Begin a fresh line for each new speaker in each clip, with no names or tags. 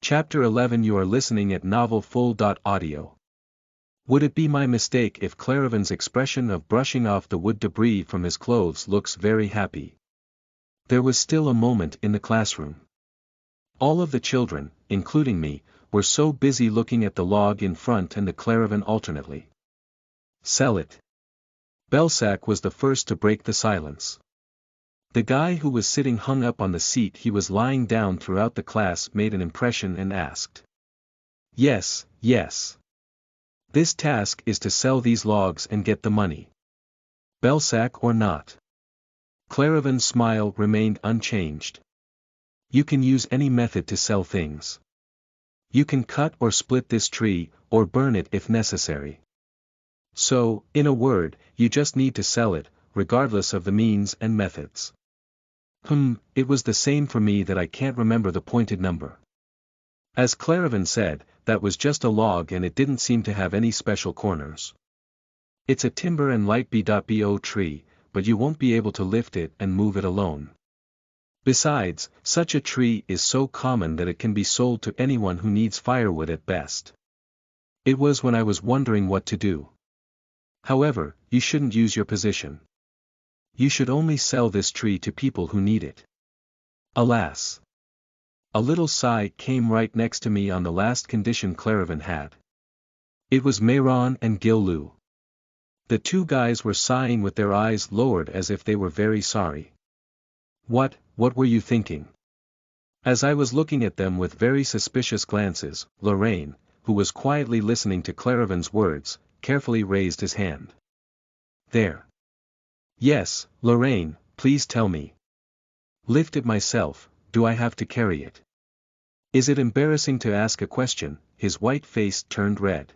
Chapter 11. You are listening at Novel Full. Audio. Would it be my mistake if Claravan's expression of brushing off the wood debris from his clothes looks very happy? There was still a moment in the classroom. All of the children, including me, were so busy looking at the log in front and the Claravan alternately. Sell it. Belsac was the first to break the silence. The guy who was sitting hung up on the seat he was lying down throughout the class made an impression and asked. Yes, yes. This task is to sell these logs and get the money. Belsac or not. Claravan's smile remained unchanged. You can use any method to sell things. You can cut or split this tree, or burn it if necessary. So, in a word, you just need to sell it, regardless of the means and methods. It was the same for me that I can't remember the pointed number. As Claravan said, that was just a log and it didn't seem to have any special corners. It's a timber and light B.B.O. tree, but you won't be able to lift it and move it alone. Besides, such a tree is so common that it can be sold to anyone who needs firewood at best. It was when I was wondering what to do. However, you shouldn't use your position. You should only sell this tree to people who need it. Alas! A little sigh came right next to me on the last condition Claravan had. It was Mayron and Gil-Lou. The two guys were sighing with their eyes lowered as if they were very sorry. What were you thinking? As I was looking at them with very suspicious glances, Lorraine, who was quietly listening to Claravan's words, carefully raised his hand. There. Yes, Lorraine, please tell me. Lift it myself, do I have to carry it? Is it embarrassing to ask a question? His white face turned red.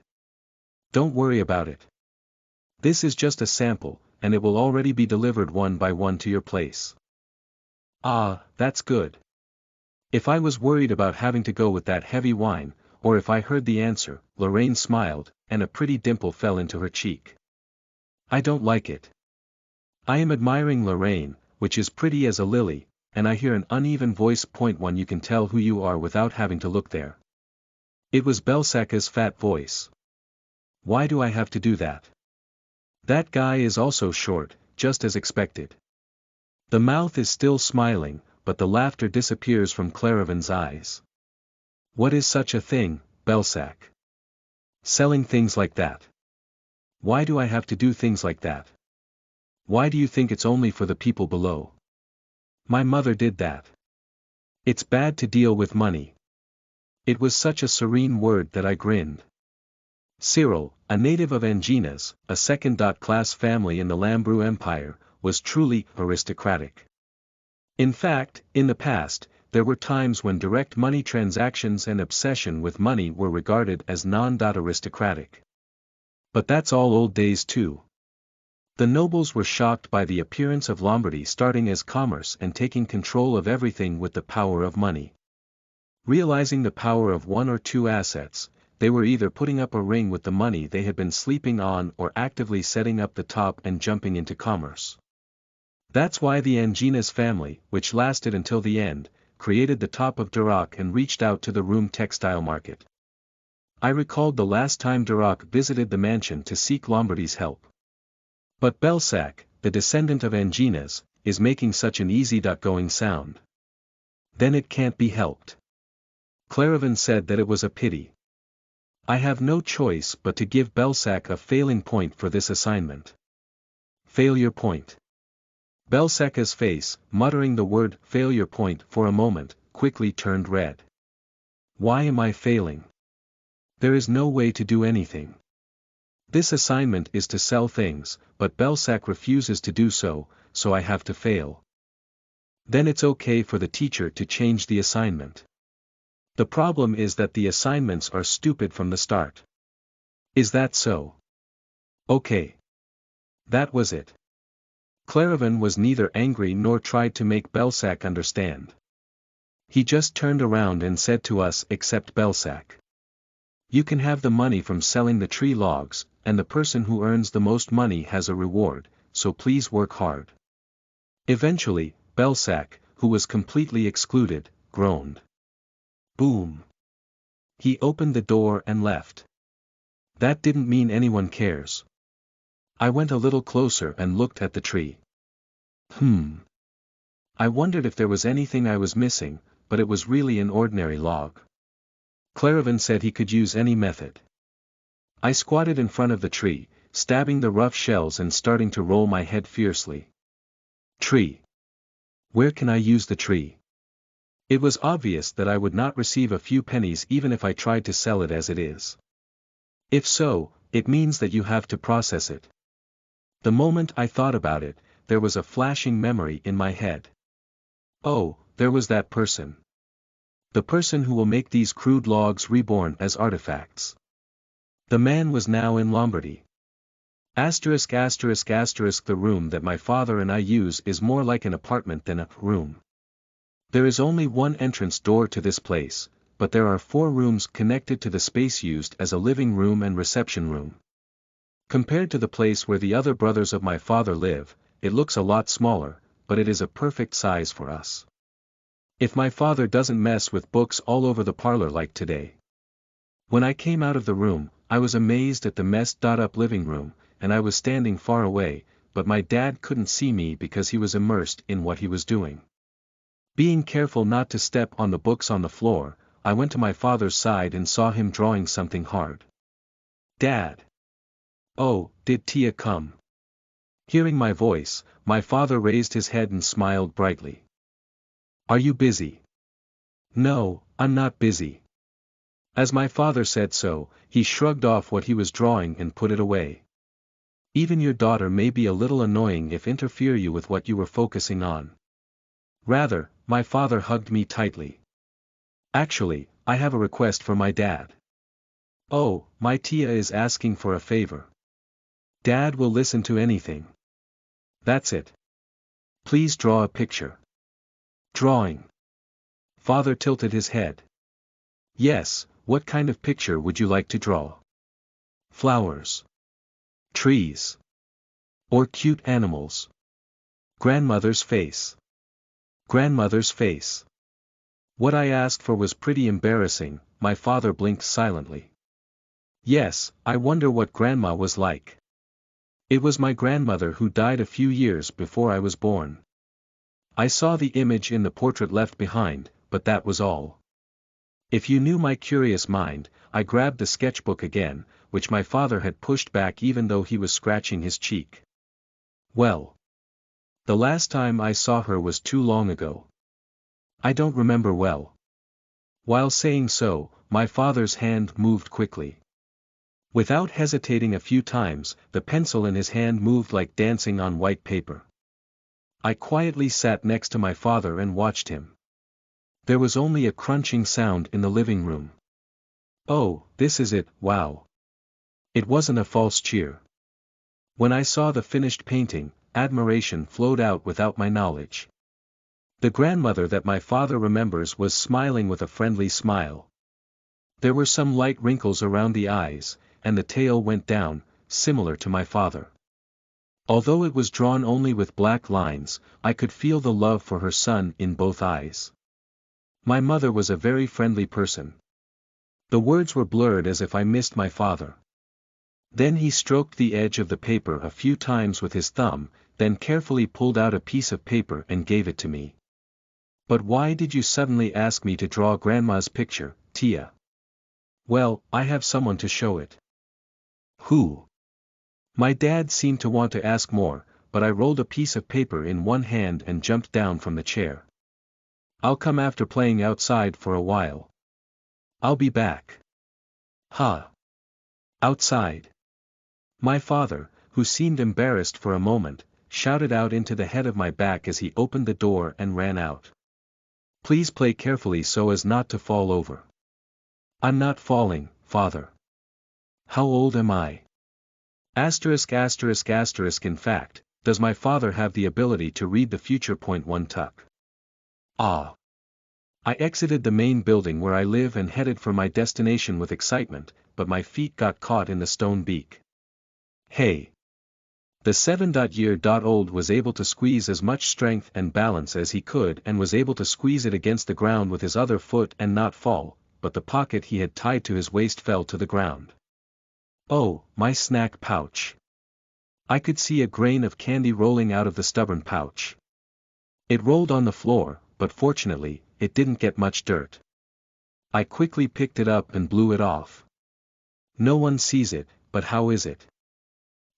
Don't worry about it. This is just a sample, and it will already be delivered one by one to your place. Ah, that's good. If I was worried about having to go with that heavy wine, or if I heard the answer, Lorraine smiled, and a pretty dimple fell into her cheek. I don't like it. I am admiring Lorraine, which is pretty as a lily, and I hear an uneven voice. Point one. You can tell who you are without having to look there. It was Belsac's fat voice. Why do I have to do that? That guy is also short, just as expected. The mouth is still smiling, but the laughter disappears from Claravan's eyes. What is such a thing, Belsac? Selling things like that. Why do I have to do things like that? Why do you think it's only for the people below? My mother did that. It's bad to deal with money. It was such a serene word that I grinned. Cyril, a native of Anginas, a second-class family in the Lambrou Empire, was truly aristocratic. In fact, in the past, there were times when direct money transactions and obsession with money were regarded as non-aristocratic. But that's all old days too. The nobles were shocked by the appearance of Lombardy starting as commerce and taking control of everything with the power of money. Realizing the power of one or two assets, they were either putting up a ring with the money they had been sleeping on or actively setting up the top and jumping into commerce. That's why the Anginas family, which lasted until the end, created the top of Duroc and reached out to the Roum textile market. I recalled the last time Duroc visited the mansion to seek Lombardy's help. But Belsac, the descendant of Anginas, is making such an easy-going sound. Then it can't be helped. Claravan said that it was a pity. I have no choice but to give Belsac a failing point for this assignment. Failure point. Belsac's face, muttering the word failure point for a moment, quickly turned red. Why am I failing? There is no way to do anything. This assignment is to sell things, but Belsac refuses to do so, so I have to fail. Then it's okay for the teacher to change the assignment. The problem is that the assignments are stupid from the start. Is that so? Okay. That was it. Claravan was neither angry nor tried to make Belsac understand. He just turned around and said to us, except Belsac. You can have the money from selling the tree logs, and the person who earns the most money has a reward, so please work hard. Eventually, Belsac, who was completely excluded, groaned. Boom. He opened the door and left. That didn't mean anyone cares. I went a little closer and looked at the tree. I wondered if there was anything I was missing, but it was really an ordinary log. Claravan said he could use any method. I squatted in front of the tree, stabbing the rough shells and starting to roll my head fiercely. Tree. Where can I use the tree? It was obvious that I would not receive a few pennies even if I tried to sell it as it is. If so, it means that you have to process it. The moment I thought about it, there was a flashing memory in my head. Oh, there was that person. The person who will make these crude logs reborn as artifacts. The man was now in Lombardy. The room that my father and I use is more like an apartment than a room. There is only one entrance door to this place, but there are 4 rooms connected to the space used as a living room and reception room. Compared to the place where the other brothers of my father live, it looks a lot smaller, but it is a perfect size for us. If my father doesn't mess with books all over the parlor like today. When I came out of the room, I was amazed at the messed-up living room, and I was standing far away, but my dad couldn't see me because he was immersed in what he was doing. Being careful not to step on the books on the floor, I went to my father's side and saw him drawing something hard. Dad! Oh, did Tia come? Hearing my voice, my father raised his head and smiled brightly. Are you busy? No, I'm not busy. As my father said so, he shrugged off what he was drawing and put it away. Even your daughter may be a little annoying if interfere you with what you were focusing on. Rather, my father hugged me tightly. Actually, I have a request for my dad. Oh, my Tia is asking for a favor. Dad will listen to anything. That's it. Please draw a picture. Drawing. Father tilted his head. Yes, what kind of picture would you like to draw? Flowers. Trees. Or cute animals. Grandmother's face. Grandmother's face. What I asked for was pretty embarrassing, my father blinked silently. Yes, I wonder what Grandma was like. It was my grandmother who died a few years before I was born. I saw the image in the portrait left behind, but that was all. If you knew my curious mind, I grabbed the sketchbook again, which my father had pushed back even though he was scratching his cheek. Well. The last time I saw her was too long ago. I don't remember well. While saying so, my father's hand moved quickly. Without hesitating a few times, the pencil in his hand moved like dancing on white paper. I quietly sat next to my father and watched him. There was only a crunching sound in the living room. Oh, this is it, wow. It wasn't a false cheer. When I saw the finished painting, admiration flowed out without my knowledge. The grandmother that my father remembers was smiling with a friendly smile. There were some light wrinkles around the eyes, and the tail went down, similar to my father. Although it was drawn only with black lines, I could feel the love for her son in both eyes. My mother was a very friendly person. The words were blurred as if I missed my father. Then he stroked the edge of the paper a few times with his thumb, then carefully pulled out a piece of paper and gave it to me. But why did you suddenly ask me to draw Grandma's picture, Tia? Well, I have someone to show it. Who? My dad seemed to want to ask more, but I rolled a piece of paper in one hand and jumped down from the chair. I'll come after playing outside for a while. I'll be back. Huh? Outside? My father, who seemed embarrassed for a moment, shouted out into the head of my back as he opened the door and ran out. Please play carefully so as not to fall over. I'm not falling, father. How old am I? In fact, does my father have the ability to read the future? One tuck. Ah. I exited the main building where I live and headed for my destination with excitement, but my feet got caught in the stone beak. Hey. The 7-year-old was able to squeeze as much strength and balance as he could and was able to squeeze it against the ground with his other foot and not fall, but the pocket he had tied to his waist fell to the ground. Oh, my snack pouch. I could see a grain of candy rolling out of the stubborn pouch. It rolled on the floor, but fortunately, it didn't get much dirt. I quickly picked it up and blew it off. No one sees it, but how is it?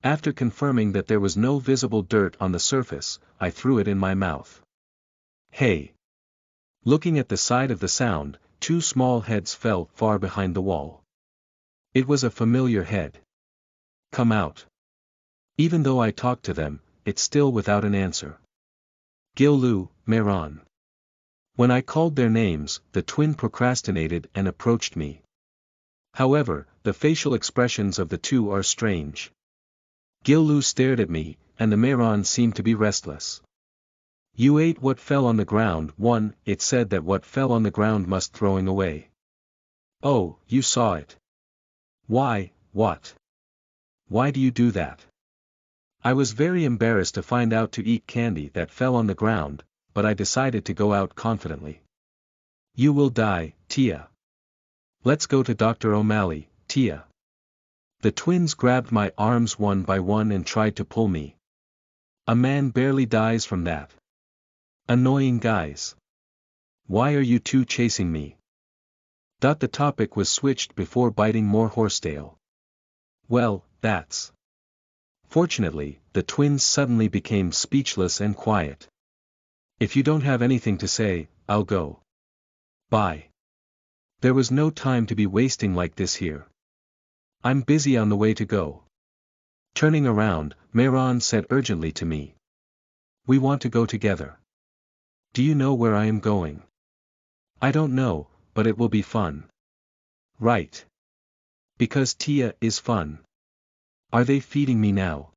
After confirming that there was no visible dirt on the surface, I threw it in my mouth. Hey! Looking at the side of the sound, two small heads fell far behind the wall. It was a familiar head. Come out. Even though I talked to them, it's still without an answer. Gil-Lu, Mehran. When I called their names, the twin procrastinated and approached me. However, the facial expressions of the two are strange. Gil-Lu stared at me, and the Mehran seemed to be restless. You ate what fell on the ground. It said that what fell on the ground must throwing away. Oh, you saw it. Why, what? Why do you do that? I was very embarrassed to find out to eat candy that fell on the ground, but I decided to go out confidently. You will die, Tia. Let's go to Dr. O'Malley, Tia. The twins grabbed my arms one by one and tried to pull me. A man barely dies from that. Annoying guys. Why are you two chasing me? The topic was switched before biting more horsetail. Well, that's. Fortunately, the twins suddenly became speechless and quiet. If you don't have anything to say, I'll go. Bye. There was no time to be wasting like this here. I'm busy on the way to go. Turning around, Mehran said urgently to me. We want to go together. Do you know where I am going? I don't know, but it will be fun. Right. Because Tia is fun. Are they feeding me now?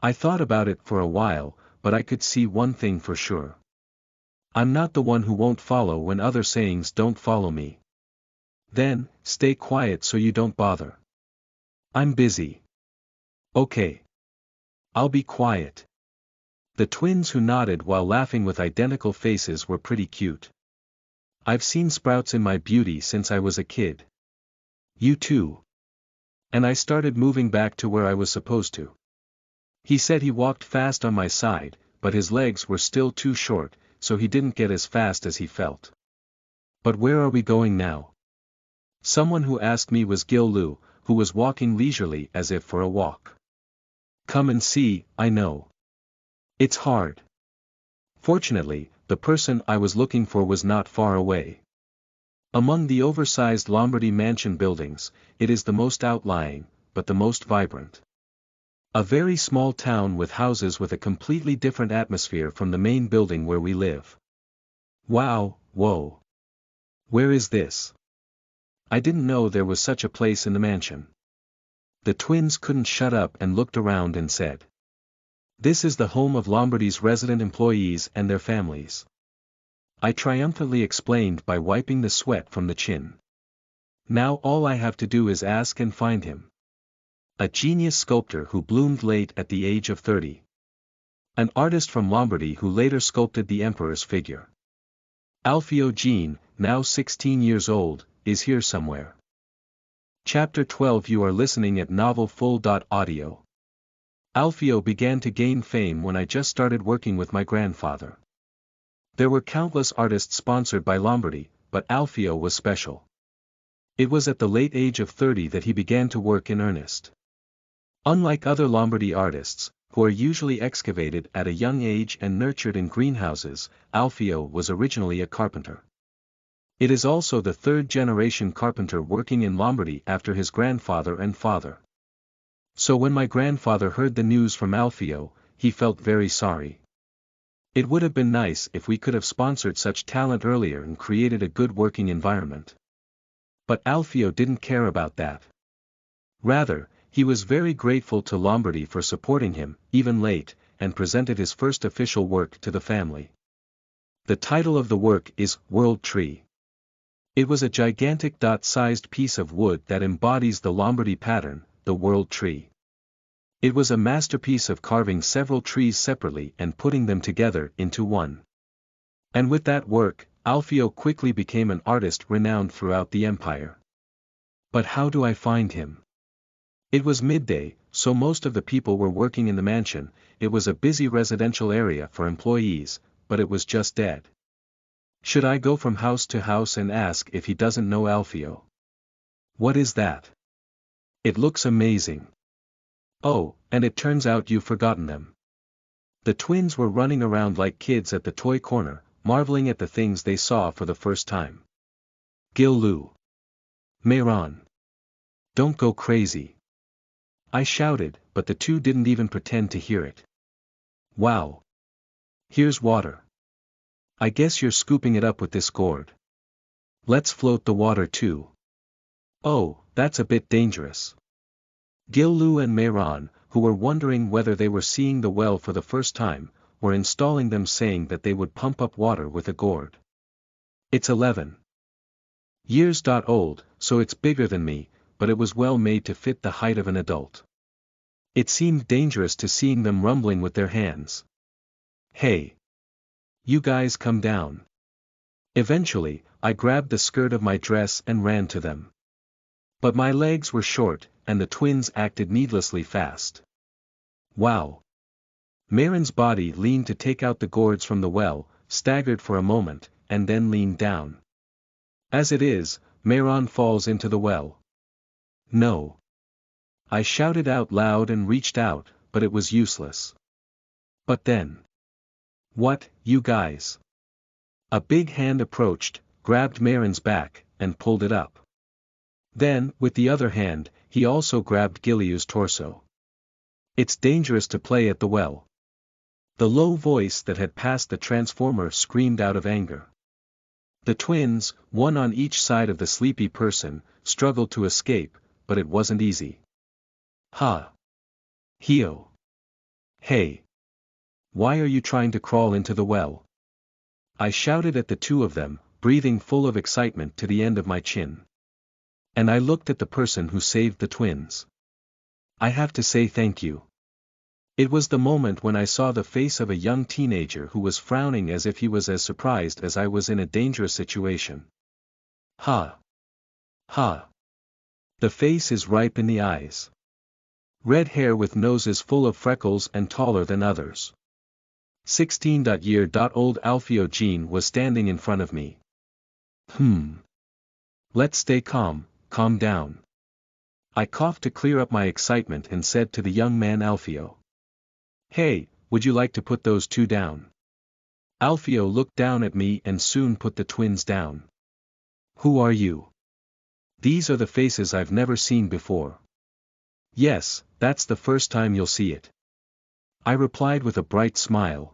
I thought about it for a while, but I could see one thing for sure. I'm not the one who won't follow when other sayings don't follow me. Then, stay quiet so you don't bother. I'm busy. Okay. I'll be quiet. The twins who nodded while laughing with identical faces were pretty cute. I've seen Sprouts in my beauty since I was a kid. You too. And I started moving back to where I was supposed to. He said he walked fast on my side, but his legs were still too short, so he didn't get as fast as he felt. But where are we going now? Someone who asked me was Gil-Lu, who was walking leisurely as if for a walk. Come and see, I know. It's hard. Fortunately, the person I was looking for was not far away. Among the oversized Lombardy mansion buildings, it is the most outlying, but the most vibrant. A very small town with houses with a completely different atmosphere from the main building where we live. Wow, whoa. Where is this? I didn't know there was such a place in the mansion. The twins couldn't shut up and looked around and said. This is the home of Lombardy's resident employees and their families. I triumphantly explained by wiping the sweat from the chin. Now all I have to do is ask and find him. A genius sculptor who bloomed late at the age of 30. An artist from Lombardy who later sculpted the emperor's figure. Alfio Jean, now 16 years old, is here somewhere. Chapter 12. You are listening at NovelFull.audio. Alfio began to gain fame when I just started working with my grandfather. There were countless artists sponsored by Lombardy, but Alfio was special. It was at the late age of 30 that he began to work in earnest. Unlike other Lombardy artists, who are usually excavated at a young age and nurtured in greenhouses, Alfio was originally a carpenter. It is also the third-generation carpenter working in Lombardy after his grandfather and father. So when my grandfather heard the news from Alfio, he felt very sorry. It would have been nice if we could have sponsored such talent earlier and created a good working environment. But Alfio didn't care about that. Rather, he was very grateful to Lombardy for supporting him, even late, and presented his first official work to the family. The title of the work is World Tree. It was a gigantic dot-sized piece of wood that embodies the Lombardy pattern, the World Tree. It was a masterpiece of carving several trees separately and putting them together into one. And with that work, Alfio quickly became an artist renowned throughout the empire. But how do I find him? It was midday, so most of the people were working in the mansion. It was a busy residential area for employees, but it was just dead. Should I go from house to house and ask if he doesn't know Alfio? What is that? It looks amazing. Oh, and it turns out you've forgotten them. The twins were running around like kids at the toy corner, marveling at the things they saw for the first time. Gil Lu. Mehran. Don't go crazy. I shouted, but the two didn't even pretend to hear it. Wow. Here's water. I guess you're scooping it up with this gourd. Let's float the water too. Oh, that's a bit dangerous. Gil Lu and Mehran, who were wondering whether they were seeing the well for the first time, were installing them, saying that they would pump up water with a gourd. It's 11 years old, so it's bigger than me, but it was well made to fit the height of an adult. It seemed dangerous to seeing them rumbling with their hands. Hey! You guys come down. Eventually, I grabbed the skirt of my dress and ran to them. But my legs were short, and the twins acted needlessly fast. Wow! Mehran's body leaned to take out the gourds from the well, staggered for a moment, and then leaned down. As it is, Mehran falls into the well. No! I shouted out loud and reached out, but it was useless. But then. What, you guys? A big hand approached, grabbed Mehran's back, and pulled it up. Then, with the other hand, he also grabbed Giliu's torso. It's dangerous to play at the well. The low voice that had passed the transformer screamed out of anger. The twins, one on each side of the sleepy person, struggled to escape, but it wasn't easy. Ha! Hio! Hey! Why are you trying to crawl into the well? I shouted at the two of them, breathing full of excitement to the end of my chin. And I looked at the person who saved the twins. I have to say thank you. It was the moment when I saw the face of a young teenager who was frowning as if he was as surprised as I was in a dangerous situation. Ha! Ha! The face is ripe in the eyes. Red hair with noses full of freckles and taller than others. 16-year-old Alfio Jean was standing in front of me. Let's stay calm, calm down. I coughed to clear up my excitement and said to the young man Alfio. Hey, would you like to put those two down? Alfio looked down at me and soon put the twins down. Who are you? These are the faces I've never seen before. Yes, that's the first time you'll see it. I replied with a bright smile.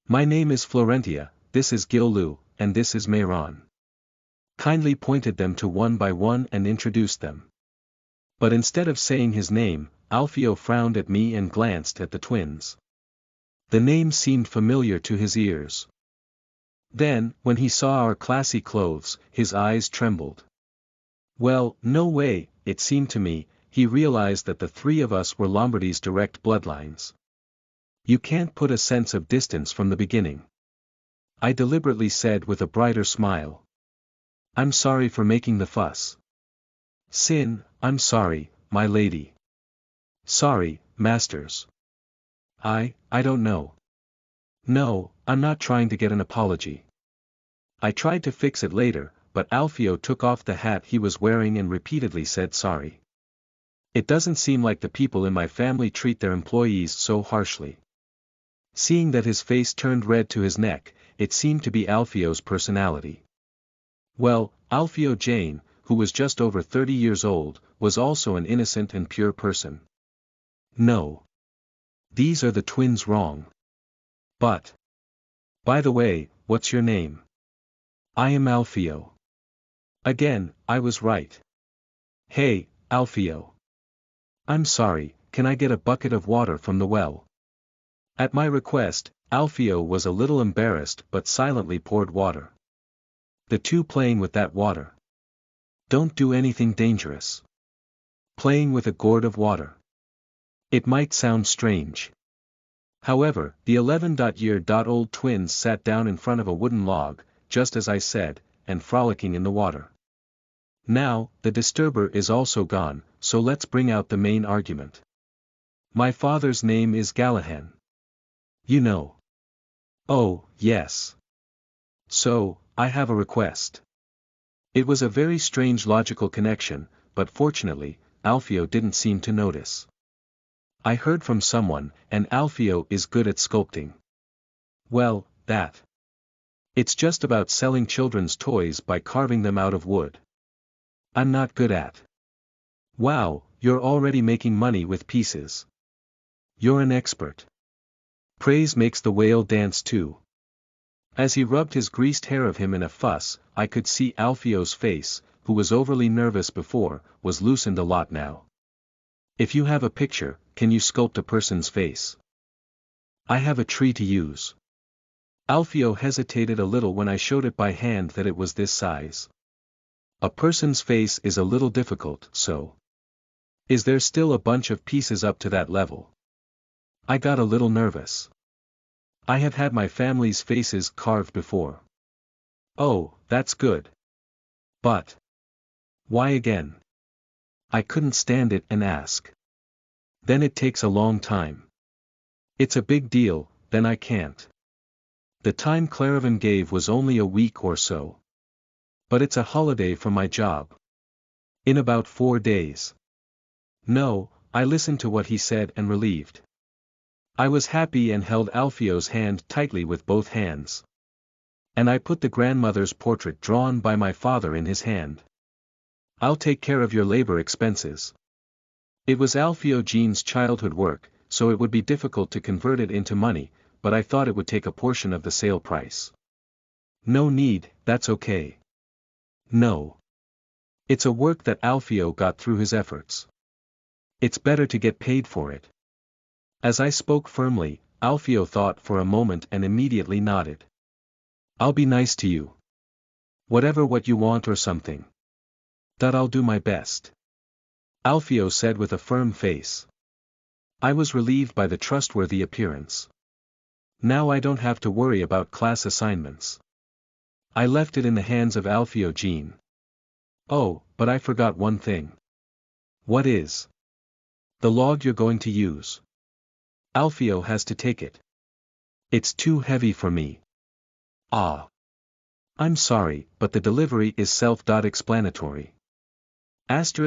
My name is Florentia, this is Gil Lu, and this is Mehran. Kindly pointed them to one by one and introduced them. But instead of saying his name, Alfio frowned at me and glanced at the twins. The name seemed familiar to his ears. Then, when he saw our classy clothes, his eyes trembled. Well, no way, it seemed to me, he realized that the three of us were Lombardy's direct bloodlines. You can't put a sense of distance from the beginning. I deliberately said with a brighter smile. I'm sorry for making the fuss. Sin, I'm sorry, my lady. Sorry, masters. I don't know. No, I'm not trying to get an apology. I tried to fix it later, but Alfio took off the hat he was wearing and repeatedly said sorry. It doesn't seem like the people in my family treat their employees so harshly. Seeing that his face turned red to his neck, it seemed to be Alfio's personality. Well, Alfio Jane, who was just over 30 years old, was also an innocent and pure person. No. These are the twins wrong. But. By the way, what's your name? I am Alfio. Again, I was right. Hey, Alfio. I'm sorry, can I get a bucket of water from the well? At my request, Alfio was a little embarrassed but silently poured water. The two playing with that water. Don't do anything dangerous. Playing with a gourd of water. It might sound strange. However, the 11-year-old twins sat down in front of a wooden log, just as I said, and frolicking in the water. Now, the disturber is also gone, so let's bring out the main argument. My father's name is Gallahan. You know. Oh, yes. So, I have a request. It was a very strange logical connection, but fortunately, Alfio didn't seem to notice. I heard from someone, and Alfio is good at sculpting. Well, that. It's just about selling children's toys by carving them out of wood. I'm not good at. Wow, you're already making money with pieces. You're an expert. Praise makes the whale dance too. As he rubbed his greased hair of him in a fuss, I could see Alfio's face, who was overly nervous before, was loosened a lot now. If you have a picture, can you sculpt a person's face? I have a tree to use. Alfio hesitated a little when I showed it by hand that it was this size. A person's face is a little difficult, so. Is there still a bunch of pieces up to that level? I got a little nervous. I have had my family's faces carved before. Oh, that's good. But. Why again? I couldn't stand it and ask. Then it takes a long time. It's a big deal, then I can't. The time Claravan gave was only a week or so. But it's a holiday from my job. In about 4 days. No, I listened to what he said and relieved. I was happy and held Alfio's hand tightly with both hands. And I put the grandmother's portrait drawn by my father in his hand. I'll take care of your labor expenses. It was Alfio Jean's childhood work, so it would be difficult to convert it into money, but I thought it would take a portion of the sale price. No need, that's okay. No. It's a work that Alfio got through his efforts. It's better to get paid for it. As I spoke firmly, Alfio thought for a moment and immediately nodded. I'll be nice to you. Whatever what you want or something. That I'll do my best. Alfio said with a firm face. I was relieved by the trustworthy appearance. Now I don't have to worry about class assignments. I left it in the hands of Alfio Jean. Oh, but I forgot one thing. What is? The log you're going to use. Alfio has to take it. It's too heavy for me. Ah. I'm sorry, but the delivery is self-explanatory. After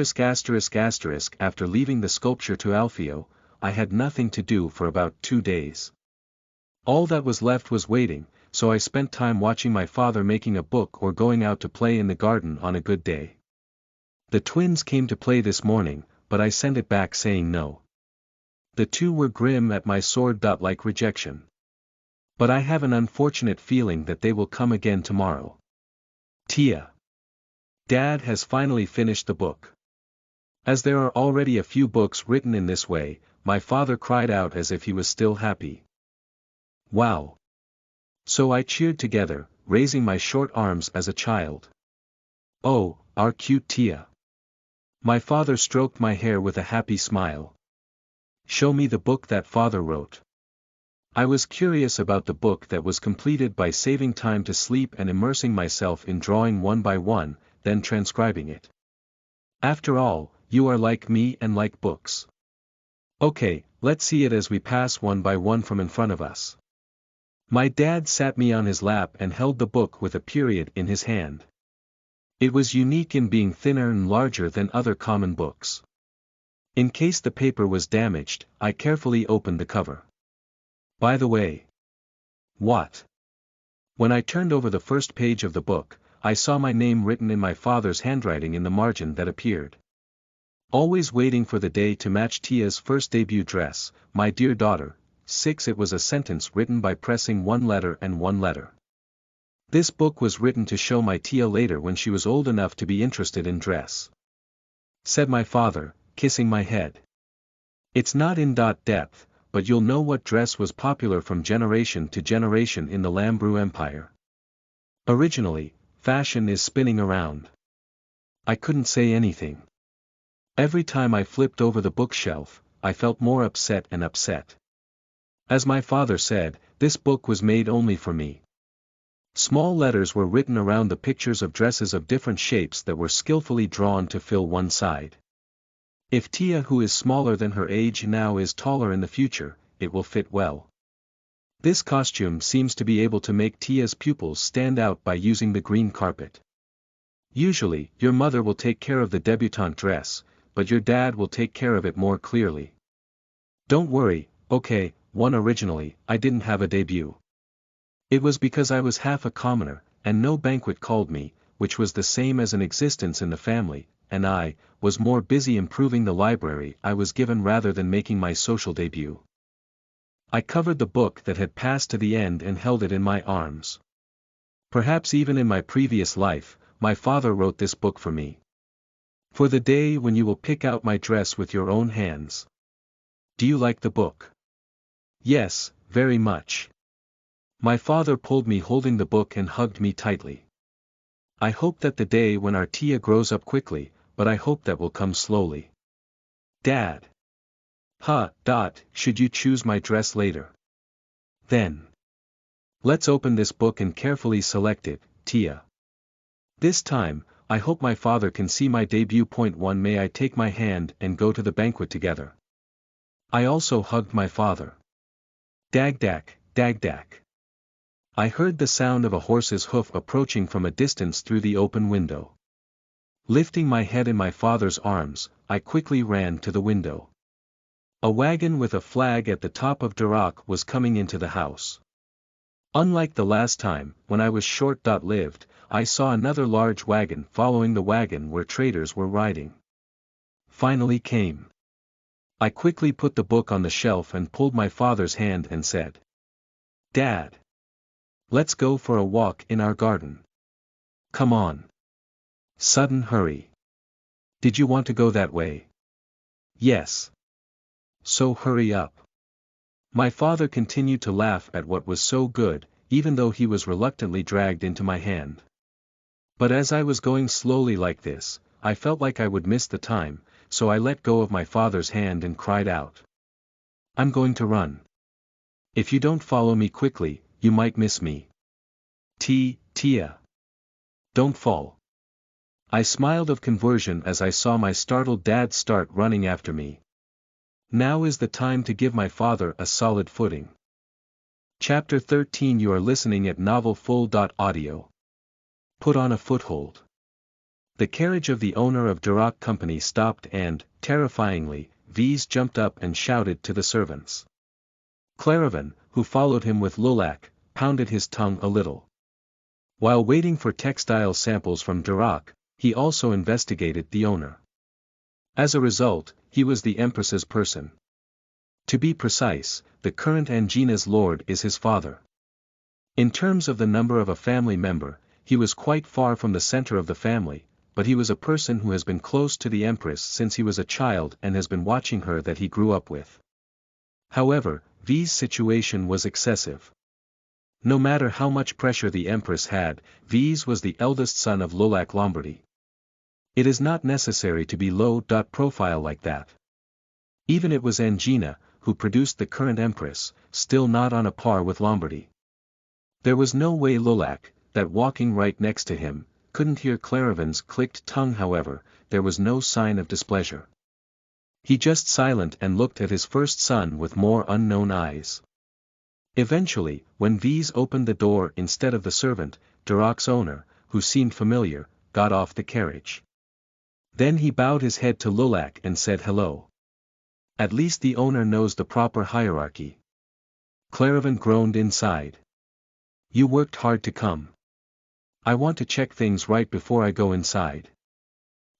leaving the sculpture to Alfio, I had nothing to do for about 2 days. All that was left was waiting, so I spent time watching my father making a book or going out to play in the garden on a good day. The twins came to play this morning, but I sent it back saying no. The two were grim at my sword-like rejection. But I have an unfortunate feeling that they will come again tomorrow. Tia. Dad has finally finished the book. As there are already a few books written in this way, my father cried out as if he was still happy. Wow. So I cheered together, raising my short arms as a child. Oh, our cute Tia. My father stroked my hair with a happy smile. Show me the book that father wrote. I was curious about the book that was completed by saving time to sleep and immersing myself in drawing one by one, then transcribing it. After all, you are like me and like books. Okay, let's see it as we pass one by one from in front of us. My dad sat me on his lap and held the book with a period in his hand. It was unique in being thinner and larger than other common books. In case the paper was damaged, I carefully opened the cover. By the way. What? When I turned over the first page of the book, I saw my name written in my father's handwriting in the margin that appeared. Always waiting for the day to match Tia's first debut dress, my dear daughter. 6. It was a sentence written by pressing one letter and one letter. This book was written to show my Tia later when she was old enough to be interested in dress. Said my father, kissing my head. It's not in depth, but you'll know what dress was popular from generation to generation in the Lambrou Empire. Originally, fashion is spinning around. I couldn't say anything. Every time I flipped over the bookshelf, I felt more upset and upset. As my father said, this book was made only for me. Small letters were written around the pictures of dresses of different shapes that were skillfully drawn to fill one side. If Tia, who is smaller than her age now, is taller in the future, it will fit well. This costume seems to be able to make Tia's pupils stand out by using the green carpet. Usually, your mother will take care of the debutante dress, but your dad will take care of it more clearly. Don't worry, okay, originally, I didn't have a debut. It was because I was half a commoner, and no banquet called me, which was the same as an existence in the family, and I was more busy improving the library I was given rather than making my social debut. I covered the book that had passed to the end and held it in my arms. Perhaps even in my previous life, my father wrote this book for me. For the day when you will pick out my dress with your own hands. Do you like the book? Yes, very much. My father pulled me holding the book and hugged me tightly. I hope that the day when our Tia grows up quickly, but I hope that will come slowly. Dad. Should you choose my dress later? Then. Let's open this book and carefully select it, Tia. This time, I hope my father can see my debut. 1 May I take my hand and go to the banquet together? I also hugged my father. Dagdak, dagdak. I heard the sound of a horse's hoof approaching from a distance through the open window. Lifting my head in my father's arms, I quickly ran to the window. A wagon with a flag at the top of Duroc was coming into the house. Unlike the last time, when I was short-lived, I saw another large wagon following the wagon where traders were riding. Finally came. I quickly put the book on the shelf and pulled my father's hand and said, Dad. Let's go for a walk in our garden. Come on. Sudden hurry. Did you want to go that way? Yes. So hurry up. My father continued to laugh at what was so good, even though he was reluctantly dragged into my hand. But as I was going slowly like this, I felt like I would miss the time, so I let go of my father's hand and cried out. I'm going to run. If you don't follow me quickly, you might miss me. Tia. Don't fall. I smiled of conversion as I saw my startled dad start running after me. Now is the time to give my father a solid footing. Chapter 13. You are listening at novelfull.audio. Put on a foothold. The carriage of the owner of Duroc Company stopped and, terrifyingly, Vise jumped up and shouted to the servants. Claravan, who followed him with Lulac, pounded his tongue a little. While waiting for textile samples from Duroc, he also investigated the owner. As a result, he was the Empress's person. To be precise, the current Angina's lord is his father. In terms of the number of a family member, he was quite far from the center of the family, but he was a person who has been close to the Empress since he was a child and has been watching her that he grew up with. However, V's situation was excessive. No matter how much pressure the Empress had, Vise was the eldest son of Lulac Lombardy. It is not necessary to be low-profile like that. Even it was Angina, who produced the current Empress, still not on a par with Lombardy. There was no way Lulac, that walking right next to him, couldn't hear Claravan's clicked tongue. However, there was no sign of displeasure. He just silent and looked at his first son with more unknown eyes. Eventually, when Vise opened the door instead of the servant, Duroc's owner, who seemed familiar, got off the carriage. Then he bowed his head to Lulac and said hello. At least the owner knows the proper hierarchy. Claravan groaned inside. You worked hard to come. I want to check things right before I go inside.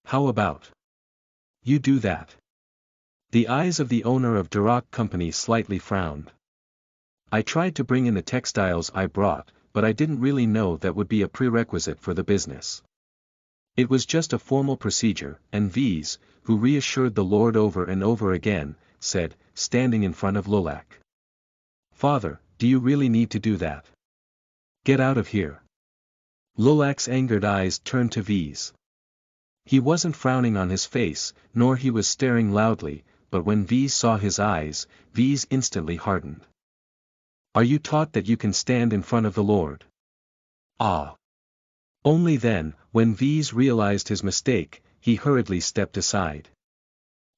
How about you do that? The eyes of the owner of Duroc Company slightly frowned. I tried to bring in the textiles I brought, but I didn't really know that would be a prerequisite for the business. It was just a formal procedure, and Vise, who reassured the Lord over and over again, said, standing in front of Lulac. Father, do you really need to do that? Get out of here. Lulac's angered eyes turned to Vise. He wasn't frowning on his face, nor he was staring loudly, but when Vise saw his eyes, Vise instantly hardened. Are you taught that you can stand in front of the Lord? Ah! Only then, when V's realized his mistake, he hurriedly stepped aside.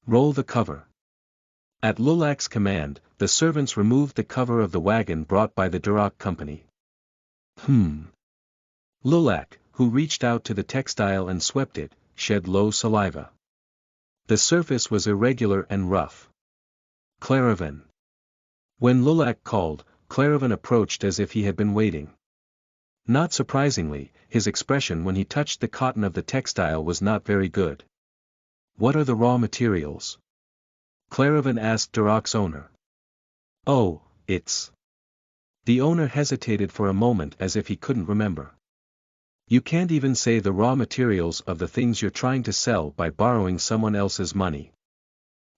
Roll the cover. At Lulak's command, the servants removed the cover of the wagon brought by the Duroc company. Lulak, who reached out to the textile and swept it, shed low saliva. The surface was irregular and rough. Claravan. When Lulak called, Claravan approached as if he had been waiting. Not surprisingly, his expression when he touched the cotton of the textile was not very good. What are the raw materials? Claravan asked Duroc's owner. Oh, it's... The owner hesitated for a moment as if he couldn't remember. You can't even say the raw materials of the things you're trying to sell by borrowing someone else's money.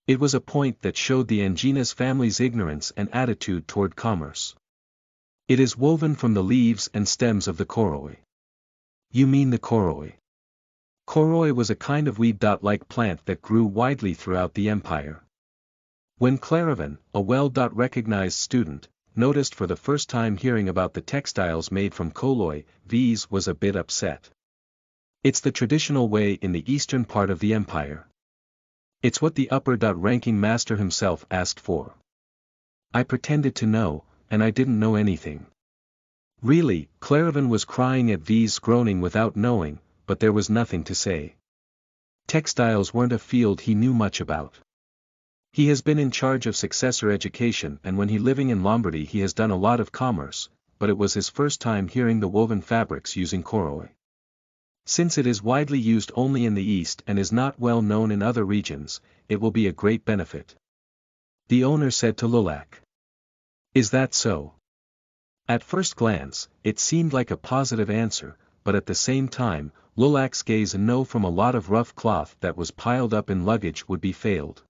It was a point that showed the Anginas family's ignorance and attitude toward commerce. It is woven from the leaves and stems of the koroi. You mean the koroi? Koroi was a kind of weed-like plant that grew widely throughout the empire. When Claravan, a well-recognized student, noticed for the first time hearing about the textiles made from koloi, V's was a bit upset. It's the traditional way in the eastern part of the empire. It's what the upper-ranking master himself asked for. I pretended to know, and I didn't know anything. Really, Claravan was crying at V's groaning without knowing, but there was nothing to say. Textiles weren't a field he knew much about. He has been in charge of successor education and when he living in Lombardy he has done a lot of commerce, but it was his first time hearing the woven fabrics using koroi. Since it is widely used only in the East and is not well known in other regions, it will be a great benefit. The owner said to Lulak. Is that so? At first glance, it seemed like a positive answer, but at the same time, Lulak's gaze no from a lot of rough cloth that was piled up in luggage would be failed.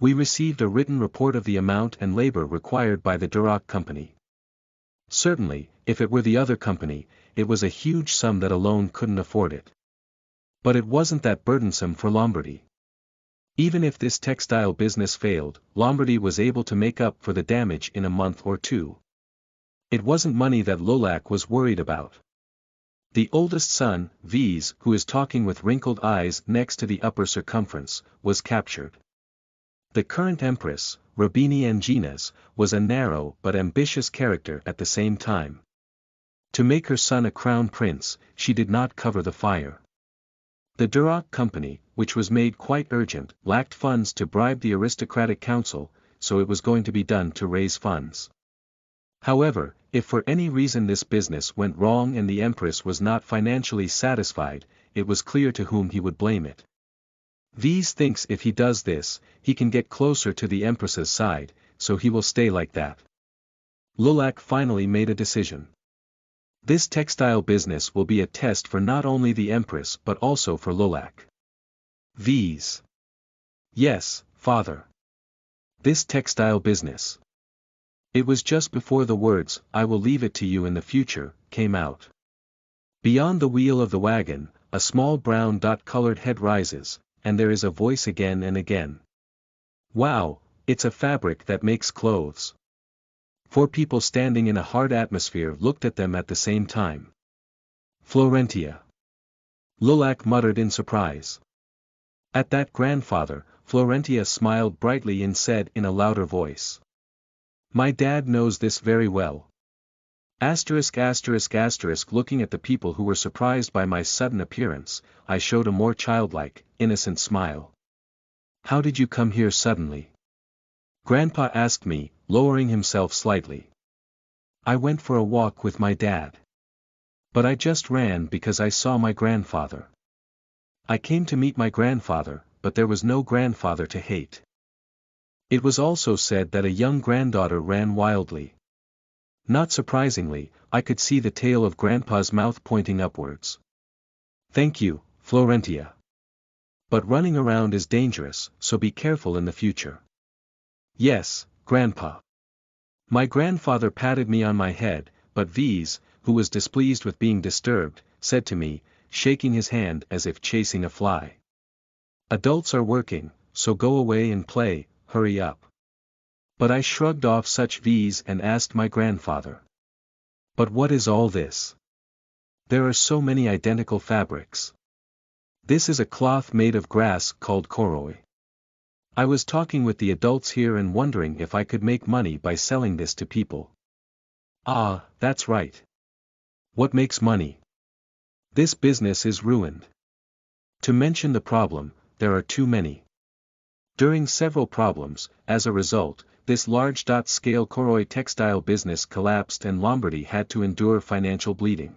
We received a written report of the amount and labor required by the Duroc company. Certainly, if it were the other company, it was a huge sum that alone couldn't afford it. But it wasn't that burdensome for Lombardy. Even if this textile business failed, Lombardy was able to make up for the damage in a month or two. It wasn't money that Lulak was worried about. The oldest son, V's, who is talking with wrinkled eyes next to the upper circumference, was captured. The current empress, Rabini Anginas, was a narrow but ambitious character at the same time. To make her son a crown prince, she did not cover the fire. The Duroc company, which was made quite urgent, lacked funds to bribe the aristocratic council, so it was going to be done to raise funds. However, if for any reason this business went wrong and the empress was not financially satisfied, it was clear to whom he would blame it. V's thinks if he does this, he can get closer to the empress's side, so he will stay like that. Lulak finally made a decision. This textile business will be a test for not only the empress but also for Lulak. V's. Yes, father. This textile business. It was just before the words, I will leave it to you in the future, came out. Beyond the wheel of the wagon, a small brown dot-colored head rises, and there is a voice again and again. Wow, it's a fabric that makes clothes. 4 people standing in a hard atmosphere looked at them at the same time. Florentia. Lulak muttered in surprise. At that grandfather, Florentia smiled brightly and said in a louder voice. My dad knows this very well. Looking at the people who were surprised by my sudden appearance, I showed a more childlike, innocent smile. How did you come here suddenly? Grandpa asked me, lowering himself slightly. I went for a walk with my dad. But I just ran because I saw my grandfather. I came to meet my grandfather, but there was no grandfather to hate. It was also said that a young granddaughter ran wildly. Not surprisingly, I could see the tail of Grandpa's mouth pointing upwards. Thank you, Florentia. But running around is dangerous, so be careful in the future. Yes, Grandpa. My grandfather patted me on my head, but V's, who was displeased with being disturbed, said to me, shaking his hand as if chasing a fly. Adults are working, so go away and play, hurry up. But I shrugged off such V's and asked my grandfather. But what is all this? There are so many identical fabrics. This is a cloth made of grass called koroi. I was talking with the adults here and wondering if I could make money by selling this to people. Ah, that's right. What makes money? This business is ruined. To mention the problem, there are too many. During several problems, as a result, this large-scale koroi textile business collapsed and Lombardy had to endure financial bleeding.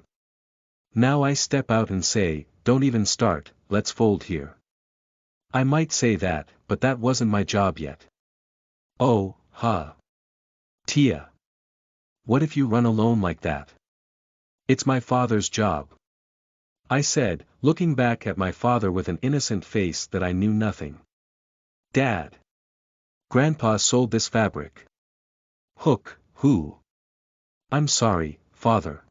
Now I step out and say, don't even start, let's fold here. I might say that, but that wasn't my job yet. Oh, huh. Tia. What if you run alone like that? It's my father's job. I said, looking back at my father with an innocent face that I knew nothing. Dad. Grandpa sold this fabric. Hook, who? I'm sorry, father.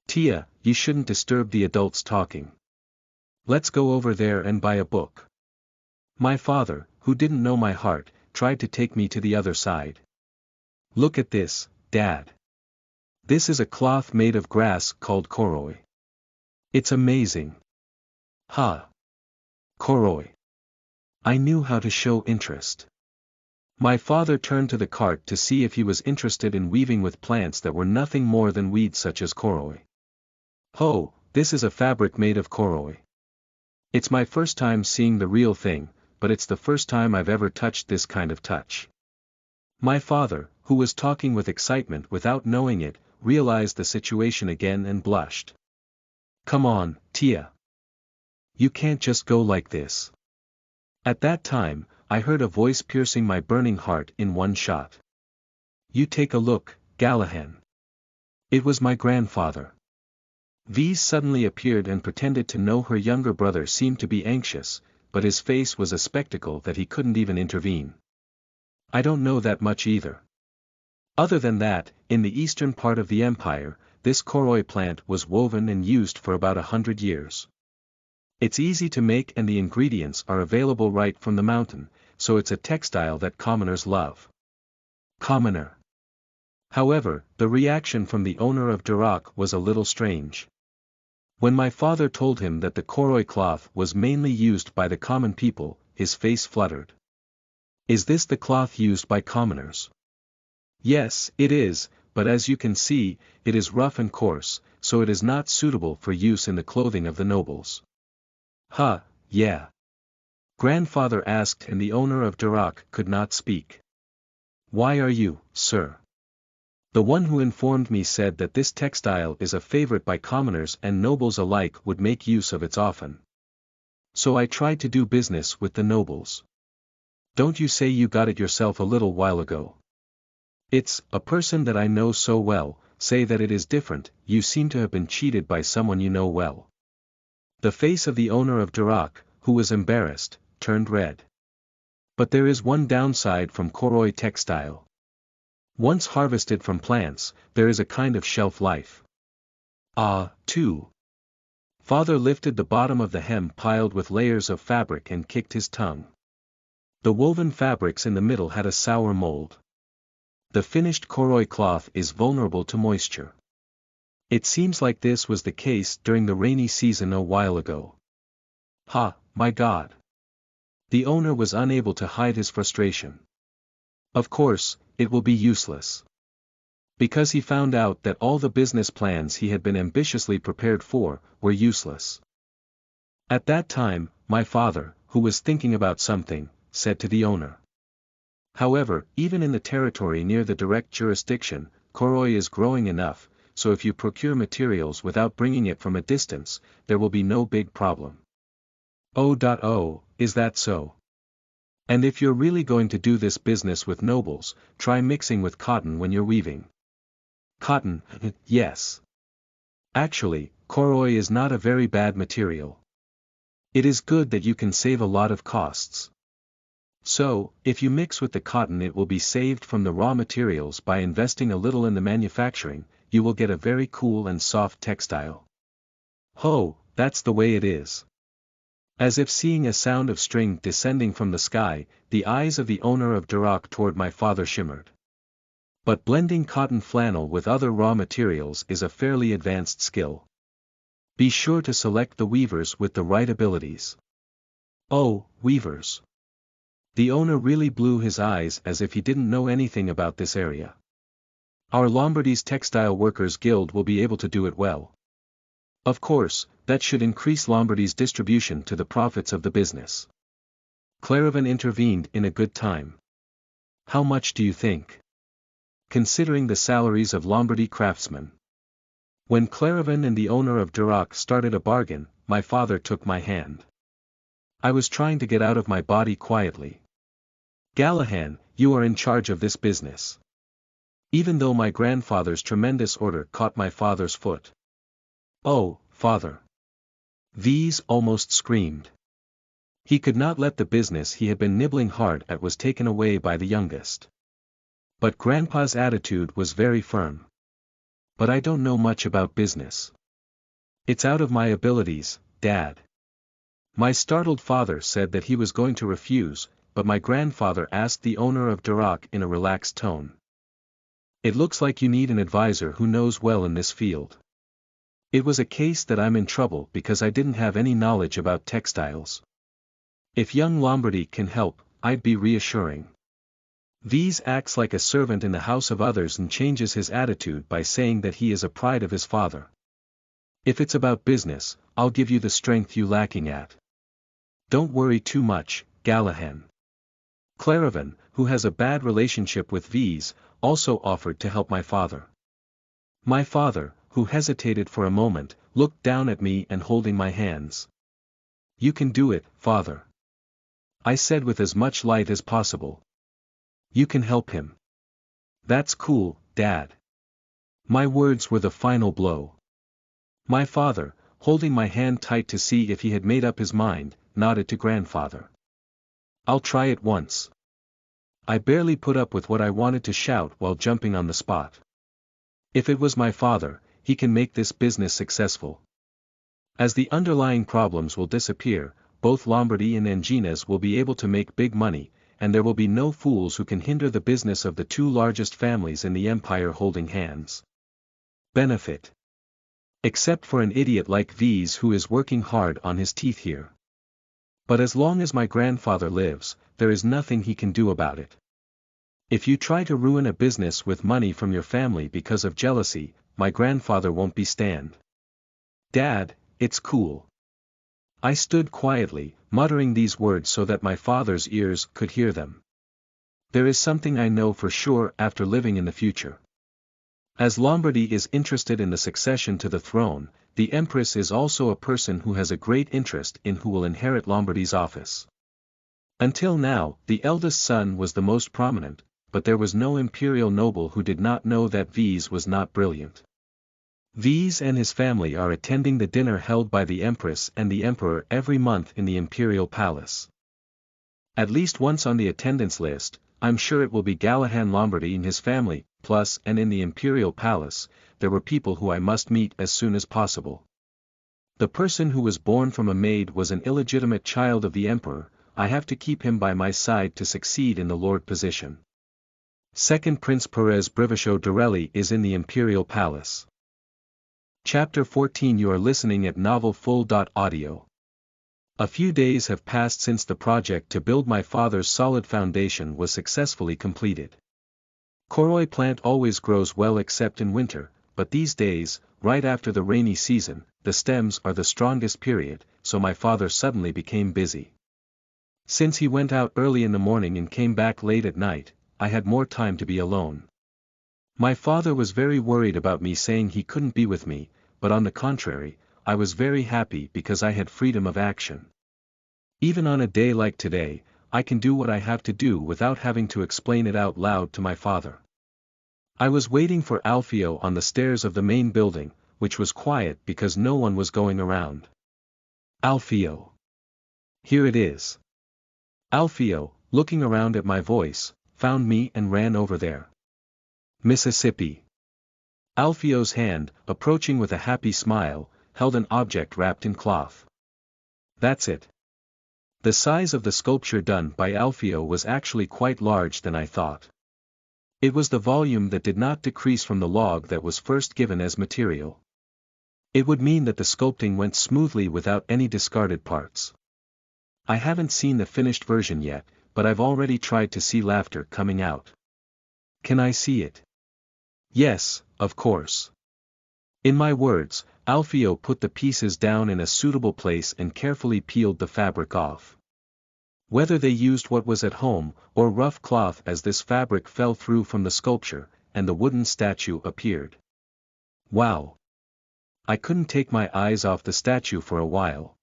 Tia, you shouldn't disturb the adults talking. Let's go over there and buy a book. My father, who didn't know my heart, tried to take me to the other side. Look at this, Dad. This is a cloth made of grass called koroi. It's amazing. Ha. Koroi. I knew how to show interest. My father turned to the cart to see if he was interested in weaving with plants that were nothing more than weeds such as koroi. Ho, this is a fabric made of koroi. It's my first time seeing the real thing, but it's the first time I've ever touched this kind of touch. My father, who was talking with excitement without knowing it, realized the situation again and blushed. Come on, Tia. You can't just go like this. At that time, I heard a voice piercing my burning heart in one shot. You take a look, Gallahan. It was my grandfather. V suddenly appeared and pretended to know her younger brother seemed to be anxious, but his face was a spectacle that he couldn't even intervene. I don't know that much either. Other than that, in the eastern part of the empire, this koroi plant was woven and used for about 100 years. It's easy to make and the ingredients are available right from the mountain, so it's a textile that commoners love. Commoner. However, the reaction from the owner of Duroc was a little strange. When my father told him that the koroi cloth was mainly used by the common people, his face fluttered. Is this the cloth used by commoners? Yes, it is, but as you can see, it is rough and coarse, so it is not suitable for use in the clothing of the nobles. Huh, yeah. Grandfather asked and the owner of Duroc could not speak. Why are you, sir? The one who informed me said that this textile is a favorite by commoners and nobles alike would make use of it often. So I tried to do business with the nobles. Don't you say you got it yourself a little while ago? It's, a person that I know so well, say that it is different, you seem to have been cheated by someone you know well. The face of the owner of Duroc, who was embarrassed, turned red. But there is one downside from koroi textile. Once harvested from plants, there is a kind of shelf life. Too. Father lifted the bottom of the hem piled with layers of fabric and kicked his tongue. The woven fabrics in the middle had a sour mold. The finished koroi cloth is vulnerable to moisture. It seems like this was the case during the rainy season a while ago. Ha, my God. The owner was unable to hide his frustration. Of course, it will be useless. Because he found out that all the business plans he had been ambitiously prepared for, were useless. At that time, my father, who was thinking about something, said to the owner. However, even in the territory near the direct jurisdiction, koroi is growing enough, so if you procure materials without bringing it from a distance, there will be no big problem. Oh, is that so? And if you're really going to do this business with nobles, try mixing with cotton when you're weaving. Cotton, yes. Actually, koroi is not a very bad material. It is good that you can save a lot of costs. So, if you mix with the cotton it will be saved from the raw materials by investing a little in the manufacturing, you will get a very cool and soft textile. Ho, that's the way it is. As if seeing a sound of string descending from the sky, the eyes of the owner of Duroc toward my father shimmered. But blending cotton flannel with other raw materials is a fairly advanced skill. Be sure to select the weavers with the right abilities. Oh, weavers. The owner really blew his eyes as if he didn't know anything about this area. Our Lombardy's Textile Workers Guild will be able to do it well. Of course, that should increase Lombardy's distribution to the profits of the business. Claravan intervened in a good time. How much do you think? Considering the salaries of Lombardy craftsmen. When Claravan and the owner of Duroc started a bargain, my father took my hand. I was trying to get out of my body quietly. Galahad, you are in charge of this business. Even though my grandfather's tremendous order caught my father's foot. Oh, father. V's almost screamed. He could not let the business he had been nibbling hard at was taken away by the youngest. But Grandpa's attitude was very firm. But I don't know much about business. It's out of my abilities, Dad. My startled father said that he was going to refuse, but my grandfather asked the owner of Duroc in a relaxed tone. It looks like you need an advisor who knows well in this field. It was a case that I'm in trouble because I didn't have any knowledge about textiles. If young Lombardy can help, I'd be reassuring. V's acts like a servant in the house of others and changes his attitude by saying that he is a pride of his father. If it's about business, I'll give you the strength you lacking at. Don't worry too much, Galahad. Claravan, who has a bad relationship with V's, also offered to help my father. My father, who hesitated for a moment, looked down at me and holding my hands. You can do it, father. I said with as much light as possible. You can help him. That's cool, Dad. My words were the final blow. My father, holding my hand tight to see if he had made up his mind, nodded to grandfather. I'll try it once. I barely put up with what I wanted to shout while jumping on the spot. If it was my father, he can make this business successful. As the underlying problems will disappear, both Lombardy and Angines will be able to make big money, and there will be no fools who can hinder the business of the two largest families in the empire holding hands. Benefit. Except for an idiot like V's who is working hard on his teeth here. But as long as my grandfather lives, there is nothing he can do about it. If you try to ruin a business with money from your family because of jealousy, my grandfather won't be stand. Dad, it's cool. I stood quietly, muttering these words so that my father's ears could hear them. There is something I know for sure after living in the future. As Lombardy is interested in the succession to the throne, the Empress is also a person who has a great interest in who will inherit Lombardy's office. Until now, the eldest son was the most prominent, but there was no imperial noble who did not know that V's was not brilliant. V's and his family are attending the dinner held by the Empress and the Emperor every month in the imperial palace. At least once on the attendance list, I'm sure it will be Galahad Lombardy and his family, plus and in the imperial palace, there were people who I must meet as soon as possible. The person who was born from a maid was an illegitimate child of the Emperor. I have to keep him by my side to succeed in the Lord position. Second Prince Perez Brivicio Dorelli is in the imperial palace. Chapter 14. You are listening at NovelFull.audio. A few days have passed since the project to build my father's solid foundation was successfully completed. Koroi plant always grows well except in winter, but these days, right after the rainy season, the stems are the strongest period, so my father suddenly became busy. Since he went out early in the morning and came back late at night, I had more time to be alone. My father was very worried about me saying he couldn't be with me, but on the contrary, I was very happy because I had freedom of action. Even on a day like today, I can do what I have to do without having to explain it out loud to my father. I was waiting for Alfio on the stairs of the main building, which was quiet because no one was going around. Alfio. Here it is. Alfio, looking around at my voice, found me and ran over there. Mississippi. Alfio's hand, approaching with a happy smile, held an object wrapped in cloth. That's it. The size of the sculpture done by Alfio was actually quite large than I thought. It was the volume that did not decrease from the log that was first given as material. It would mean that the sculpting went smoothly without any discarded parts. I haven't seen the finished version yet, but I've already tried to see laughter coming out. Can I see it? Yes, of course. In my words, Alfio put the pieces down in a suitable place and carefully peeled the fabric off. Whether they used what was at home, or rough cloth, as this fabric fell through from the sculpture, and the wooden statue appeared. Wow! I couldn't take my eyes off the statue for a while.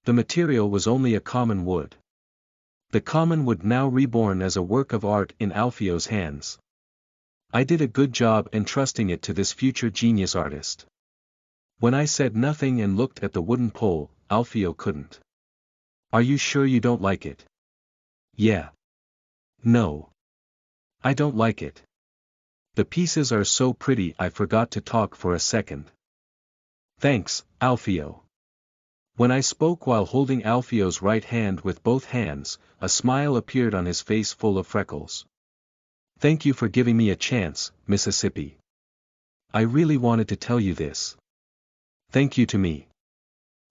The material was only a common wood. The common wood now reborn as a work of art in Alfio's hands. I did a good job entrusting it to this future genius artist. When I said nothing and looked at the wooden pole, Alfio couldn't. Are you sure you don't like it? Yeah. No. I don't like it. The pieces are so pretty I forgot to talk for a second. Thanks, Alfio. When I spoke while holding Alfio's right hand with both hands, a smile appeared on his face full of freckles. Thank you for giving me a chance, Mississippi. I really wanted to tell you this. Thank you to me.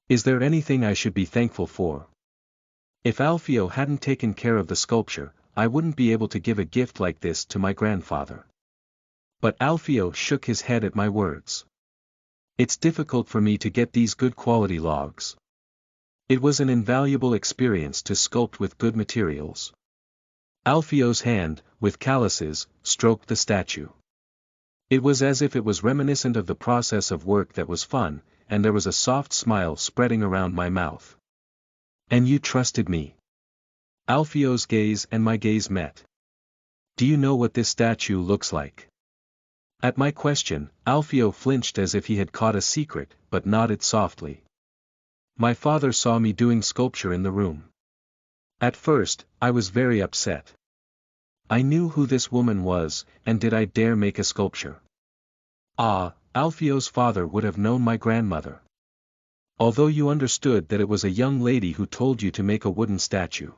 Is there anything I should be thankful for? If Alfio hadn't taken care of the sculpture, I wouldn't be able to give a gift like this to my grandfather. But Alfio shook his head at my words. It's difficult for me to get these good quality logs. It was an invaluable experience to sculpt with good materials. Alfio's hand, with calluses, stroked the statue. It was as if it was reminiscent of the process of work that was fun, and there was a soft smile spreading around my mouth. And you trusted me. Alfio's gaze and my gaze met. Do you know what this statue looks like? At my question, Alfio flinched as if he had caught a secret, but nodded softly. My father saw me doing sculpture in the room. At first, I was very upset. I knew who this woman was, and did I dare make a sculpture? Ah, Alfio's father would have known my grandmother. Although you understood that it was a young lady who told you to make a wooden statue.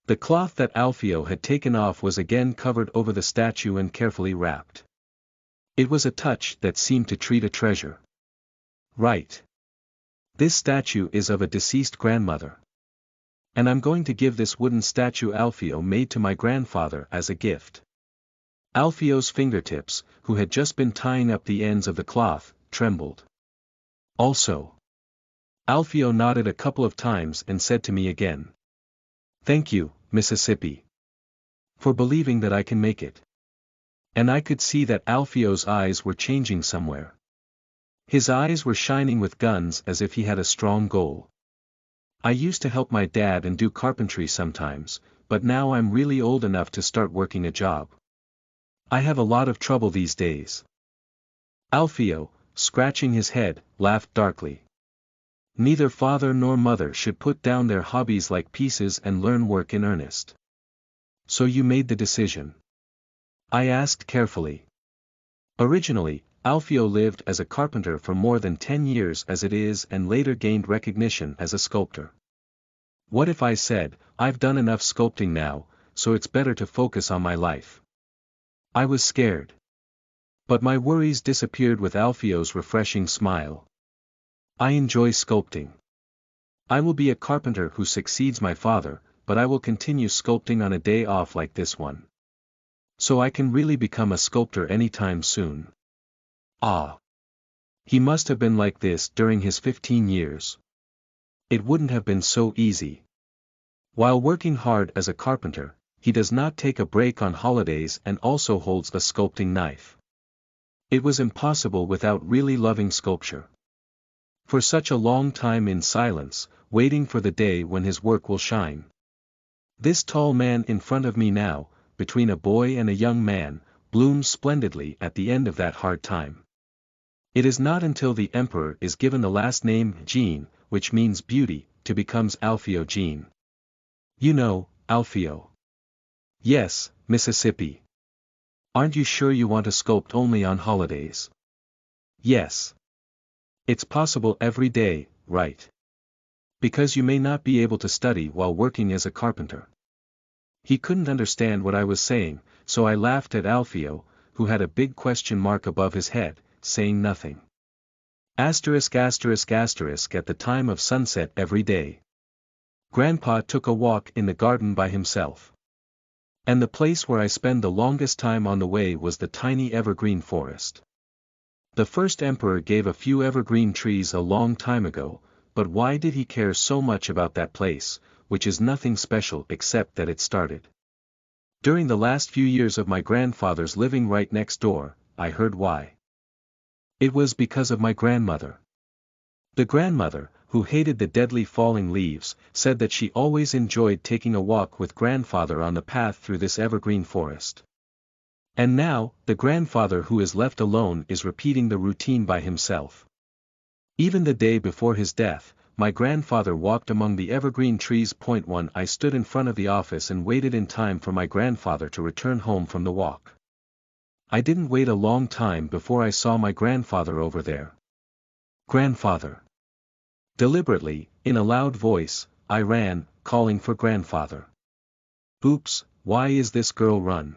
The cloth that Alfio had taken off was again covered over the statue and carefully wrapped. It was a touch that seemed to treat a treasure. Right. This statue is of a deceased grandmother. And I'm going to give this wooden statue Alfio made to my grandfather as a gift. Alfio's fingertips, who had just been tying up the ends of the cloth, trembled. Also. Alfio nodded a couple of times and said to me again. Thank you, Mississippi. For believing that I can make it. And I could see that Alfio's eyes were changing somewhere. His eyes were shining with guns as if he had a strong goal. I used to help my dad and do carpentry sometimes, but now I'm really old enough to start working a job. I have a lot of trouble these days. Alfio, scratching his head, laughed darkly. Neither father nor mother should put down their hobbies like pieces and learn work in earnest. So you made the decision? I asked carefully. Originally, Alfio lived as a carpenter for more than 10 years as it is and later gained recognition as a sculptor. What if I said, I've done enough sculpting now, so it's better to focus on my life? I was scared. But my worries disappeared with Alfio's refreshing smile. I enjoy sculpting. I will be a carpenter who succeeds my father, but I will continue sculpting on a day off like this one. So I can really become a sculptor anytime soon. Ah. He must have been like this during his 15 years. It wouldn't have been so easy. While working hard as a carpenter, he does not take a break on holidays and also holds a sculpting knife. It was impossible without really loving sculpture. For such a long time in silence, waiting for the day when his work will shine. This tall man in front of me now, between a boy and a young man, blooms splendidly at the end of that hard time. It is not until the emperor is given the last name Jean, which means beauty, to becomes Alfio Jean. You know, Alfio. Yes, Mississippi. Aren't you sure you want to sculpt only on holidays? Yes. It's possible every day, right? Because you may not be able to study while working as a carpenter. He couldn't understand what I was saying, so I laughed at Alfio, who had a big question mark above his head, saying nothing. Asterisk asterisk asterisk at the time of sunset every day. Grandpa took a walk in the garden by himself. And the place where I spend the longest time on the way was the tiny evergreen forest. The first emperor gave a few evergreen trees a long time ago, but why did he care so much about that place, which is nothing special except that it started? During the last few years of my grandfather's living right next door, I heard why. It was because of my grandmother. The grandmother, who hated the deadly falling leaves, said that she always enjoyed taking a walk with grandfather on the path through this evergreen forest. And now, the grandfather who is left alone is repeating the routine by himself. Even the day before his death, my grandfather walked among the evergreen trees. Point 1 I stood in front of the office and waited in time for my grandfather to return home from the walk. I didn't wait a long time before I saw my grandfather over there. Grandfather. Deliberately, in a loud voice, I ran, calling for grandfather. Oops, why is this girl run?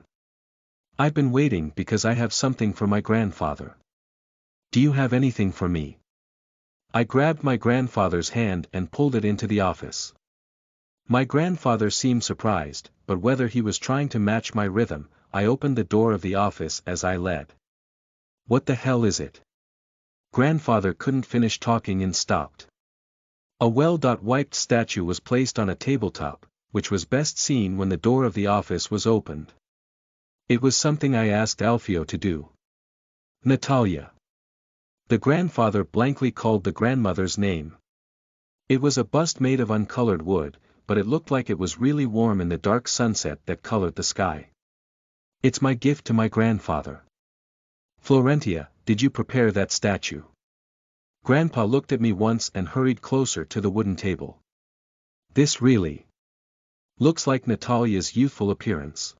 I've been waiting because I have something for my grandfather. Do you have anything for me? I grabbed my grandfather's hand and pulled it into the office. My grandfather seemed surprised, but whether he was trying to match my rhythm, I opened the door of the office as I led. What the hell is it? Grandfather couldn't finish talking and stopped. A well-wiped statue was placed on a tabletop, which was best seen when the door of the office was opened. It was something I asked Alfio to do. Natalia. The grandfather blankly called the grandmother's name. It was a bust made of uncolored wood, but it looked like it was really warm in the dark sunset that colored the sky. It's my gift to my grandfather. Florentia, did you prepare that statue? Grandpa looked at me once and hurried closer to the wooden table. This really looks like Natalia's youthful appearance.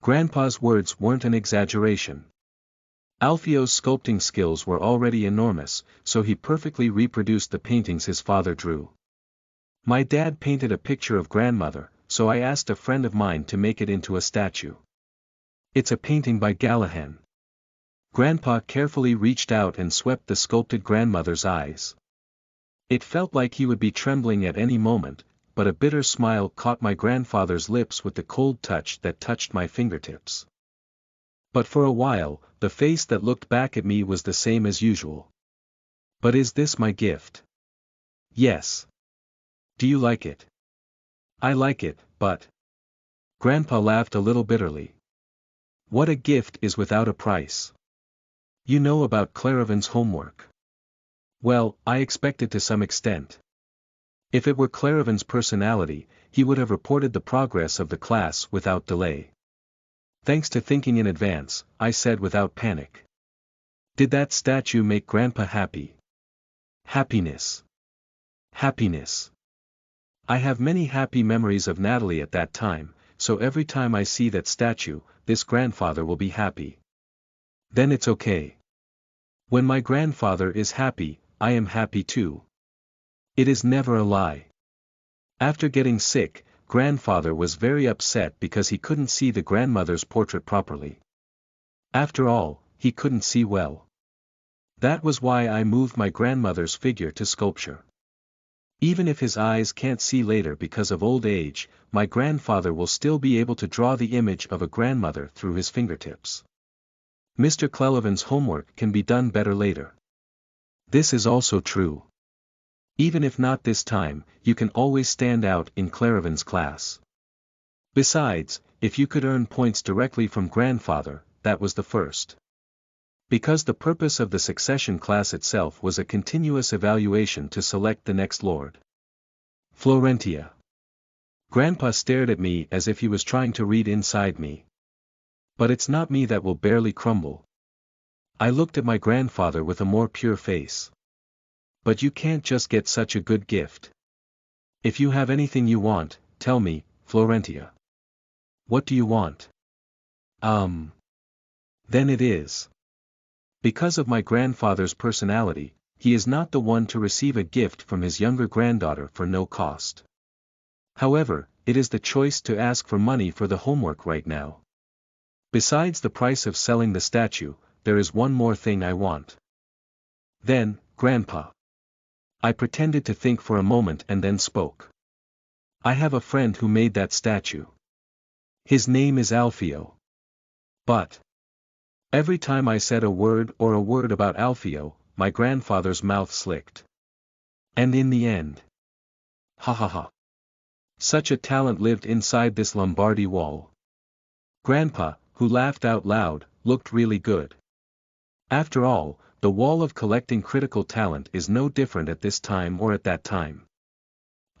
Grandpa's words weren't an exaggeration. Alfio's sculpting skills were already enormous, so he perfectly reproduced the paintings his father drew. My dad painted a picture of grandmother, so I asked a friend of mine to make it into a statue. It's a painting by Gallahan. Grandpa carefully reached out and swept the sculpted grandmother's eyes. It felt like he would be trembling at any moment, but a bitter smile caught my grandfather's lips with the cold touch that touched my fingertips. But for a while, the face that looked back at me was the same as usual. But is this my gift? Yes. Do you like it? I like it, but... Grandpa laughed a little bitterly. What a gift is without a price. You know about Claravan's homework. Well, I expect it to some extent. If it were Claravan's personality, he would have reported the progress of the class without delay. Thanks to thinking in advance, I said without panic. Did that statue make Grandpa happy? Happiness. Happiness. I have many happy memories of Natalie at that time, so every time I see that statue, this grandfather will be happy. Then it's okay. When my grandfather is happy, I am happy too. It is never a lie. After getting sick, grandfather was very upset because he couldn't see the grandmother's portrait properly. After all, he couldn't see well. That was why I moved my grandmother's figure to sculpture. Even if his eyes can't see later because of old age, my grandfather will still be able to draw the image of a grandmother through his fingertips. Mr. Clelavan's homework can be done better later. This is also true. Even if not this time, you can always stand out in Claravan's class. Besides, if you could earn points directly from grandfather, that was the first. Because the purpose of the succession class itself was a continuous evaluation to select the next lord. Florentia. Grandpa stared at me as if he was trying to read inside me. But it's not me that will barely crumble. I looked at my grandfather with a more pure face. But you can't just get such a good gift. If you have anything you want, tell me, Florentia. What do you want? Then it is. Because of my grandfather's personality, he is not the one to receive a gift from his younger granddaughter for no cost. However, it is the choice to ask for money for the homework right now. Besides the price of selling the statue, there is one more thing I want. Then, Grandpa. I pretended to think for a moment and then spoke. I have a friend who made that statue. His name is Alfio. But every time I said a word about Alfio, my grandfather's mouth slicked. And in the end. Ha ha ha. Such a talent lived inside this Lombardy wall. Grandpa, who laughed out loud, looked really good. After all, the wall of collecting critical talent is no different at this time or at that time.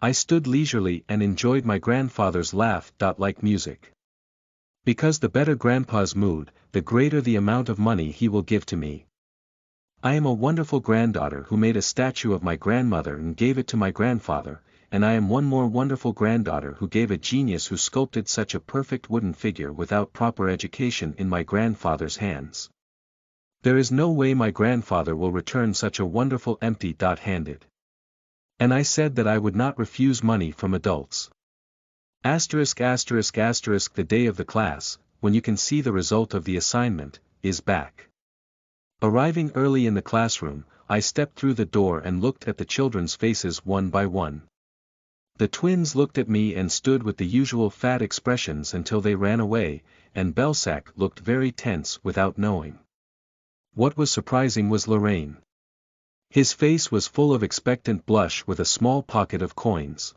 I stood leisurely and enjoyed my grandfather's laugh like music. Because the better Grandpa's mood, the greater the amount of money he will give to me. I am a wonderful granddaughter who made a statue of my grandmother and gave it to my grandfather, and I am one more wonderful granddaughter who gave a genius who sculpted such a perfect wooden figure without proper education in my grandfather's hands. There is no way my grandfather will return such a wonderful empty-handed. And I said that I would not refuse money from adults. The day of the class, when you can see the result of the assignment, is back. Arriving early in the classroom, I stepped through the door and looked at the children's faces one by one. The twins looked at me and stood with the usual fat expressions until they ran away, and Belsac looked very tense without knowing. What was surprising was Lorraine. His face was full of expectant blush with a small pocket of coins.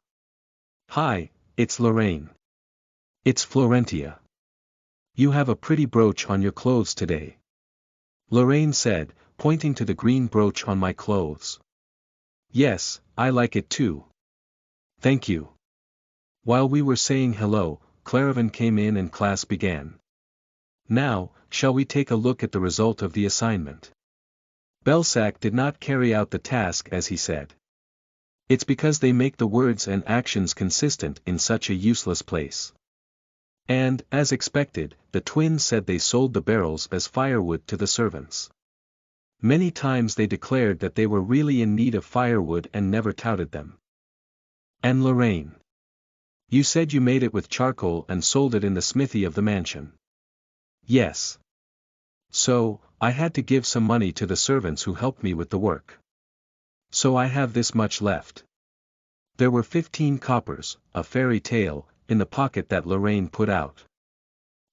"Hi, it's Lorraine. It's Florentia. You have a pretty brooch on your clothes today," Lorraine said, pointing to the green brooch on my clothes. "Yes, I like it too. Thank you." While we were saying hello, Claravan came in and class began. "Now, shall we take a look at the result of the assignment?" Belsac did not carry out the task as he said. It's because they make the words and actions consistent in such a useless place. And, as expected, the twins said they sold the barrels as firewood to the servants. Many times they declared that they were really in need of firewood and never touted them. "And Lorraine, you said you made it with charcoal and sold it in the smithy of the mansion." "Yes. So, I had to give some money to the servants who helped me with the work. So I have this much left." There were 15 coppers, a fairy tale, in the pocket that Lorraine put out.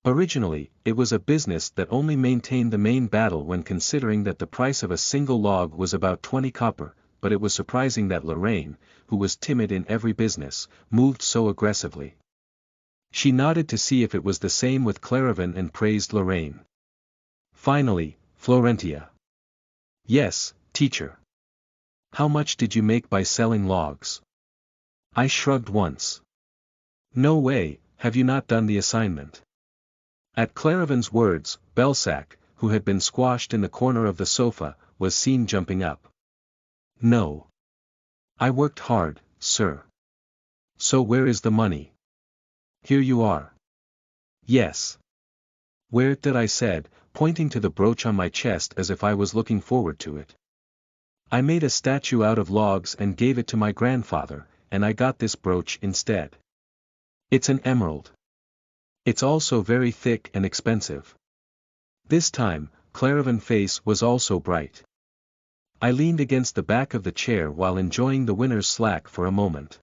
Originally, it was a business that only maintained the main battle when considering that the price of a single log was about 20 copper, but it was surprising that Lorraine, who was timid in every business, moved so aggressively. She nodded to see if it was the same with Claravan and praised Lorraine. Finally, Florentia. "Yes, teacher. How much did you make by selling logs?" I shrugged once. "No way, have you not done the assignment?" At Claravan's words, Belsac, who had been squashed in the corner of the sofa, was seen jumping up. "No. I worked hard, sir." "So where is the money?" "Here you are." "Yes. Where did I said, pointing to the brooch on my chest as if I was looking forward to it. "I made a statue out of logs and gave it to my grandfather, and I got this brooch instead. It's an emerald. It's also very thick and expensive." This time, Claravan's face was also bright. I leaned against the back of the chair while enjoying the winner's slack for a moment.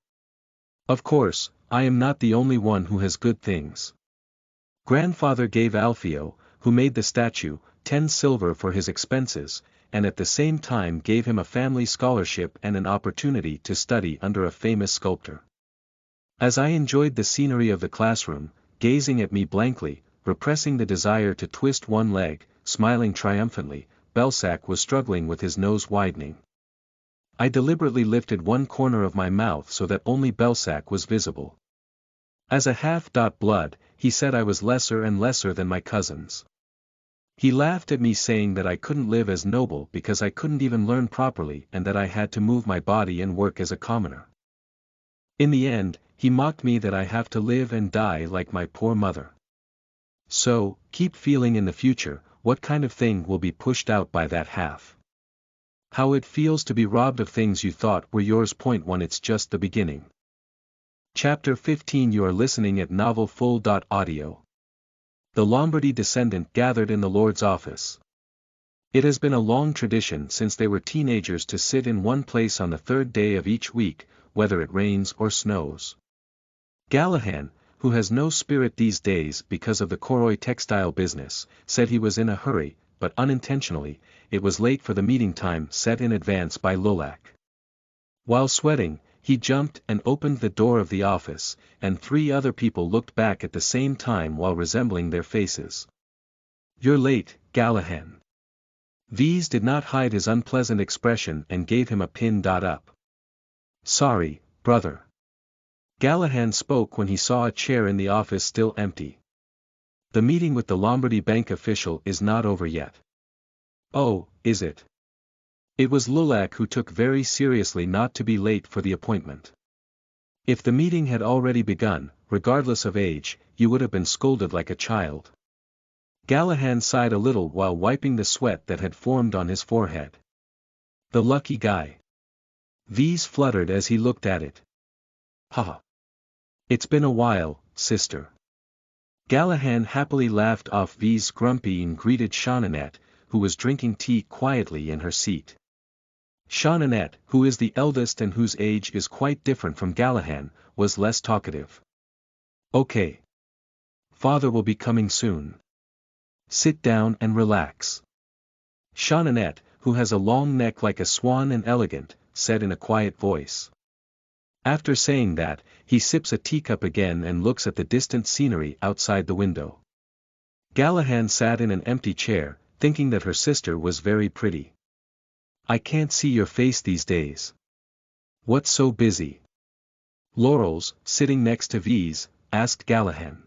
Of course, I am not the only one who has good things. Grandfather gave Alfio, who made the statue, 10 silver for his expenses, and at the same time gave him a family scholarship and an opportunity to study under a famous sculptor. As I enjoyed the scenery of the classroom, gazing at me blankly, repressing the desire to twist one leg, smiling triumphantly, Belsac was struggling with his nose widening. I deliberately lifted one corner of my mouth so that only Belsac was visible. As a half-blood, he said I was lesser and lesser than my cousins. He laughed at me saying that I couldn't live as noble because I couldn't even learn properly and that I had to move my body and work as a commoner. In the end, he mocked me that I have to live and die like my poor mother. So, keep feeling in the future, what kind of thing will be pushed out by that half. How it feels to be robbed of things you thought were yours. Point 1 It's just the beginning. Chapter 15 You are listening at novelfull.audio. The Lombardy descendant gathered in the Lord's office. It has been a long tradition since they were teenagers to sit in one place on the third day of each week, whether it rains or snows. Gallahan, who has no spirit these days because of the Koroi textile business, said he was in a hurry, but unintentionally, it was late for the meeting time set in advance by Lulak. While sweating, he jumped and opened the door of the office, and 3 other people looked back at the same time while resembling their faces. "You're late, Gallahan." V's did not hide his unpleasant expression and gave him a pin-up. "Sorry, brother." Gallahan spoke when he saw a chair in the office still empty. "The meeting with the Lombardy Bank official is not over yet." "Oh, is it?" It was Lulak who took very seriously not to be late for the appointment. If the meeting had already begun, regardless of age, you would have been scolded like a child. Gallahan sighed a little while wiping the sweat that had formed on his forehead. The lucky guy. V's fluttered as he looked at it. "Haha. It's been a while, sister." Gallahan happily laughed off V's grumpy and greeted Shaunanet, who was drinking tea quietly in her seat. Shaunanet, who is the eldest and whose age is quite different from Gallahan, was less talkative. "Okay. Father will be coming soon. Sit down and relax." Shaunanet, who has a long neck like a swan and elegant, said in a quiet voice. After saying that, he sips a teacup again and looks at the distant scenery outside the window. Gallahan sat in an empty chair, thinking that her sister was very pretty. "I can't see your face these days. What's so busy?" Laurels, sitting next to V's, asked Gallahan.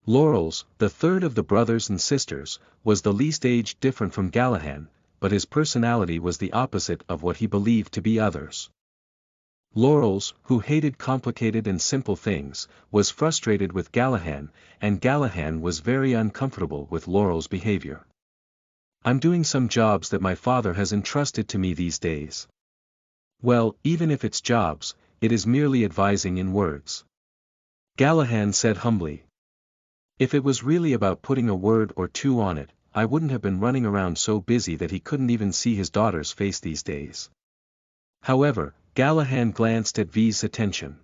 Laurels, the third of the brothers and sisters, was the least age different from Gallahan, but his personality was the opposite of what he believed to be others. Laurels, who hated complicated and simple things, was frustrated with Gallahan, and Gallahan was very uncomfortable with Laurel's behavior. "I'm doing some jobs that my father has entrusted to me these days." "Well, even if it's jobs, it is merely advising in words." Gallahan said humbly. "If it was really about putting a word or two on it, I wouldn't have been running around so busy that he couldn't even see his daughter's face these days." However, Gallahan glanced at V's attention.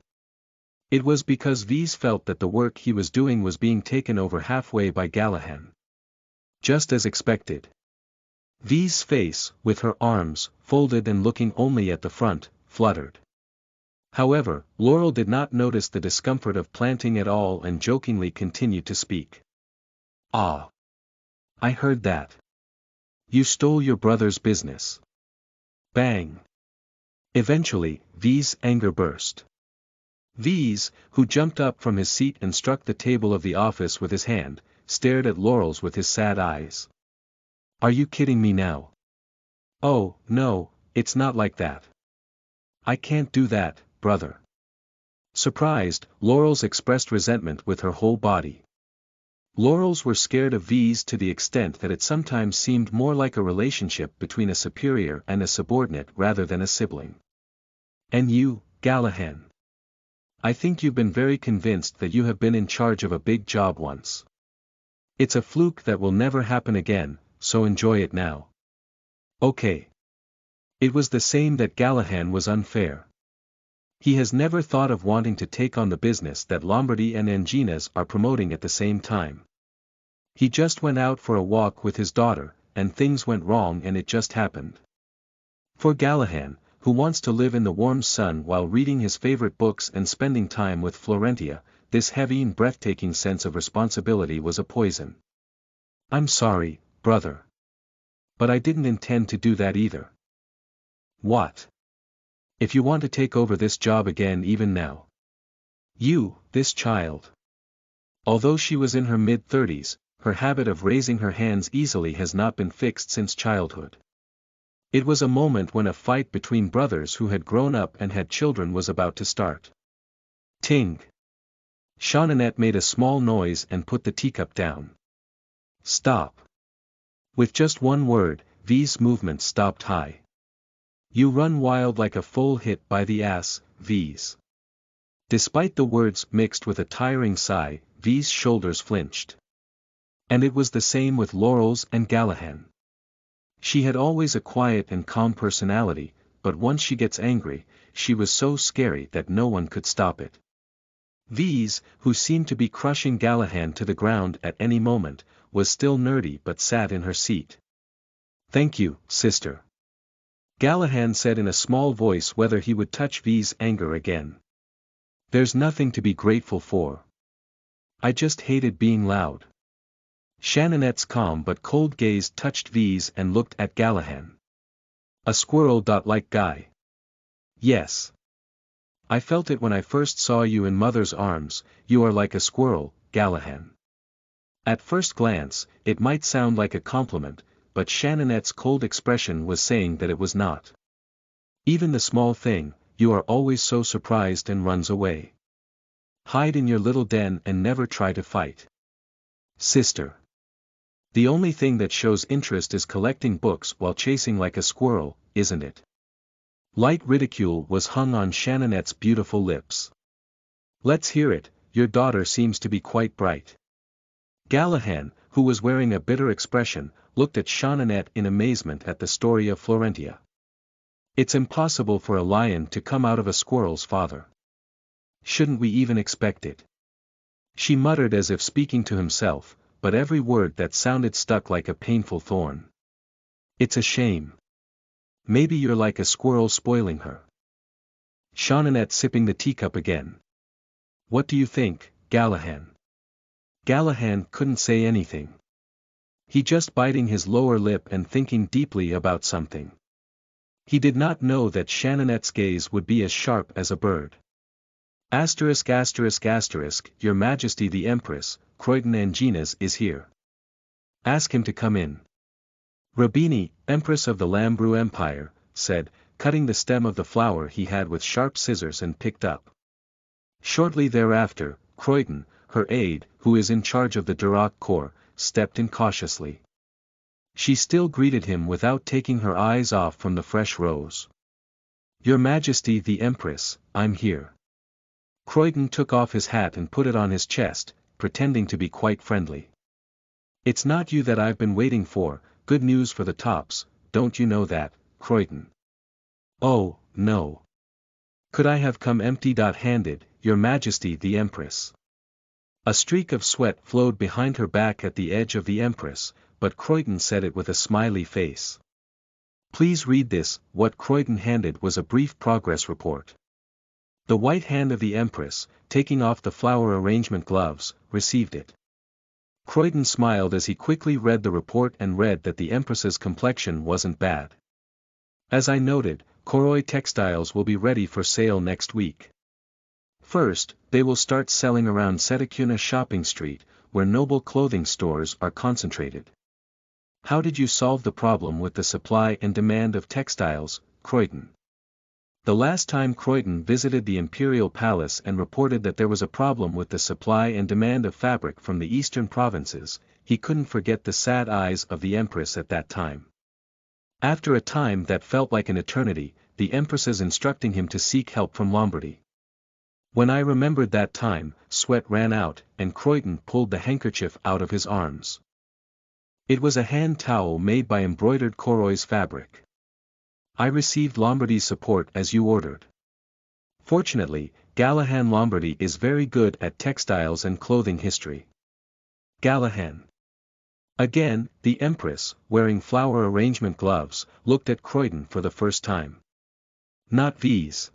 It was because V's felt that the work he was doing was being taken over halfway by Gallahan. Just as expected. V's face, with her arms, folded and looking only at the front, fluttered. However, Laurel did not notice the discomfort of planting at all and jokingly continued to speak. "Ah. I heard that. You stole your brother's business." Bang. Eventually, V's anger burst. V's, who jumped up from his seat and struck the table of the office with his hand, stared at Laurel's with his sad eyes. "Are you kidding me now?" "Oh, no, it's not like that. I can't do that, brother." Surprised, Laurel's expressed resentment with her whole body. Laurel's were scared of V's to the extent that it sometimes seemed more like a relationship between a superior and a subordinate rather than a sibling. "And you, Gallahan. I think you've been very convinced that you have been in charge of a big job once. It's a fluke that will never happen again, so enjoy it now." "Okay." It was the same that Gallahan was unfair. He has never thought of wanting to take on the business that Lombardy and Anginas are promoting at the same time. He just went out for a walk with his daughter, and things went wrong and it just happened. For Gallahan, who wants to live in the warm sun while reading his favorite books and spending time with Florentia, this heavy and breathtaking sense of responsibility was a poison. "I'm sorry, brother. But I didn't intend to do that either." "What? If you want to take over this job again even now. This child." Although she was in her mid-30s, her habit of raising her hands easily has not been fixed since childhood. It was a moment when a fight between brothers who had grown up and had children was about to start. Ting. Shaunanet made a small noise and put the teacup down. "Stop." With just one word, V's movement stopped high. "You run wild like a foal hit by the ass, V's." Despite the words mixed with a tiring sigh, V's shoulders flinched. And it was the same with Laurel's and Gallahan. She had always a quiet and calm personality, but once she gets angry, she was so scary that no one could stop it. V's, who seemed to be crushing Gallahan to the ground at any moment, was still nerdy but sat in her seat. "Thank you, sister." Gallahan said in a small voice whether he would touch V's anger again. "There's nothing to be grateful for. I just hated being loud." Shannonette's calm but cold gaze touched V's and looked at Gallahan. "A squirrel-like guy." "Yes. I felt it when I first saw you in Mother's arms. You are like a squirrel, Gallahan." At first glance, it might sound like a compliment, but Shannonette's cold expression was saying that it was not. "Even the small thing, you are always so surprised and runs away. Hide in your little den and never try to fight." "Sister. The only thing that shows interest is collecting books while chasing like a squirrel, isn't it?" Light ridicule was hung on Shannonette's beautiful lips. "Let's hear it, your daughter seems to be quite bright." Gallahan, who was wearing a bitter expression, looked at Shannonette in amazement at the story of Florentia. "It's impossible for a lion to come out of a squirrel's father. Shouldn't we even expect it?" She muttered as if speaking to himself, but every word that sounded stuck like a painful thorn. "It's a shame. Maybe you're like a squirrel spoiling her." Shannonette sipping the teacup again. "What do you think, Gallahan?" Gallahan couldn't say anything. He just biting his lower lip and thinking deeply about something. He did not know that Shannonette's gaze would be as sharp as a bird. Asterisk asterisk asterisk, Your Majesty the Empress, Croydon Anginas is here. Ask him to come in. Rabini, Empress of the Lambrou Empire, said, cutting the stem of the flower he had with sharp scissors and picked up. Shortly thereafter, Croydon, her aide, who is in charge of the Duroc Corps, stepped in cautiously. She still greeted him without taking her eyes off from the fresh rose. "Your Majesty the Empress, I'm here." Croydon took off his hat and put it on his chest, pretending to be quite friendly. "It's not you that I've been waiting for, good news for the tops, don't you know that, Croydon?" "Oh, no. Could I have come empty-handed, Your Majesty the Empress?" A streak of sweat flowed behind her back at the edge of the Empress, but Croydon said it with a smiley face. "Please read this." What Croydon handed was a brief progress report. The white hand of the Empress, taking off the flower arrangement gloves, received it. Croydon smiled as he quickly read the report and read that the Empress's complexion wasn't bad. "As I noted, Koroi textiles will be ready for sale next week. First, they will start selling around Setakuna Shopping Street, where noble clothing stores are concentrated." How did you solve the problem with the supply and demand of textiles, Croydon? The last time Croydon visited the Imperial Palace and reported that there was a problem with the supply and demand of fabric from the eastern provinces, he couldn't forget the sad eyes of the Empress at that time. After a time that felt like an eternity, the Empress's instructing him to seek help from Lombardy. When I remembered that time, sweat ran out, and Croydon pulled the handkerchief out of his arms. It was a hand towel made by embroidered Koroi's fabric. "I received Lombardy's support as you ordered. Fortunately, Gallahan Lombardy is very good at textiles and clothing history." Gallahan. Again, the Empress, wearing flower arrangement gloves, looked at Croydon for the first time. "Not V's.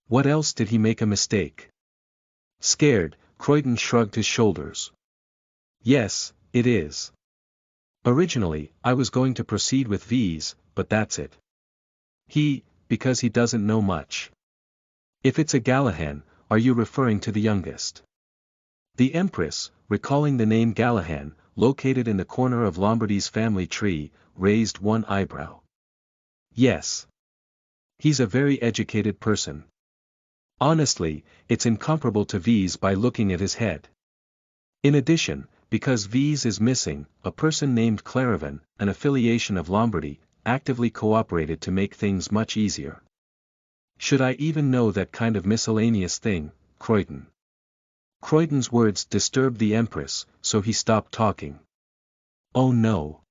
What else did he make a mistake?" Scared, Croydon shrugged his shoulders. "Yes, it is. Originally, I was going to proceed with V's, but that's it. Because he doesn't know much." "If it's a Gallahan, are you referring to the youngest?" The Empress, recalling the name Gallahan, located in the corner of Lombardy's family tree, raised one eyebrow. "Yes. He's a very educated person. Honestly, it's incomparable to V's by looking at his head. In addition, because V's is missing, a person named Claravan, an affiliation of Lombardy, actively cooperated to make things much easier." "Should I even know that kind of miscellaneous thing, Croydon?" Croydon's words disturbed the Empress, so he stopped talking. "Oh no.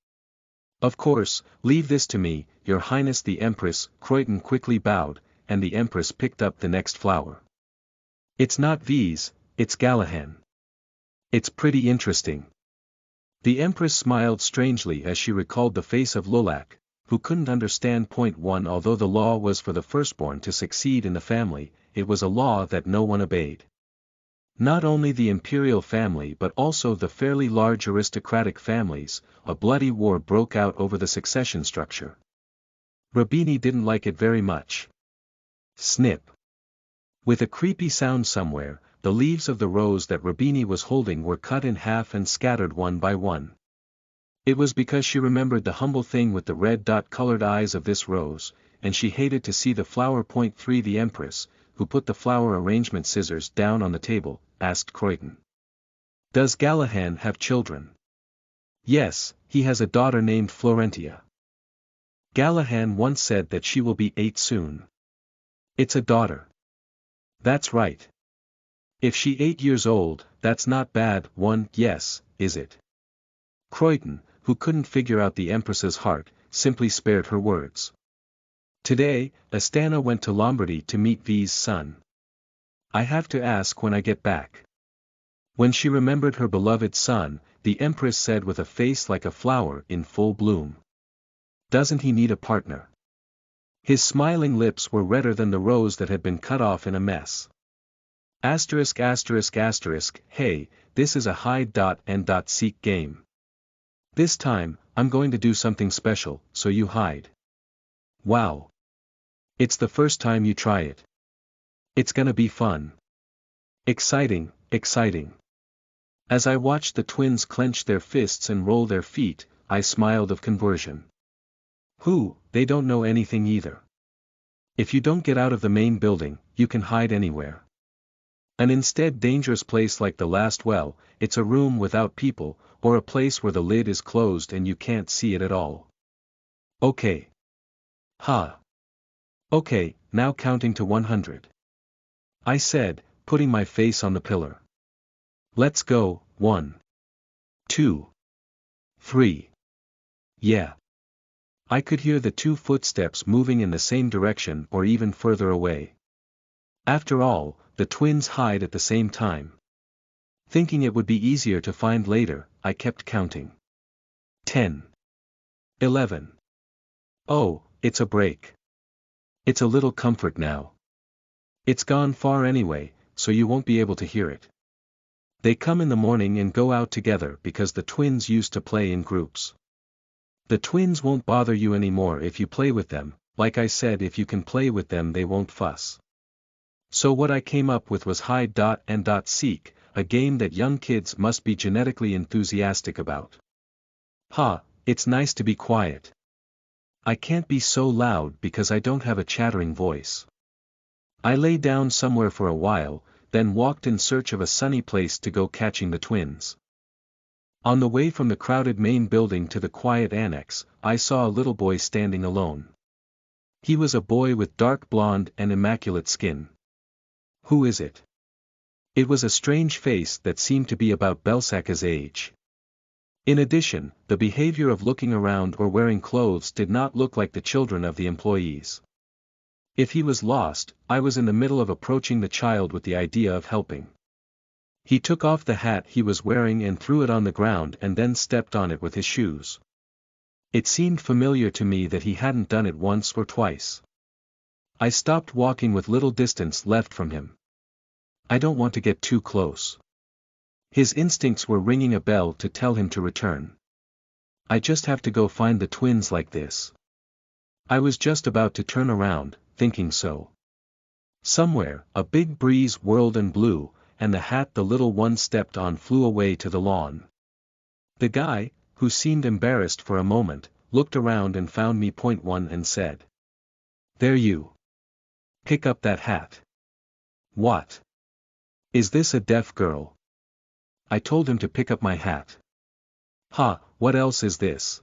Of course, leave this to me, Your Highness the Empress. Croydon quickly bowed, and the Empress picked up the next flower. It's not V's, it's Gallahan. It's pretty interesting. The Empress smiled strangely as she recalled the face of Lulak, who couldn't understand. Point 1 Although the law was for the firstborn to succeed in the family, it was a law that no one obeyed. Not only the imperial family but also the fairly large aristocratic families. A bloody war broke out over the succession structure. Rabini didn't like it very much. Snip. With a creepy sound somewhere, the leaves of the rose that Rabini was holding were cut in half and scattered one by one. It was because she remembered the humble thing with the red dot-colored eyes of this rose, and she hated to see the flower. Point 3 The Empress, who put the flower arrangement scissors down on the table, asked Croydon. Does Gallahan have children? Yes, he has a daughter named Florentia. Gallahan once said that she will be 8 soon. It's a daughter. That's right. If she 8 years old, that's not bad. Yes, is it? Croydon, who couldn't figure out the Empress's heart, simply spared her words. Today, Astana went to Lombardy to meet V's son. I have to ask when I get back. When she remembered her beloved son, the Empress said with a face like a flower in full bloom. Doesn't he need a partner? His smiling lips were redder than the rose that had been cut off in a mess. Asterisk asterisk asterisk. Hey, this is a hide and seek game. This time, I'm going to do something special, so you hide. Wow. It's the first time you try it. It's gonna be fun. Exciting, exciting. As I watched the twins clench their fists and roll their feet, I smiled of conversion. They don't know anything either. If you don't get out of the main building, you can hide anywhere. An instead dangerous place like the last well, it's a room without people, or a place where the lid is closed and you can't see it at all. Okay. Okay, now counting to 100. I said, putting my face on the pillar. Let's go. 1, 2, 3. Yeah. I could hear the 2 footsteps moving in the same direction or even further away. After all, the twins hide at the same time. Thinking it would be easier to find later, I kept counting. 10. 11. Oh, it's a break. It's a little comfort now. It's gone far anyway, so you won't be able to hear it. They come in the morning and go out together because the twins used to play in groups. The twins won't bother you anymore if you play with them. Like I said, if you can play with them they won't fuss. So what I came up with was hide and seek, a game that young kids must be genetically enthusiastic about. It's nice to be quiet. I can't be so loud because I don't have a chattering voice. I lay down somewhere for a while, then walked in search of a sunny place to go catching the twins. On the way from the crowded main building to the quiet annex, I saw a little boy standing alone. He was a boy with dark blonde and immaculate skin. Who is it? It was a strange face that seemed to be about Belsaka's age. In addition, the behavior of looking around or wearing clothes did not look like the children of the employees. If he was lost, I was in the middle of approaching the child with the idea of helping. He took off the hat he was wearing and threw it on the ground and then stepped on it with his shoes. It seemed familiar to me that he hadn't done it once or twice. I stopped walking with little distance left from him. I don't want to get too close. His instincts were ringing a bell to tell him to return. I just have to go find the twins like this. I was just about to turn around, thinking so. Somewhere, a big breeze whirled and blew, and the hat the little one stepped on flew away to the lawn. The guy, who seemed embarrassed for a moment, looked around and found me. Point 1 and said. There you. Pick up that hat. What? Is this a deaf girl? I told him to pick up my hat. What else is this?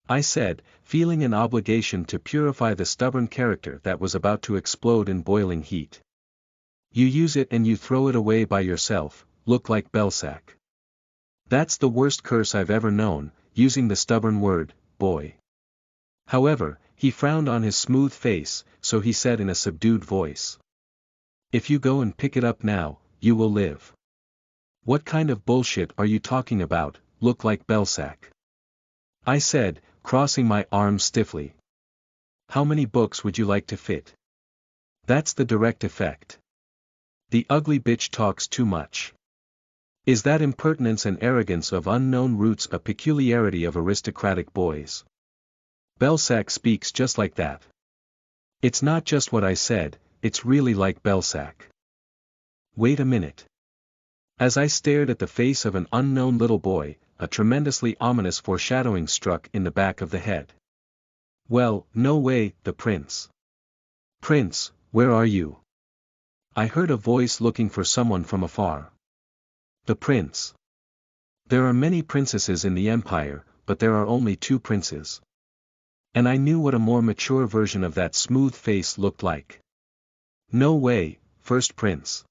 I said, feeling an obligation to purify the stubborn character that was about to explode in boiling heat. You use it and you throw it away by yourself, look like Belsac. That's the worst curse I've ever known, using the stubborn word, boy. However, he frowned on his smooth face, so he said in a subdued voice. If you go and pick it up now, you will live. What kind of bullshit are you talking about, look like Belsac? I said, crossing my arms stiffly. How many books would you like to fit? That's the direct effect. The ugly bitch talks too much. Is that impertinence and arrogance of unknown roots a peculiarity of aristocratic boys? Belsac speaks just like that. It's not just what I said, it's really like Belsac. Wait a minute. As I stared at the face of an unknown little boy, a tremendously ominous foreshadowing struck in the back of the head. Well, no way, the prince. Prince, where are you? I heard a voice looking for someone from afar. The prince. There are many princesses in the empire, but there are only 2 princes. And I knew what a more mature version of that smooth face looked like. No way, first prince.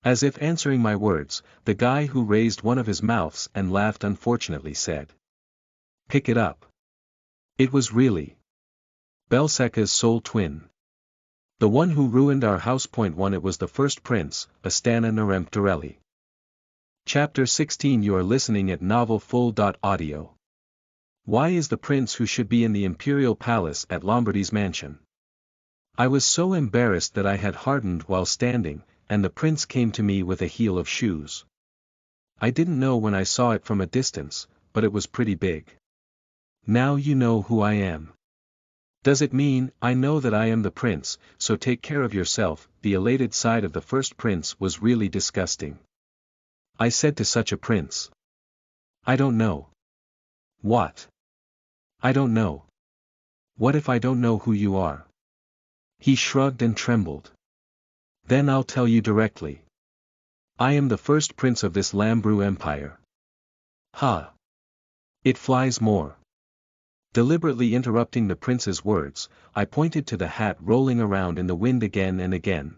As if answering my words, the guy who raised one of his mouths and laughed unfortunately said. Pick it up. It was really Belsacca's soul twin. The one who ruined our house. One. It was the first prince, Astana Neremptorelli. Chapter 16. You are listening at NovelFull.audio. Why is the prince who should be in the imperial palace at Lombardy's mansion? I was so embarrassed that I had hardened while standing, and the prince came to me with a heel of shoes. I didn't know when I saw it from a distance, but it was pretty big. Now you know who I am. Does it mean, I know that I am the prince, so take care of yourself? The elated side of the first prince was really disgusting. I said to such a prince. I don't know. What? I don't know. What if I don't know who you are? He shrugged and trembled. Then I'll tell you directly. I am the first prince of this Lambrou empire. Ha! It flies more. Deliberately interrupting the prince's words, I pointed to the hat rolling around in the wind again and again.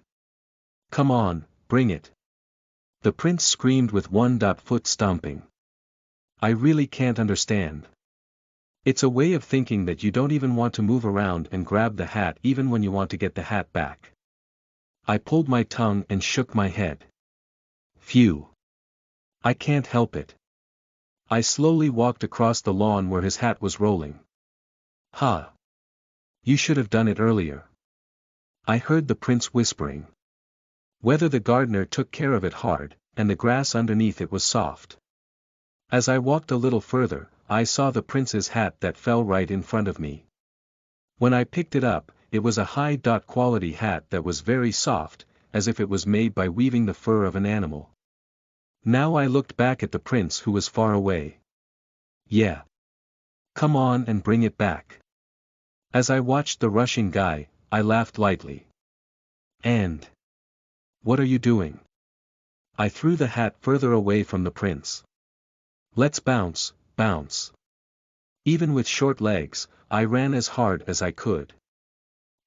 Come on, bring it. The prince screamed with one foot stomping. I really can't understand. It's a way of thinking that you don't even want to move around and grab the hat even when you want to get the hat back. I pulled my tongue and shook my head. Phew. I can't help it. I slowly walked across the lawn where his hat was rolling. Ha! You should have done it earlier. I heard the prince whispering. Whether the gardener took care of it hard, and the grass underneath it was soft. As I walked a little further, I saw the prince's hat that fell right in front of me. When I picked it up, it was a high-quality hat that was very soft, as if it was made by weaving the fur of an animal. Now I looked back at the prince who was far away. Yeah. Come on and bring it back. As I watched the rushing guy, I laughed lightly. And? What are you doing? I threw the hat further away from the prince. Let's bounce, bounce. Even with short legs, I ran as hard as I could.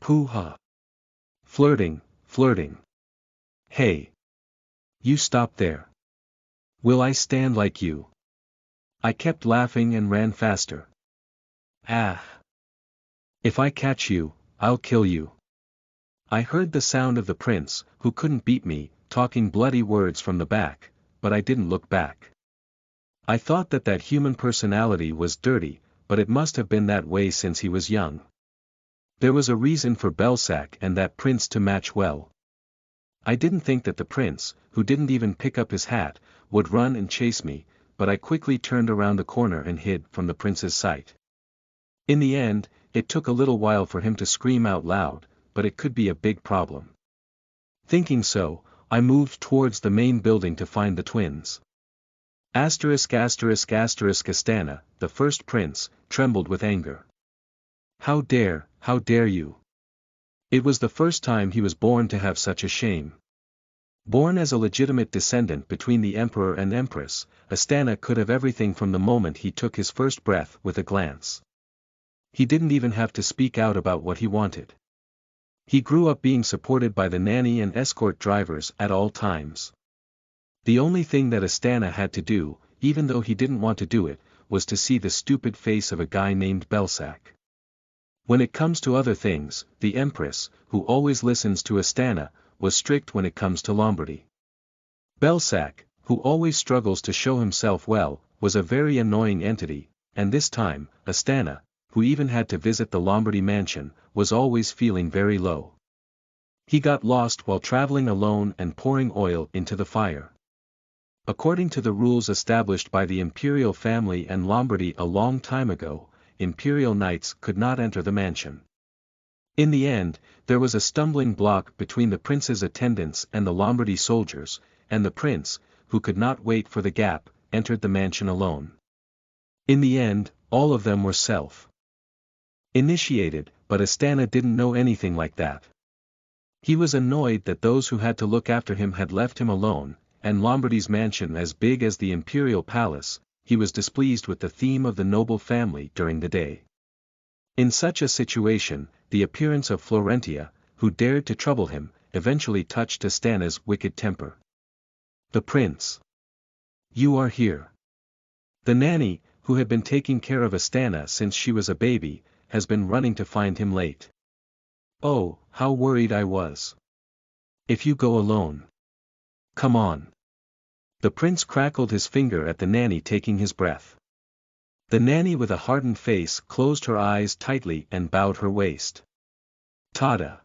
Pooh-ha. Flirting, flirting. Hey. You stop there. Will I stand like you? I kept laughing and ran faster. Ah. If I catch you, I'll kill you. I heard the sound of the prince, who couldn't beat me, talking bloody words from the back, but I didn't look back. I thought that human personality was dirty, but it must have been that way since he was young. There was a reason for Belsac and that prince to match well. I didn't think that the prince, who didn't even pick up his hat, would run and chase me, but I quickly turned around the corner and hid from the prince's sight. In the end, it took a little while for him to scream out loud, but it could be a big problem. Thinking so, I moved towards the main building to find the twins. Astana, the first prince, trembled with anger. How dare you? It was the first time he was born to have such a shame. Born as a legitimate descendant between the emperor and empress, Astana could have everything from the moment he took his first breath with a glance. He didn't even have to speak out about what he wanted. He grew up being supported by the nanny and escort drivers at all times. The only thing that Astana had to do, even though he didn't want to do it, was to see the stupid face of a guy named Belsac. When it comes to other things, the Empress, who always listens to Astana, was strict when it comes to Lombardy. Belsac, who always struggles to show himself well, was a very annoying entity, and this time, Astana, who even had to visit the Lombardy mansion, was always feeling very low. He got lost while traveling alone and pouring oil into the fire. According to the rules established by the imperial family and Lombardy a long time ago, imperial knights could not enter the mansion. In the end, there was a stumbling block between the prince's attendants and the Lombardy soldiers, and the prince, who could not wait for the gap, entered the mansion alone. In the end, all of them were self-initiated, but Astana didn't know anything like that. He was annoyed that those who had to look after him had left him alone, and Lombardy's mansion as big as the imperial palace. He was displeased with the theme of the noble family during the day. In such a situation, the appearance of Florentia, who dared to trouble him, eventually touched Astana's wicked temper. "The prince. You are here." The nanny, who had been taking care of Astana since she was a baby, has been running to find him late. "Oh, how worried I was. If you go alone. Come on." The prince crackled his finger at the nanny taking his breath. The nanny with a hardened face closed her eyes tightly and bowed her waist. "Tada."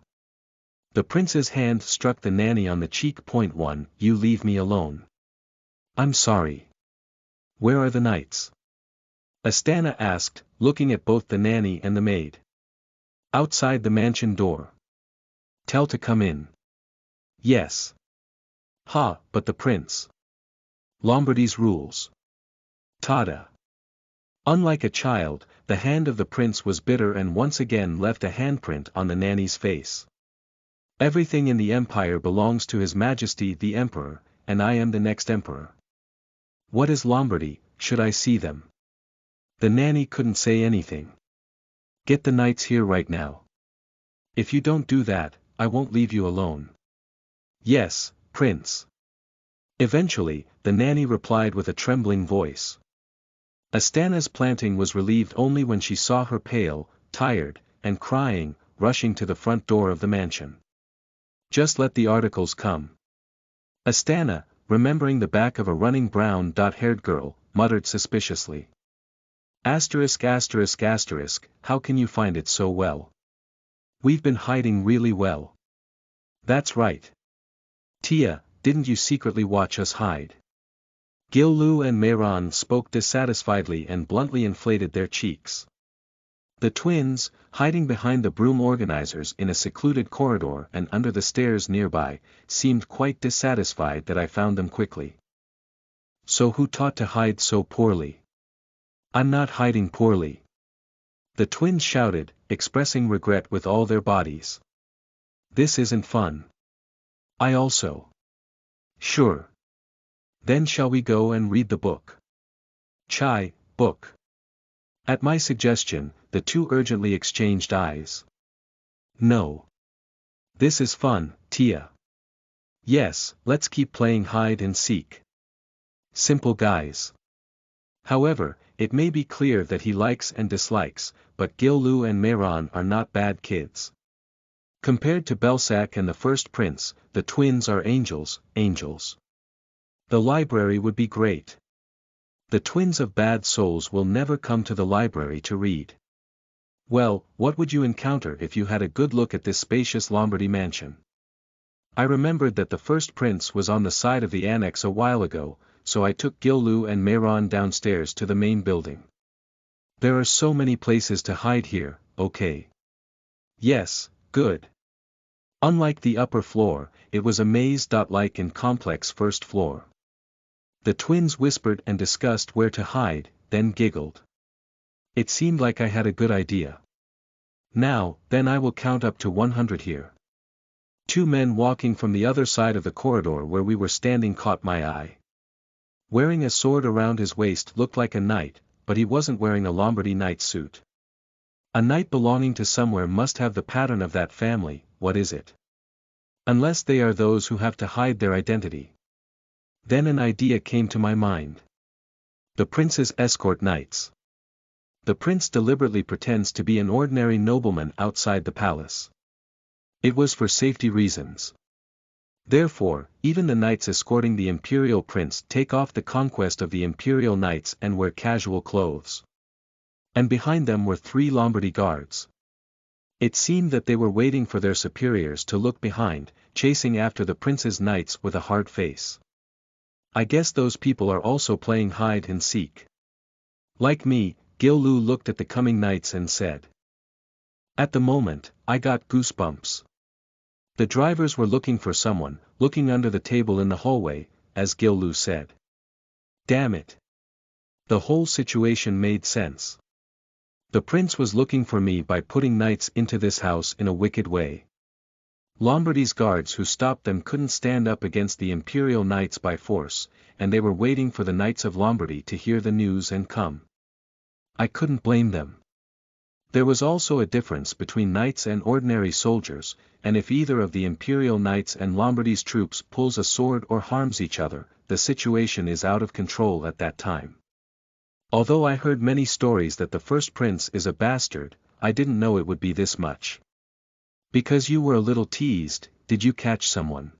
The prince's hand struck the nanny on the cheek. "1. You leave me alone." "I'm sorry. Where are the knights?" Astana asked, looking at both the nanny and the maid. "Outside the mansion door. Tell to come in." "Yes." "Ha, but the prince. Lombardy's rules." "Tada." Unlike a child, the hand of the prince was bitter and once again left a handprint on the nanny's face. "Everything in the empire belongs to His Majesty the Emperor, and I am the next emperor. What is Lombardy, should I see them?" The nanny couldn't say anything. "Get the knights here right now. If you don't do that, I won't leave you alone." "Yes, prince." Eventually, the nanny replied with a trembling voice. Astana's planting was relieved only when she saw her pale, tired, and crying, rushing to the front door of the mansion. "Just let the articles come." Astana, remembering the back of a running brown-haired girl, muttered suspiciously. Asterisk asterisk asterisk, how can you find it so well? We've been hiding really well. That's right. Tia, didn't you secretly watch us hide? Gil-Lu and Mehran spoke dissatisfiedly and bluntly inflated their cheeks. The twins, hiding behind the broom organizers in a secluded corridor and under the stairs nearby, seemed quite dissatisfied that I found them quickly. "So who taught to hide so poorly?" "I'm not hiding poorly." The twins shouted, expressing regret with all their bodies. "This isn't fun." "I also." "Sure. Then shall we go and read the book?" "Chai, book." At my suggestion, the two urgently exchanged eyes. "No. This is fun, Tia." "Yes, let's keep playing hide and seek. Simple guys." However, it may be clear that he likes and dislikes, but Gil-Lu and Mehran are not bad kids. Compared to Belsac and the first prince, the twins are angels. The library would be great. The twins of bad souls will never come to the library to read. Well, what would you encounter if you had a good look at this spacious Lombardy mansion? I remembered that the first prince was on the side of the annex a while ago, so I took Gil-Lu and Mehran downstairs to the main building. There are so many places to hide here, okay? Yes, good. Unlike the upper floor, it was a maze-like and complex first floor. The twins whispered and discussed where to hide, then giggled. It seemed like I had a good idea. "Now, then I will count up to 100 here." Two men walking from the other side of the corridor where we were standing caught my eye. Wearing a sword around his waist looked like a knight, but he wasn't wearing a Lombardy knight suit. A knight belonging to somewhere must have the pattern of that family. What is it? Unless they are those who have to hide their identity. Then an idea came to my mind. The prince's escort knights. The prince deliberately pretends to be an ordinary nobleman outside the palace. It was for safety reasons. Therefore, even the knights escorting the imperial prince take off the conquest of the imperial knights and wear casual clothes. And behind them were 3 Lombardy guards. It seemed that they were waiting for their superiors to look behind, chasing after the prince's knights with a hard face. I guess those people are also playing hide and seek. Like me, Gil Lu looked at the coming knights and said. At the moment, I got goosebumps. The drivers were looking for someone, looking under the table in the hallway, as Gil Lu said. Damn it. The whole situation made sense. The prince was looking for me by putting knights into this house in a wicked way. Lombardy's guards who stopped them couldn't stand up against the imperial knights by force, and they were waiting for the knights of Lombardy to hear the news and come. I couldn't blame them. There was also a difference between knights and ordinary soldiers, and if either of the imperial knights and Lombardy's troops pulls a sword or harms each other, the situation is out of control at that time. Although I heard many stories that the first prince is a bastard, I didn't know it would be this much. Because you were a little teased, did you catch someone?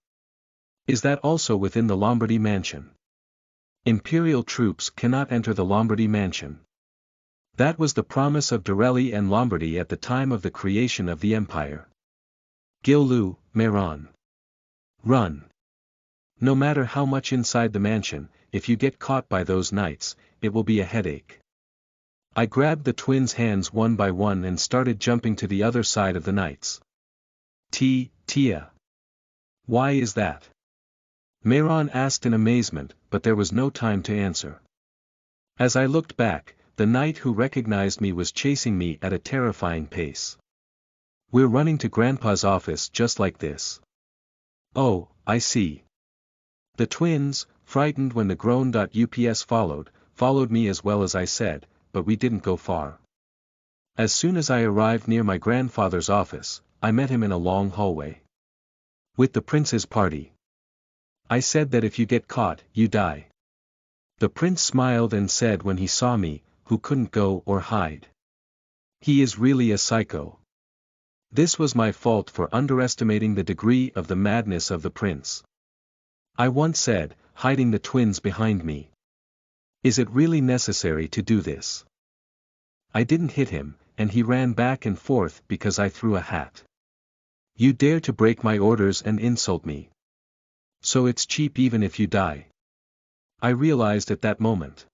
Is that also within the Lombardy mansion? Imperial troops cannot enter the Lombardy mansion. That was the promise of Dorelli and Lombardy at the time of the creation of the empire. Gil Lu, Mehran. Run. No matter how much inside the mansion, if you get caught by those knights, it will be a headache. I grabbed the twins' hands one by one and started jumping to the other side of the knights. Tia. Why is that? Mehran asked in amazement, but there was no time to answer. As I looked back, the knight who recognized me was chasing me at a terrifying pace. We're running to Grandpa's office just like this. Oh, I see. The twins, frightened when the groan.ups followed me as well as I said, but we didn't go far. As soon as I arrived near my grandfather's office, I met him in a long hallway. With the prince's party. I said that if you get caught, you die. The prince smiled and said when he saw me, who couldn't go or hide. He is really a psycho. This was my fault for underestimating the degree of the madness of the prince. I once said, hiding the twins behind me. Is it really necessary to do this? I didn't hit him, and he ran back and forth because I threw a hat. You dare to break my orders and insult me. So it's cheap even if you die. I realized at that moment.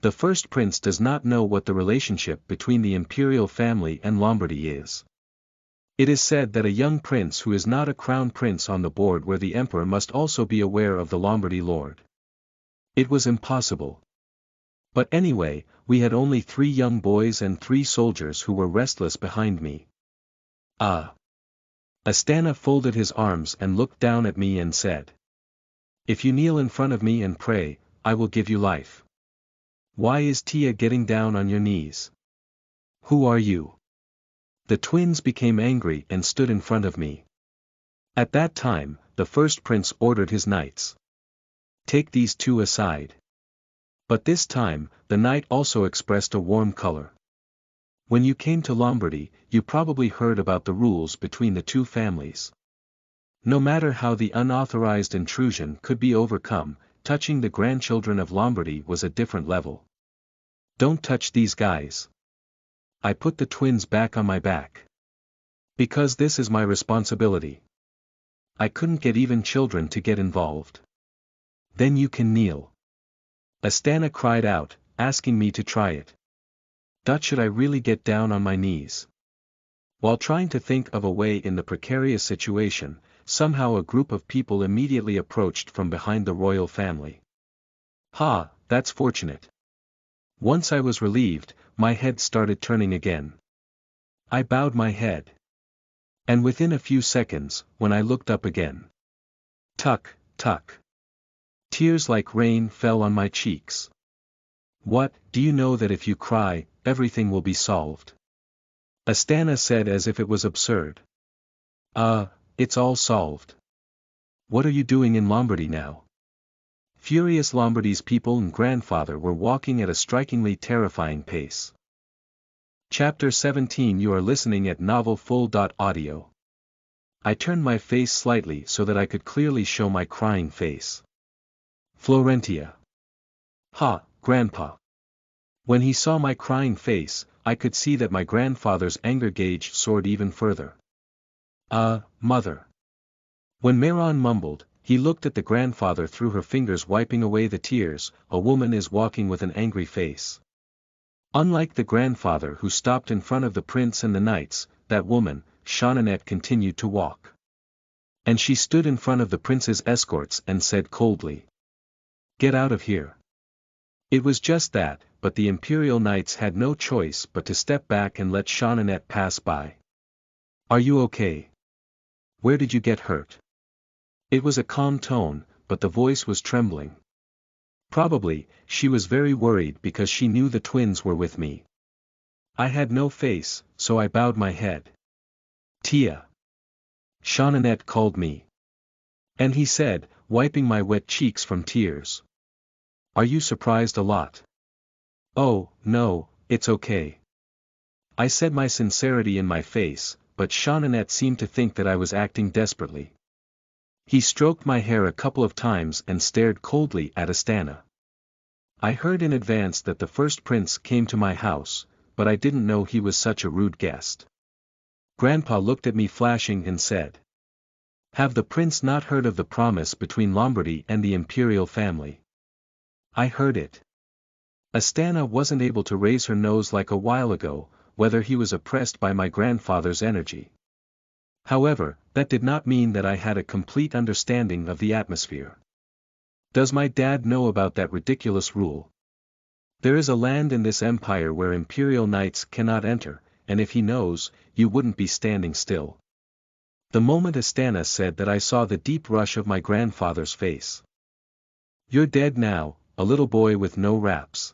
The first prince does not know what the relationship between the imperial family and Lombardy is. It is said that a young prince who is not a crown prince on the board where the emperor must also be aware of the Lombardy lord. It was impossible. But anyway, we had only 3 young boys and 3 soldiers who were restless behind me. Ah. Astana folded his arms and looked down at me and said. If you kneel in front of me and pray, I will give you life. Why is Tia getting down on your knees? Who are you? The twins became angry and stood in front of me. At that time, the first prince ordered his knights. Take these 2 aside. But this time, the knight also expressed a warm color. When you came to Lombardy, you probably heard about the rules between the 2 families. No matter how the unauthorized intrusion could be overcome, touching the grandchildren of Lombardy was a different level. Don't touch these guys. I put the twins back on my back. Because this is my responsibility. I couldn't get even children to get involved. Then you can kneel. Astana cried out, asking me to try it. Should I really get down on my knees? While trying to think of a way in the precarious situation, somehow a group of people immediately approached from behind the royal family. Ha, that's fortunate. Once I was relieved, my head started turning again. I bowed my head. And within a few seconds, when I looked up again. Tuck. Tears like rain fell on my cheeks. What, do you know that if you cry, everything will be solved? Astana said as if it was absurd. It's all solved. What are you doing in Lombardy now? Furious Lombardy's people and grandfather were walking at a strikingly terrifying pace. Chapter 17. You are listening at NovelFull.audio. I turned my face slightly so that I could clearly show my crying face. Florentia. Ha, Grandpa. When he saw my crying face, I could see that my grandfather's anger gauge soared even further. Mother. When Mayron mumbled, he looked at the grandfather through her fingers wiping away the tears. A woman is walking with an angry face. Unlike the grandfather who stopped in front of the prince and the knights, that woman, Jeanninette, continued to walk. And she stood in front of the prince's escorts and said coldly, "Get out of here." It was just that, but the imperial knights had no choice but to step back and let Jeanninette pass by. "Are you okay? Where did you get hurt?" It was a calm tone, but the voice was trembling. Probably, she was very worried because she knew the twins were with me. I had no face, so I bowed my head. "Tia." Jeanninette called me. And he said, wiping my wet cheeks from tears. "Are you surprised a lot?" "Oh, no, it's okay." I said my sincerity in my face, but Jeanninette seemed to think that I was acting desperately. He stroked my hair a couple of times and stared coldly at Astana. I heard in advance that the first prince came to my house, but I didn't know he was such a rude guest. Grandpa looked at me flashing and said, "Have the prince not heard of the promise between Lombardy and the imperial family?" I heard it. Astana wasn't able to raise her nose like a while ago, whether he was oppressed by my grandfather's energy. However, that did not mean that I had a complete understanding of the atmosphere. Does my dad know about that ridiculous rule? There is a land in this empire where imperial knights cannot enter, and if he knows, you wouldn't be standing still. The moment Astana said that, I saw the deep rush of my grandfather's face. "You're dead now, a little boy with no raps."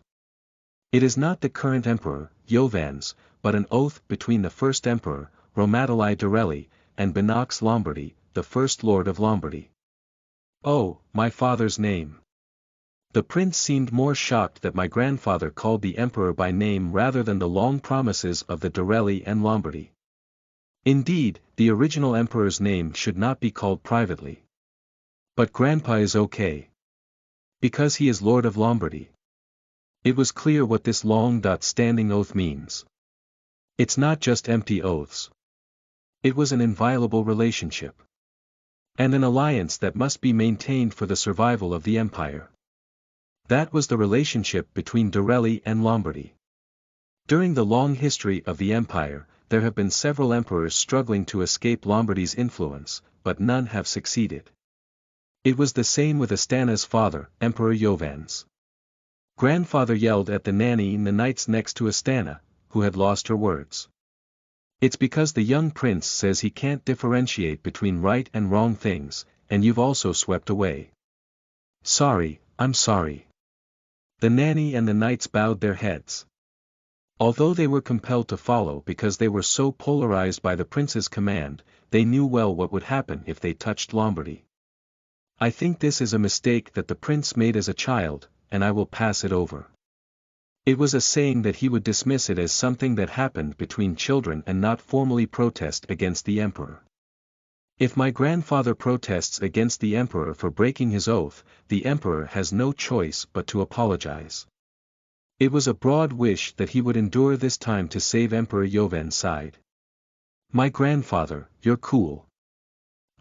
It is not the current emperor, Jovans, but an oath between the first emperor, Romadoli Dorelli, and Binox Lombardy, the first lord of Lombardy. "Oh, my father's name." The prince seemed more shocked that my grandfather called the emperor by name rather than the long promises of the Dorelli and Lombardy. Indeed, the original emperor's name should not be called privately. But Grandpa is okay. Because he is Lord of Lombardy. It was clear what this long-standing oath means. It's not just empty oaths. It was an inviolable relationship. And an alliance that must be maintained for the survival of the empire. That was the relationship between Dorelli and Lombardy. During the long history of the empire, there have been several emperors struggling to escape Lombardy's influence, but none have succeeded. It was the same with Astana's father, Emperor Jovans. Grandfather yelled at the nanny and the knights next to Astana, who had lost her words. "It's because the young prince says he can't differentiate between right and wrong things, and you've also swept away." "Sorry, I'm sorry." The nanny and the knights bowed their heads. Although they were compelled to follow because they were so polarized by the prince's command, they knew well what would happen if they touched Lombardy. I think this is a mistake that the prince made as a child, and I will pass it over. It was a saying that he would dismiss it as something that happened between children and not formally protest against the emperor. If my grandfather protests against the emperor for breaking his oath, the emperor has no choice but to apologize. It was a broad wish that he would endure this time to save Emperor Jovan's side. "My grandfather, you're cool."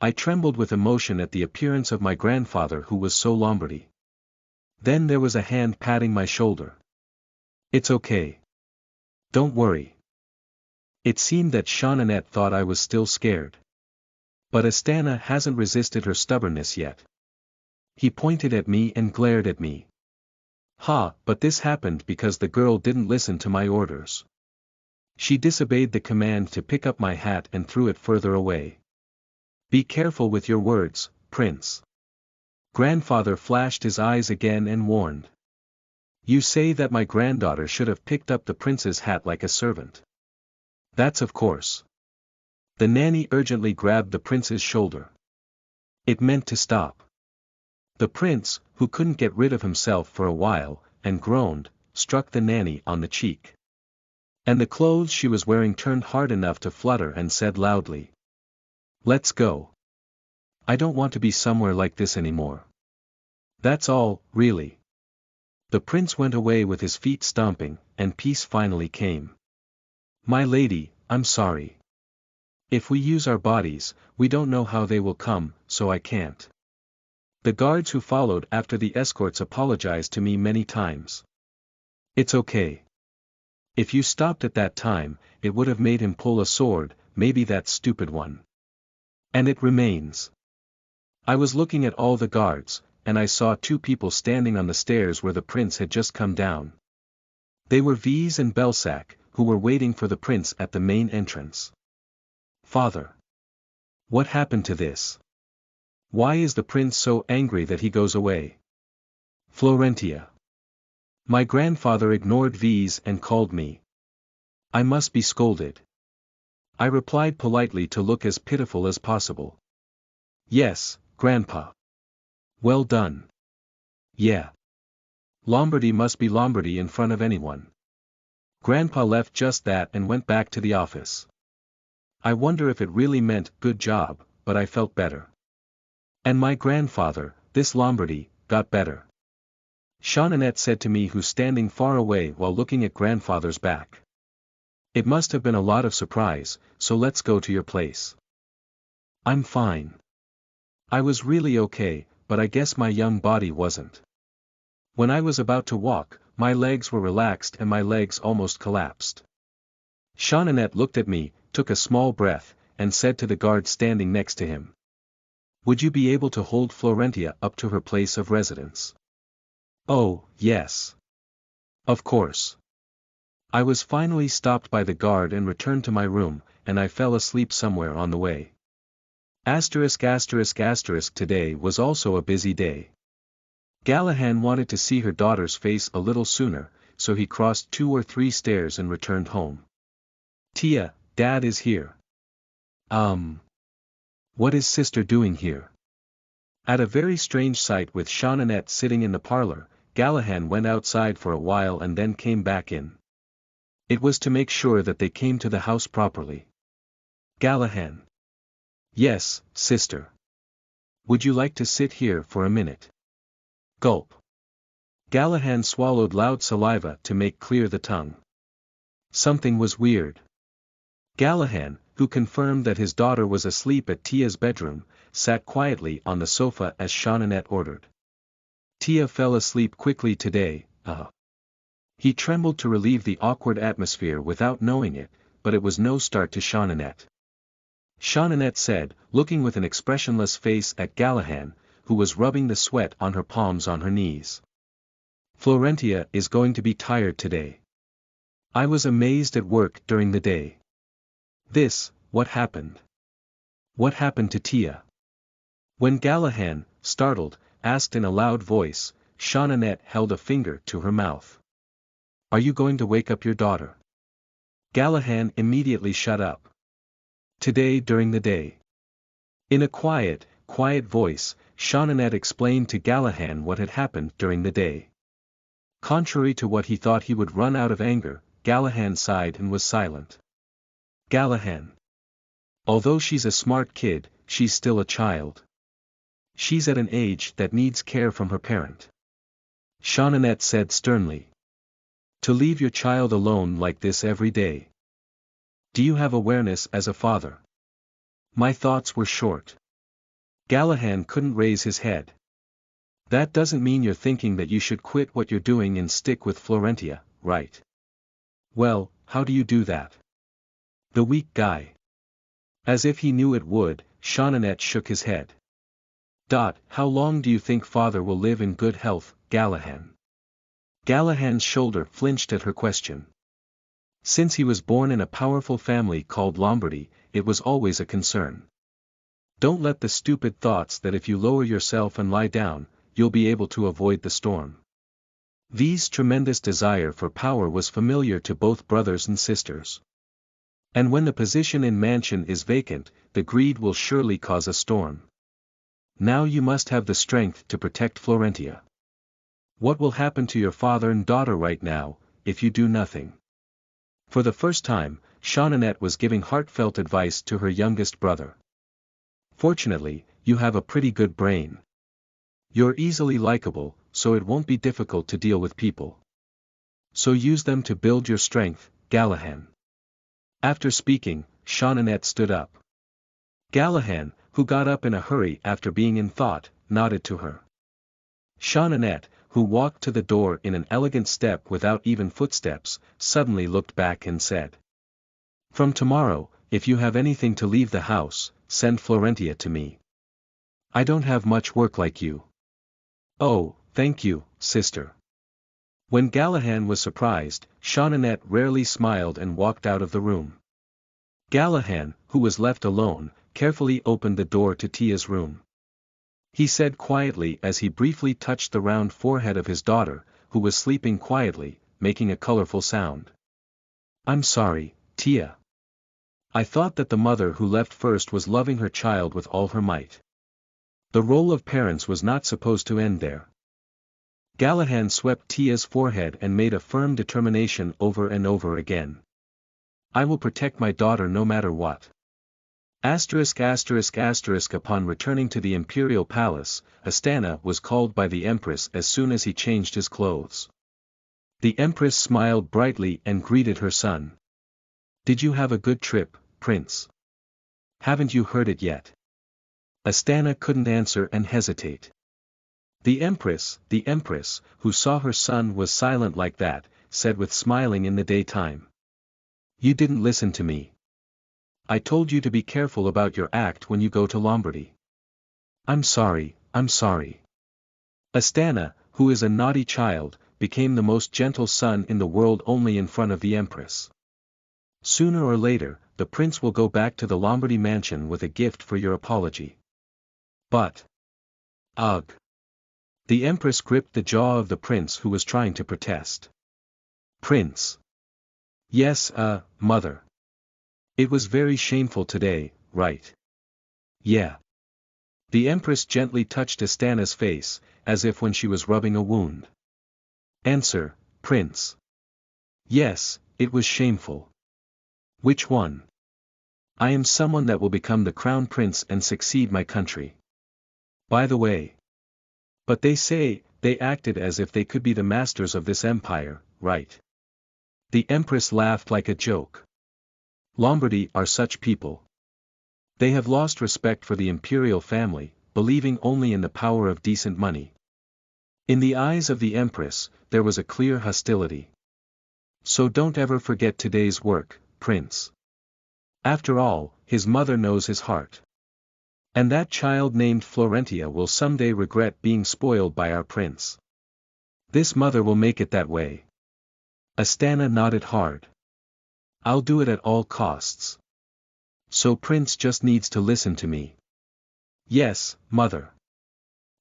I trembled with emotion at the appearance of my grandfather who was so Lombardy. Then there was a hand patting my shoulder. "It's okay. Don't worry." It seemed that Jeanninette thought I was still scared. But Astana hasn't resisted her stubbornness yet. He pointed at me and glared at me. But this happened because the girl didn't listen to my orders. She disobeyed the command to pick up my hat and threw it further away. "Be careful with your words, Prince." Grandfather flashed his eyes again and warned. "You say that my granddaughter should have picked up the prince's hat like a servant." "That's of course." The nanny urgently grabbed the prince's shoulder. It meant to stop. The prince, who couldn't get rid of himself for a while, and groaned, struck the nanny on the cheek. And the clothes she was wearing turned hard enough to flutter and said loudly, "Let's go. I don't want to be somewhere like this anymore." That's all, really. The prince went away with his feet stomping, and peace finally came. "My lady, I'm sorry. If we use our bodies, we don't know how they will come, so I can't." The guards who followed after the escorts apologized to me many times. "It's okay. If you stopped at that time, it would have made him pull a sword, maybe that stupid one. And it remains." I was looking at all the guards, and I saw two people standing on the stairs where the prince had just come down. They were Vise and Belsac, who were waiting for the prince at the main entrance. "Father. What happened to this? Why is the prince so angry that he goes away?" "Florentia." My grandfather ignored Vise and called me. I must be scolded. I replied politely to look as pitiful as possible. "Yes, Grandpa." "Well done." "Yeah. Lombardy must be Lombardy in front of anyone." Grandpa left just that and went back to the office. I wonder if it really meant "good job," but I felt better. And my grandfather, this Lombardy, got better. Jeanninette said to me, who's standing far away while looking at grandfather's back. "It must have been a lot of surprise, so let's go to your place." "I'm fine. I was really okay, but I guess my young body wasn't. When I was about to walk, my legs were relaxed and my legs almost collapsed." Jeanninette looked at me, took a small breath, and said to the guard standing next to him, "Would you be able to hold Florentia up to her place of residence?" "Oh, yes. Of course." I was finally stopped by the guard and returned to my room, and I fell asleep somewhere on the way. Today was also a busy day. Galahad wanted to see her daughter's face a little sooner, so he crossed 2 or 3 stairs and returned home. "Tia, Dad is here." What is sister doing here?" At a very strange sight with Jeanninette sitting in the parlor, Galahad went outside for a while and then came back in. It was to make sure that they came to the house properly. Galahad. "Yes, sister. Would you like to sit here for a minute?" Gulp. Galahad swallowed loud saliva to make clear the tongue. Something was weird. Galahad, who confirmed that his daughter was asleep at Tia's bedroom, sat quietly on the sofa as Jeanninette ordered. "Tia fell asleep quickly today, He trembled to relieve the awkward atmosphere without knowing it, but it was no start to Jeanninette. Jeanninette said, looking with an expressionless face at Galahad, who was rubbing the sweat on her palms on her knees. "Florentia is going to be tired today. I was amazed at work during the day. What happened? What happened to Tia?" When Galahad, startled, asked in a loud voice, Jeanninette held a finger to her mouth. "Are you going to wake up your daughter?" Galahad immediately shut up. "Today during the day." In a quiet voice, Jeanninette explained to Galahad what had happened during the day. Contrary to what he thought, he would run out of anger, Galahad sighed and was silent. "Galahad. Although she's a smart kid, she's still a child. She's at an age that needs care from her parent." Jeanninette said sternly. "To leave your child alone like this every day. Do you have awareness as a father?" My thoughts were short. Galahad couldn't raise his head. "That doesn't mean you're thinking that you should quit what you're doing and stick with Florentia, right?" "Well, how do you do that?" The weak guy. As if he knew it would, Jeanninette shook his head. How long do you think father will live in good health, Galahad?" Galahad's shoulder flinched at her question. Since he was born in a powerful family called Lombardy, it was always a concern. Don't let the stupid thoughts that if you lower yourself and lie down, you'll be able to avoid the storm. V's tremendous desire for power was familiar to both brothers and sisters. And when the position in mansion is vacant, the greed will surely cause a storm. Now you must have the strength to protect Florentia. What will happen to your father and daughter right now, if you do nothing? For the first time, Jeanninette was giving heartfelt advice to her youngest brother. Fortunately, you have a pretty good brain. You're easily likable, so it won't be difficult to deal with people. So use them to build your strength, Galahad. After speaking, Jeanninette stood up. Galahad, who got up in a hurry after being in thought, nodded to her. Jeanninette, who walked to the door in an elegant step without even footsteps, suddenly looked back and said, "From tomorrow, if you have anything to leave the house, send Florentia to me. I don't have much work like you." "Oh, thank you, sister." When Galahad was surprised, Jeanninette rarely smiled and walked out of the room. Galahad, who was left alone, carefully opened the door to Tia's room. He said quietly as he briefly touched the round forehead of his daughter, who was sleeping quietly, making a colorful sound. "I'm sorry, Tia. I thought that the mother who left first was loving her child with all her might. The role of parents was not supposed to end there." Galahad swept Tia's forehead and made a firm determination over and over again. "I will protect my daughter no matter what." Upon returning to the imperial palace, Astana was called by the empress as soon as he changed his clothes. The empress smiled brightly and greeted her son. "Did you have a good trip, prince? Haven't you heard it yet?" Astana couldn't answer and hesitate. The empress, who saw her son was silent like that, said with smiling in the daytime. "You didn't listen to me. I told you to be careful about your act when you go to Lombardy." I'm sorry." Astana, who is a naughty child, became the most gentle son in the world only in front of the empress. "Sooner or later, the prince will go back to the Lombardy mansion with a gift for your apology." "But..." "Ugh." The empress gripped the jaw of the prince who was trying to protest. "Prince." "Yes, mother. It was very shameful today, right?" "Yeah." The empress gently touched Astana's face, as if when she was rubbing a wound. "Answer, prince." "Yes, it was shameful." "Which one?" "I am someone that will become the crown prince and succeed my country. By the way. But they say, they acted as if they could be the masters of this empire, right?" The empress laughed like a joke. "Lombardy are such people. They have lost respect for the imperial family, believing only in the power of decent money." In the eyes of the empress, there was a clear hostility. "So don't ever forget today's work, prince. After all, his mother knows his heart. And that child named Florentia will someday regret being spoiled by our prince. This mother will make it that way." Astana nodded hard. "I'll do it at all costs. So prince just needs to listen to me." "Yes, mother."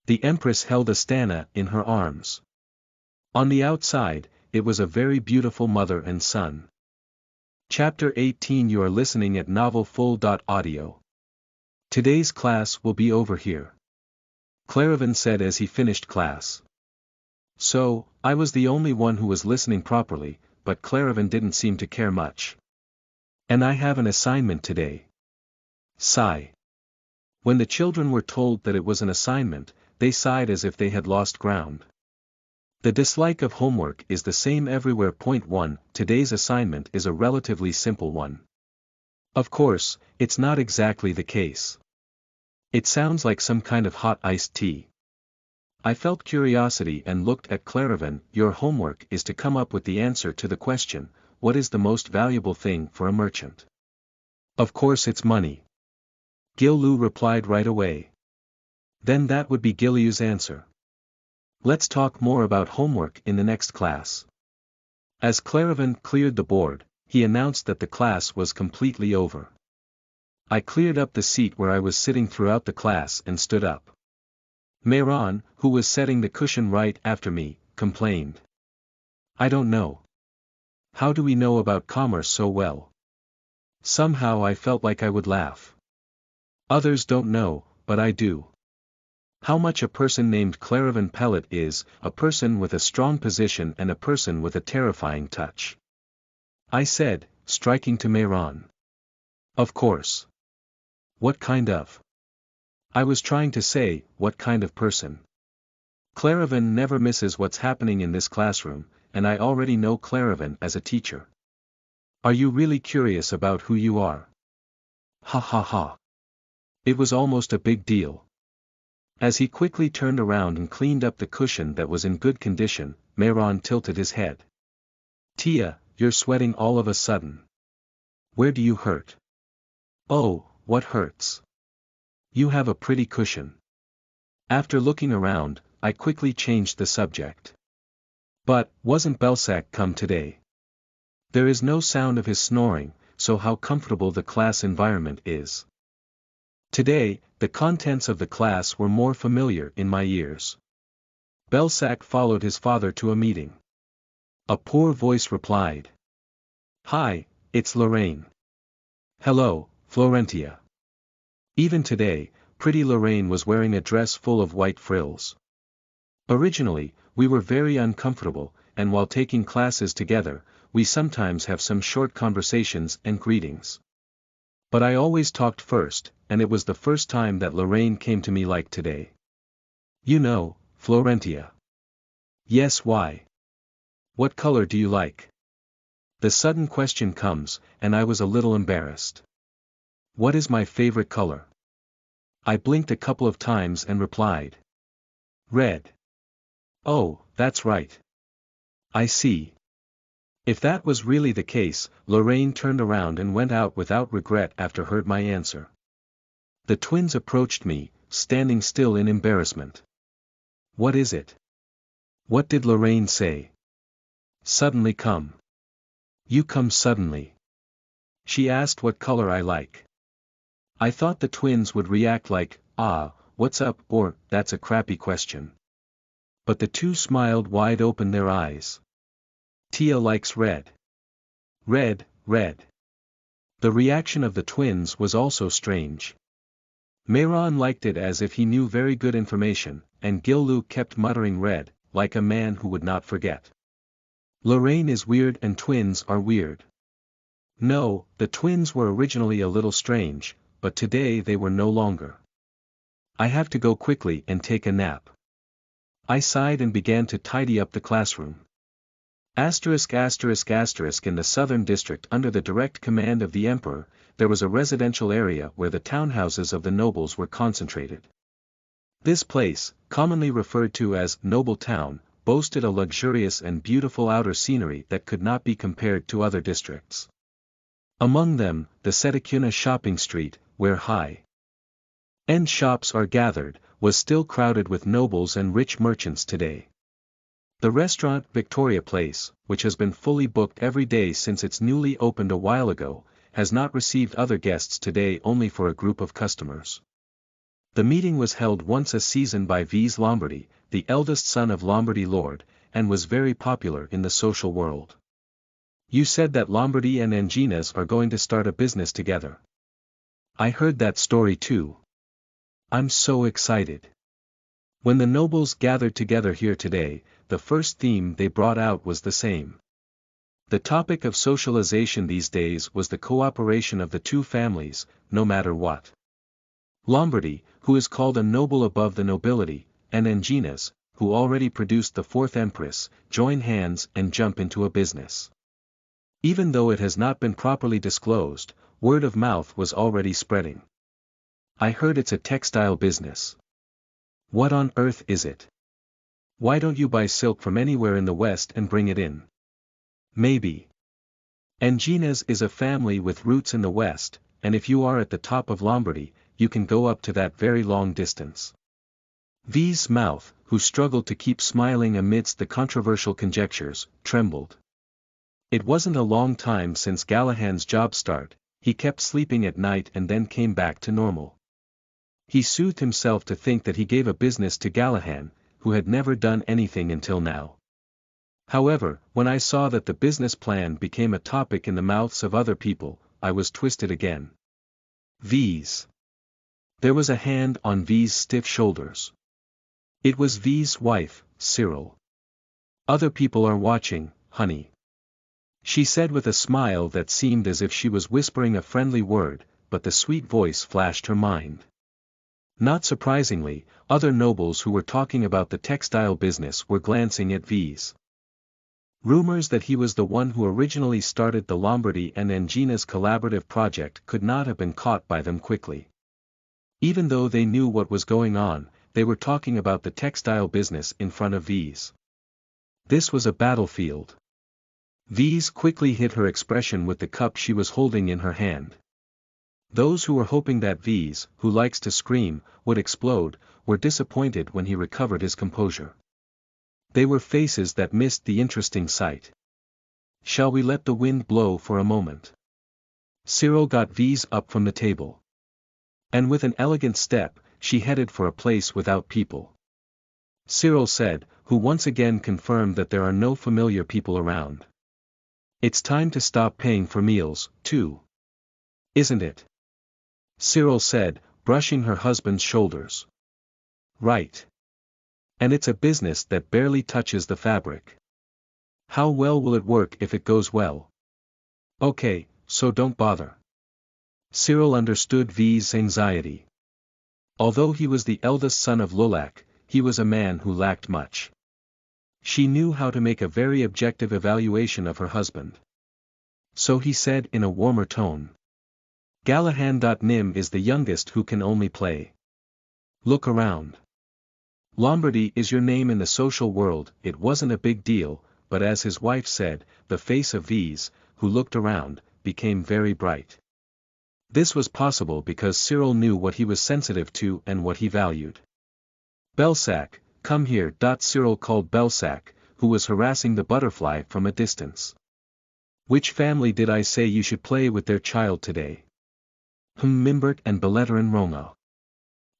The empress held Astana in her arms. On the outside, it was a very beautiful mother and son. Chapter 18. You are listening at NovelFull.audio. Today's class will be over here, Claravan said as he finished class. So, I was the only one who was listening properly, but Claravan didn't seem to care much. "And I have an assignment today." Sigh. When the children were told that it was an assignment, they sighed as if they had lost ground. The dislike of homework is the same everywhere. Point 1. Today's assignment is a relatively simple one. Of course, it's not exactly the case. It sounds like some kind of hot iced tea. I felt curiosity and looked at Claravan. Your homework is to come up with the answer to the question, what is the most valuable thing for a merchant? Of course it's money. Gil-Lu replied right away. Then that would be Gil-Yu's answer. Let's talk more about homework in the next class. As Claravan cleared the board, he announced that the class was completely over. I cleared up the seat where I was sitting throughout the class and stood up. Mayron, who was setting the cushion right after me, complained. "I don't know. How do we know about commerce so well?" Somehow I felt like I would laugh. "Others don't know, but I do." How much a person named Clarivan Pellet is, a person with a strong position and a person with a terrifying touch. I said, striking to Mayron. Of course. What kind of? I was trying to say, what kind of person? Clarivan never misses what's happening in this classroom, and I already know Clarivan as a teacher. Are you really curious about who you are? Ha ha ha. It was almost a big deal. As he quickly turned around and cleaned up the cushion that was in good condition, Mayron tilted his head. Tia, you're sweating all of a sudden. Where do you hurt? Oh, what hurts? You have a pretty cushion. After looking around, I quickly changed the subject. But, wasn't Belsac come today? There is no sound of his snoring, so how comfortable the class environment is. Today, the contents of the class were more familiar in my ears. Belsac followed his father to a meeting. A poor voice replied. Hi, it's Lorraine. Hello, Florentia. Even today, pretty Lorraine was wearing a dress full of white frills. Originally, we were very uncomfortable, and while taking classes together, we sometimes have some short conversations and greetings. But I always talked first, and it was the first time that Lorraine came to me like today. You know, Florentia. Yes, why? What color do you like? The sudden question comes, and I was a little embarrassed. What is my favorite color? I blinked a couple of times and replied. Red. Oh, that's right. I see. If that was really the case, Lorraine turned around and went out without regret after heard my answer. The twins approached me, standing still in embarrassment. What is it? What did Lorraine say? Suddenly come. You come suddenly. She asked what color I like. I thought the twins would react like, ah, what's up, or, that's a crappy question. But the two smiled wide open their eyes. Tia likes red. Red, red. The reaction of the twins was also strange. Mayron liked it as if he knew very good information, and Gil-Luke kept muttering red, like a man who would not forget. Lorraine is weird and twins are weird. No, the twins were originally a little strange, but today they were no longer. I have to go quickly and take a nap. I sighed and began to tidy up the classroom. In the southern district under the direct command of the emperor, there was a residential area where the townhouses of the nobles were concentrated. This place, commonly referred to as Noble Town, boasted a luxurious and beautiful outer scenery that could not be compared to other districts. Among them, the Setakuna shopping street, where high-end shops are gathered, was still crowded with nobles and rich merchants today. The restaurant Victoria Place, which has been fully booked every day since it's newly opened a while ago, has not received other guests today only for a group of customers. The meeting was held once a season by V's Lombardy, the eldest son of Lombardy Lord, and was very popular in the social world. You said that Lombardy and Anginas are going to start a business together. I heard that story too. I'm so excited. When the nobles gathered together here today, the first theme they brought out was the same. The topic of socialization these days was the cooperation of the two families, no matter what. Lombardy, who is called a noble above the nobility, and Anginas, who already produced the fourth empress, join hands and jump into a business. Even though it has not been properly disclosed, word of mouth was already spreading. I heard it's a textile business. What on earth is it? Why don't you buy silk from anywhere in the West and bring it in? Maybe. Anginas is a family with roots in the West, and if you are at the top of Lombardy, you can go up to that very long distance. V's mouth, who struggled to keep smiling amidst the controversial conjectures, trembled. It wasn't a long time since Galahad's job start, he kept sleeping at night and then came back to normal. He soothed himself to think that he gave a business to Galahad, who had never done anything until now. However, when I saw that the business plan became a topic in the mouths of other people, I was twisted again. V's. There was a hand on V's stiff shoulders. It was V's wife, Cyril. Other people are watching, honey. She said with a smile that seemed as if she was whispering a friendly word, but the sweet voice flashed her mind. Not surprisingly, other nobles who were talking about the textile business were glancing at V's. Rumors that he was the one who originally started the Lombardy and Angina's collaborative project could not have been caught by them quickly. Even though they knew what was going on, they were talking about the textile business in front of V's. This was a battlefield. V's quickly hid her expression with the cup she was holding in her hand. Those who were hoping that V's, who likes to scream, would explode, were disappointed when he recovered his composure. They were faces that missed the interesting sight. Shall we let the wind blow for a moment? Cyril got V's up from the table. And with an elegant step, she headed for a place without people. Cyril said, who once again confirmed that there are no familiar people around. It's time to stop paying for meals, too. Isn't it? Cyril said, brushing her husband's shoulders. Right. And it's a business that barely touches the fabric. How well will it work if it goes well? Okay, so don't bother. Cyril understood V's anxiety. Although he was the eldest son of Lulac, he was a man who lacked much. She knew how to make a very objective evaluation of her husband. So he said in a warmer tone. Gallahan.Nim is the youngest who can only play. Look around. Lombardy is your name in the social world. It wasn't a big deal, but as his wife said, the face of V's, who looked around, became very bright. This was possible because Cyril knew what he was sensitive to and what he valued. Belsac, come here. Cyril called Belsac, who was harassing the butterfly from a distance. Which family did I say you should play with their child today? Mimbert and Belleterin Roma.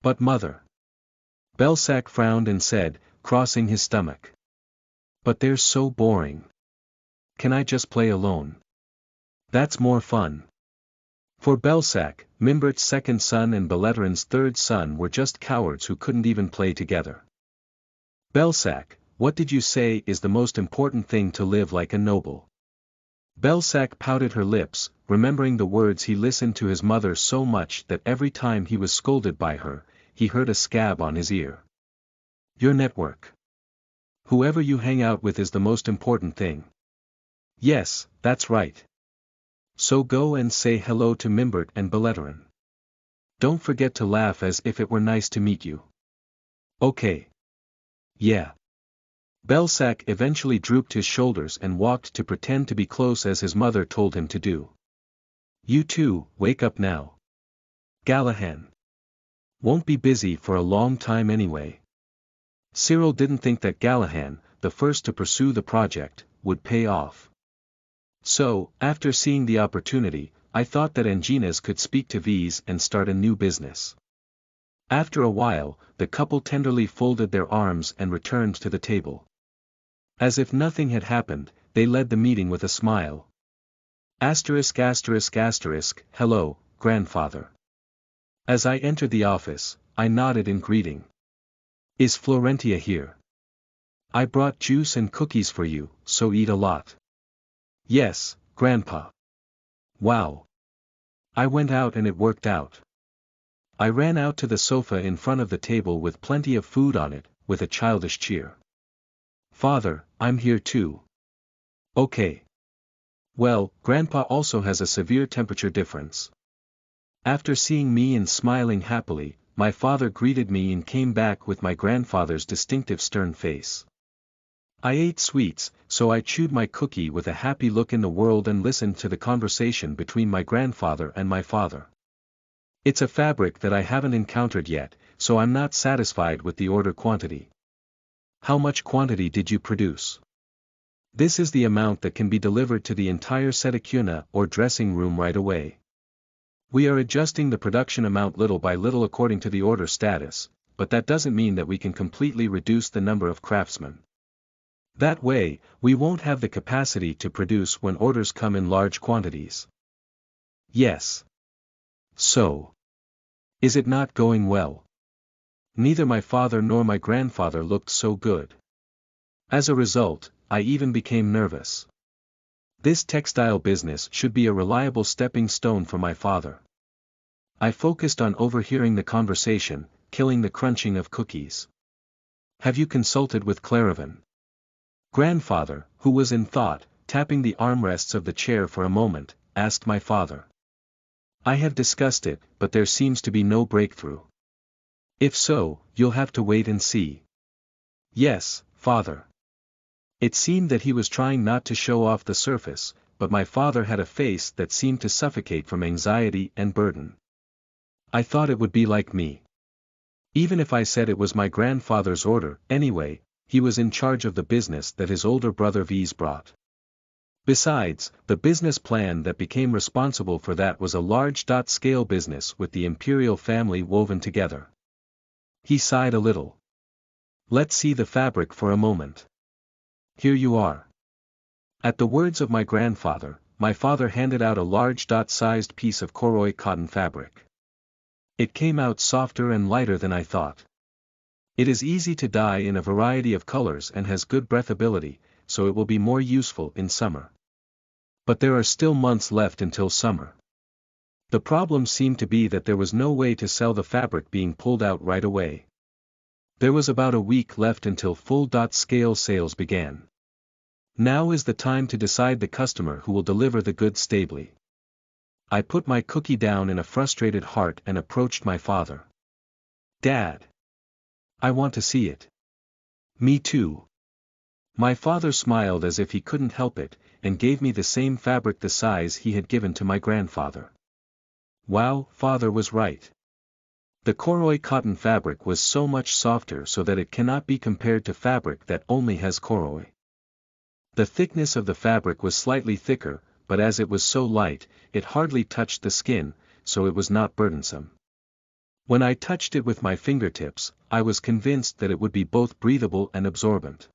But mother. Belsac frowned and said, crossing his stomach. But they're so boring. Can I just play alone? That's more fun. For Belsac, Mimbert's second son and Belleterin's third son were just cowards who couldn't even play together. Belsac, what did you say is the most important thing to live like a noble? Belsac pouted her lips, remembering the words he listened to his mother so much that every time he was scolded by her, he heard a scab on his ear. Your network. Whoever you hang out with is the most important thing. Yes, that's right. So go and say hello to Mimbert and Belleterin. Don't forget to laugh as if it were nice to meet you. Okay. Yeah. Belsac eventually drooped his shoulders and walked to pretend to be close as his mother told him to do. You two, wake up now. Gallahan. Won't be busy for a long time anyway. Cyril didn't think that Gallahan, the first to pursue the project, would pay off. So, after seeing the opportunity, I thought that Angina's could speak to V's and start a new business. After a while, the couple tenderly folded their arms and returned to the table. As if nothing had happened, they led the meeting with a smile. ****, hello, grandfather. As I entered the office, I nodded in greeting. Is Florentia here? I brought juice and cookies for you, so eat a lot. Yes, Grandpa. Wow. I went out and it worked out. I ran out to the sofa in front of the table with plenty of food on it, with a childish cheer. Father, I'm here too. Okay. Well, Grandpa also has a severe temperature difference. After seeing me and smiling happily, my father greeted me and came back with my grandfather's distinctive stern face. I ate sweets, so I chewed my cookie with a happy look in the world and listened to the conversation between my grandfather and my father. It's a fabric that I haven't encountered yet, so I'm not satisfied with the order quantity. How much quantity did you produce? This is the amount that can be delivered to the entire sedicuna or dressing room right away. We are adjusting the production amount little by little according to the order status, but that doesn't mean that we can completely reduce the number of craftsmen. That way, we won't have the capacity to produce when orders come in large quantities. Yes. So. Is it not going well? Neither my father nor my grandfather looked so good. As a result, I even became nervous. This textile business should be a reliable stepping stone for my father. I focused on overhearing the conversation, killing the crunching of cookies. Have you consulted with Claravan? Grandfather, who was in thought, tapping the armrests of the chair for a moment, asked my father. I have discussed it, but there seems to be no breakthrough. If so, you'll have to wait and see. Yes, father. It seemed that he was trying not to show off the surface, but my father had a face that seemed to suffocate from anxiety and burden. I thought it would be like me. Even if I said it was my grandfather's order, anyway, he was in charge of the business that his older brother V's brought. Besides, the business plan that became responsible for that was a large-scale business with the imperial family woven together. He sighed a little. Let's see the fabric for a moment. Here you are. At the words of my grandfather, my father handed out a large-sized piece of Koroi cotton fabric. It came out softer and lighter than I thought. It is easy to dye in a variety of colors and has good breathability, so it will be more useful in summer. But there are still months left until summer. The problem seemed to be that there was no way to sell the fabric being pulled out right away. There was about a week left until full-scale sales began. Now is the time to decide the customer who will deliver the goods stably. I put my cookie down in a frustrated heart and approached my father. Dad. I want to see it. Me too. My father smiled as if he couldn't help it, and gave me the same fabric the size he had given to my grandfather. Wow, father was right. The Koroi cotton fabric was so much softer so that it cannot be compared to fabric that only has Koroi. The thickness of the fabric was slightly thicker, but as it was so light, it hardly touched the skin, so it was not burdensome. When I touched it with my fingertips, I was convinced that it would be both breathable and absorbent.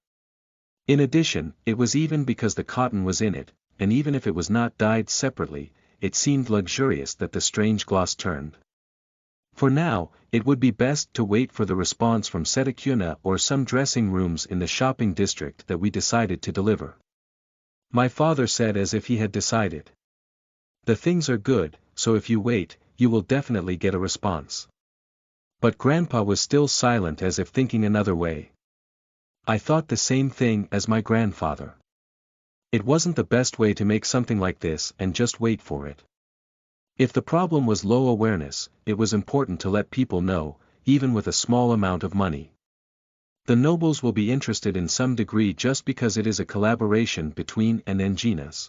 In addition, it was even because the cotton was in it, and even if it was not dyed separately, it seemed luxurious that the strange gloss turned. For now, it would be best to wait for the response from Setakuna or some dressing rooms in the shopping district that we decided to deliver. My father said as if he had decided. The things are good, so if you wait, you will definitely get a response. But Grandpa was still silent as if thinking another way. I thought the same thing as my grandfather. It wasn't the best way to make something like this and just wait for it. If the problem was low awareness, it was important to let people know, even with a small amount of money. The nobles will be interested in some degree just because it is a collaboration between and Anginas.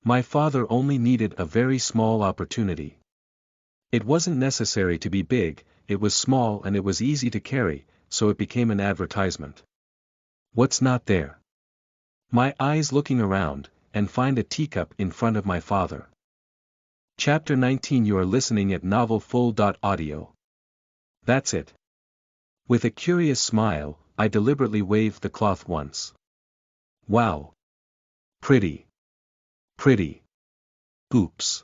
My father only needed a very small opportunity. It wasn't necessary to be big, it was small and it was easy to carry, so it became an advertisement. What's not there? My eyes looking around, and find a teacup in front of my father. Chapter 19. You are listening at novelfull.audio. That's it. With a curious smile, I deliberately waved the cloth once. Wow. Pretty. Pretty. Oops.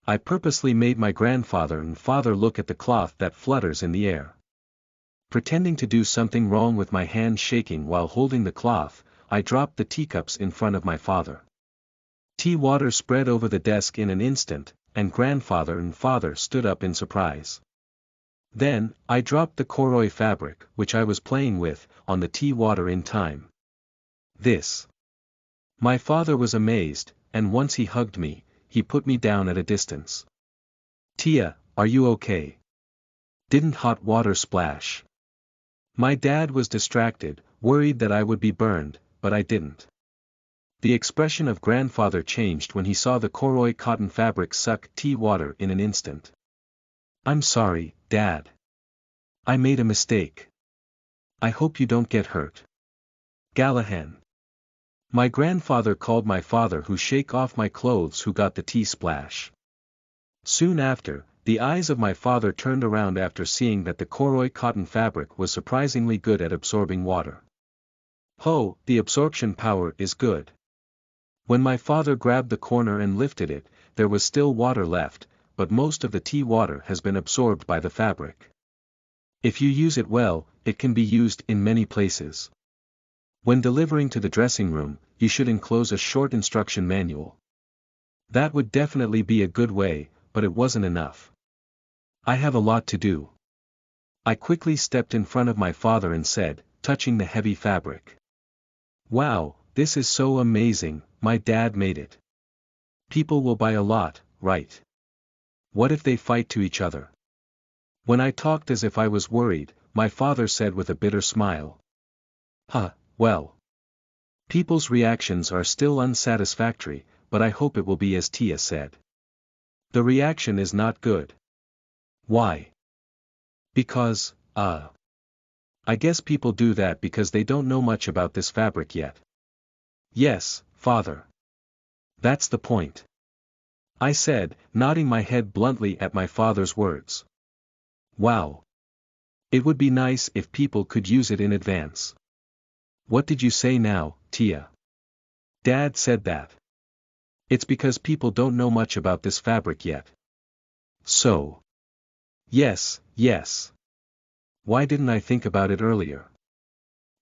I purposely made my grandfather and father look at the cloth that flutters in the air. Pretending to do something wrong with my hand shaking while holding the cloth, I dropped the teacups in front of my father. Tea water spread over the desk in an instant, and grandfather and father stood up in surprise. Then, I dropped the Koroi fabric, which I was playing with, on the tea water in time. This. My father was amazed, and once he hugged me, he put me down at a distance. Tia, are you okay? Didn't hot water splash? My dad was distracted, worried that I would be burned, but I didn't. The expression of grandfather changed when he saw the Koroi cotton fabric suck tea water in an instant. I'm sorry, Dad. I made a mistake. I hope you don't get hurt. Gallahan. My grandfather called my father who shake off my clothes who got the tea splash. Soon after, the eyes of my father turned around after seeing that the Koroi cotton fabric was surprisingly good at absorbing water. Ho, the absorption power is good. When my father grabbed the corner and lifted it, there was still water left, but most of the tea water has been absorbed by the fabric. If you use it well, it can be used in many places. When delivering to the dressing room, you should enclose a short instruction manual. That would definitely be a good way, but it wasn't enough. I have a lot to do. I quickly stepped in front of my father and said, touching the heavy fabric. Wow, this is so amazing, my dad made it. People will buy a lot, right? What if they fight to each other? When I talked as if I was worried, my father said with a bitter smile. Well. People's reactions are still unsatisfactory, but I hope it will be as Tia said. The reaction is not good. Why? Because, I guess people do that because they don't know much about this fabric yet. Yes, father. That's the point. I said, nodding my head bluntly at my father's words. Wow. It would be nice if people could use it in advance. What did you say now, Tia? Dad said that. It's because people don't know much about this fabric yet. So. Yes. Why didn't I think about it earlier?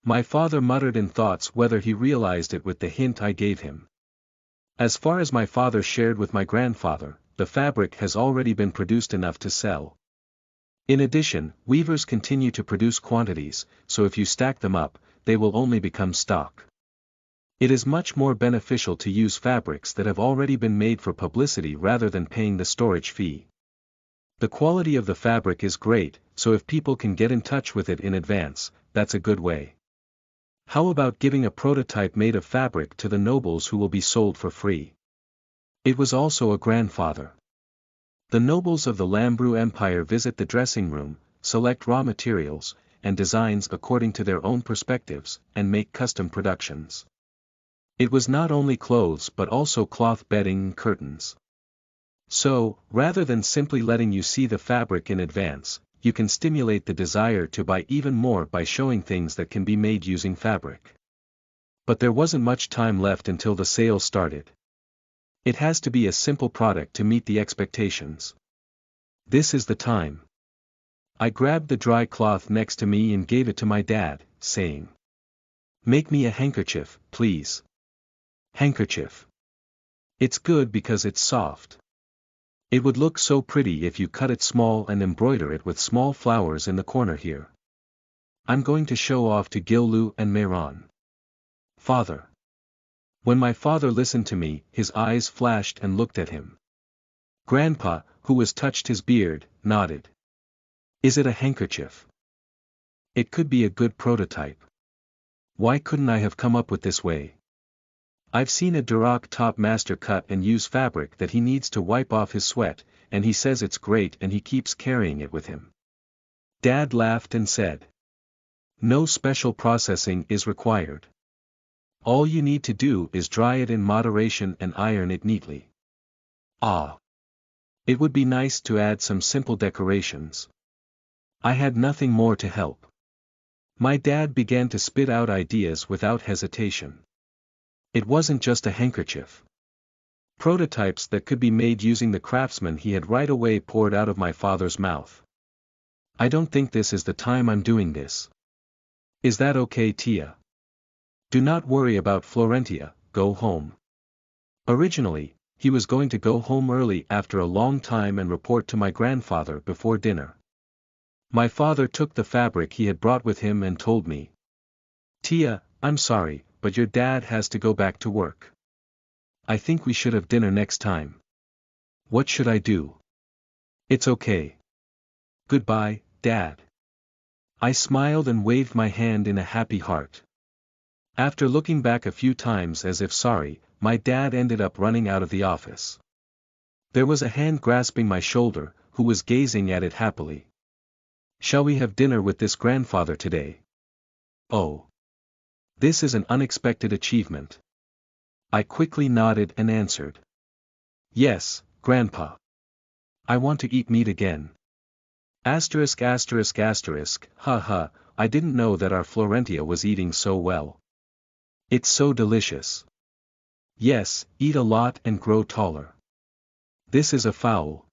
My father muttered in thoughts whether he realized it with the hint I gave him. As far as my father shared with my grandfather, the fabric has already been produced enough to sell. In addition, weavers continue to produce quantities, so if you stack them up, they will only become stock. It is much more beneficial to use fabrics that have already been made for publicity rather than paying the storage fee. The quality of the fabric is great, so if people can get in touch with it in advance, that's a good way. How about giving a prototype made of fabric to the nobles who will be sold for free? It was also a grandfather. The nobles of the Lambrou Empire visit the dressing room, select raw materials, and designs according to their own perspectives, and make custom productions. It was not only clothes but also cloth bedding and curtains. So, rather than simply letting you see the fabric in advance, you can stimulate the desire to buy even more by showing things that can be made using fabric. But there wasn't much time left until the sale started. It has to be a simple product to meet the expectations. This is the time. I grabbed the dry cloth next to me and gave it to my dad, saying, "Make me a handkerchief, please." Handkerchief. It's good because it's soft. It would look so pretty if you cut it small and embroider it with small flowers in the corner here. I'm going to show off to Gillu and Mayron. Father. When my father listened to me, his eyes flashed and looked at him. Grandpa, who was touched his beard, nodded. Is it a handkerchief? It could be a good prototype. Why couldn't I have come up with this way? I've seen a Duroc top master cut and use fabric that he needs to wipe off his sweat, and he says it's great and he keeps carrying it with him. Dad laughed and said. No special processing is required. All you need to do is dry it in moderation and iron it neatly. It would be nice to add some simple decorations. I had nothing more to help. My dad began to spit out ideas without hesitation. It wasn't just a handkerchief. Prototypes that could be made using the craftsman he had right away poured out of my father's mouth. I don't think this is the time I'm doing this. Is that okay, Tia? Do not worry about Florentia, go home. Originally, he was going to go home early after a long time and report to my grandfather before dinner. My father took the fabric he had brought with him and told me. Tia, I'm sorry, but your dad has to go back to work. I think we should have dinner next time. What should I do? It's okay. Goodbye, Dad. I smiled and waved my hand in a happy heart. After looking back a few times as if sorry, my dad ended up running out of the office. There was a hand grasping my shoulder, who was gazing at it happily. Shall we have dinner with this grandfather today? Oh. This is an unexpected achievement. I quickly nodded and answered. Yes, Grandpa. I want to eat meat again. Asterisk asterisk asterisk, ha, I didn't know that our Florentia was eating so well. It's so delicious. Yes, eat a lot and grow taller. This is a foul.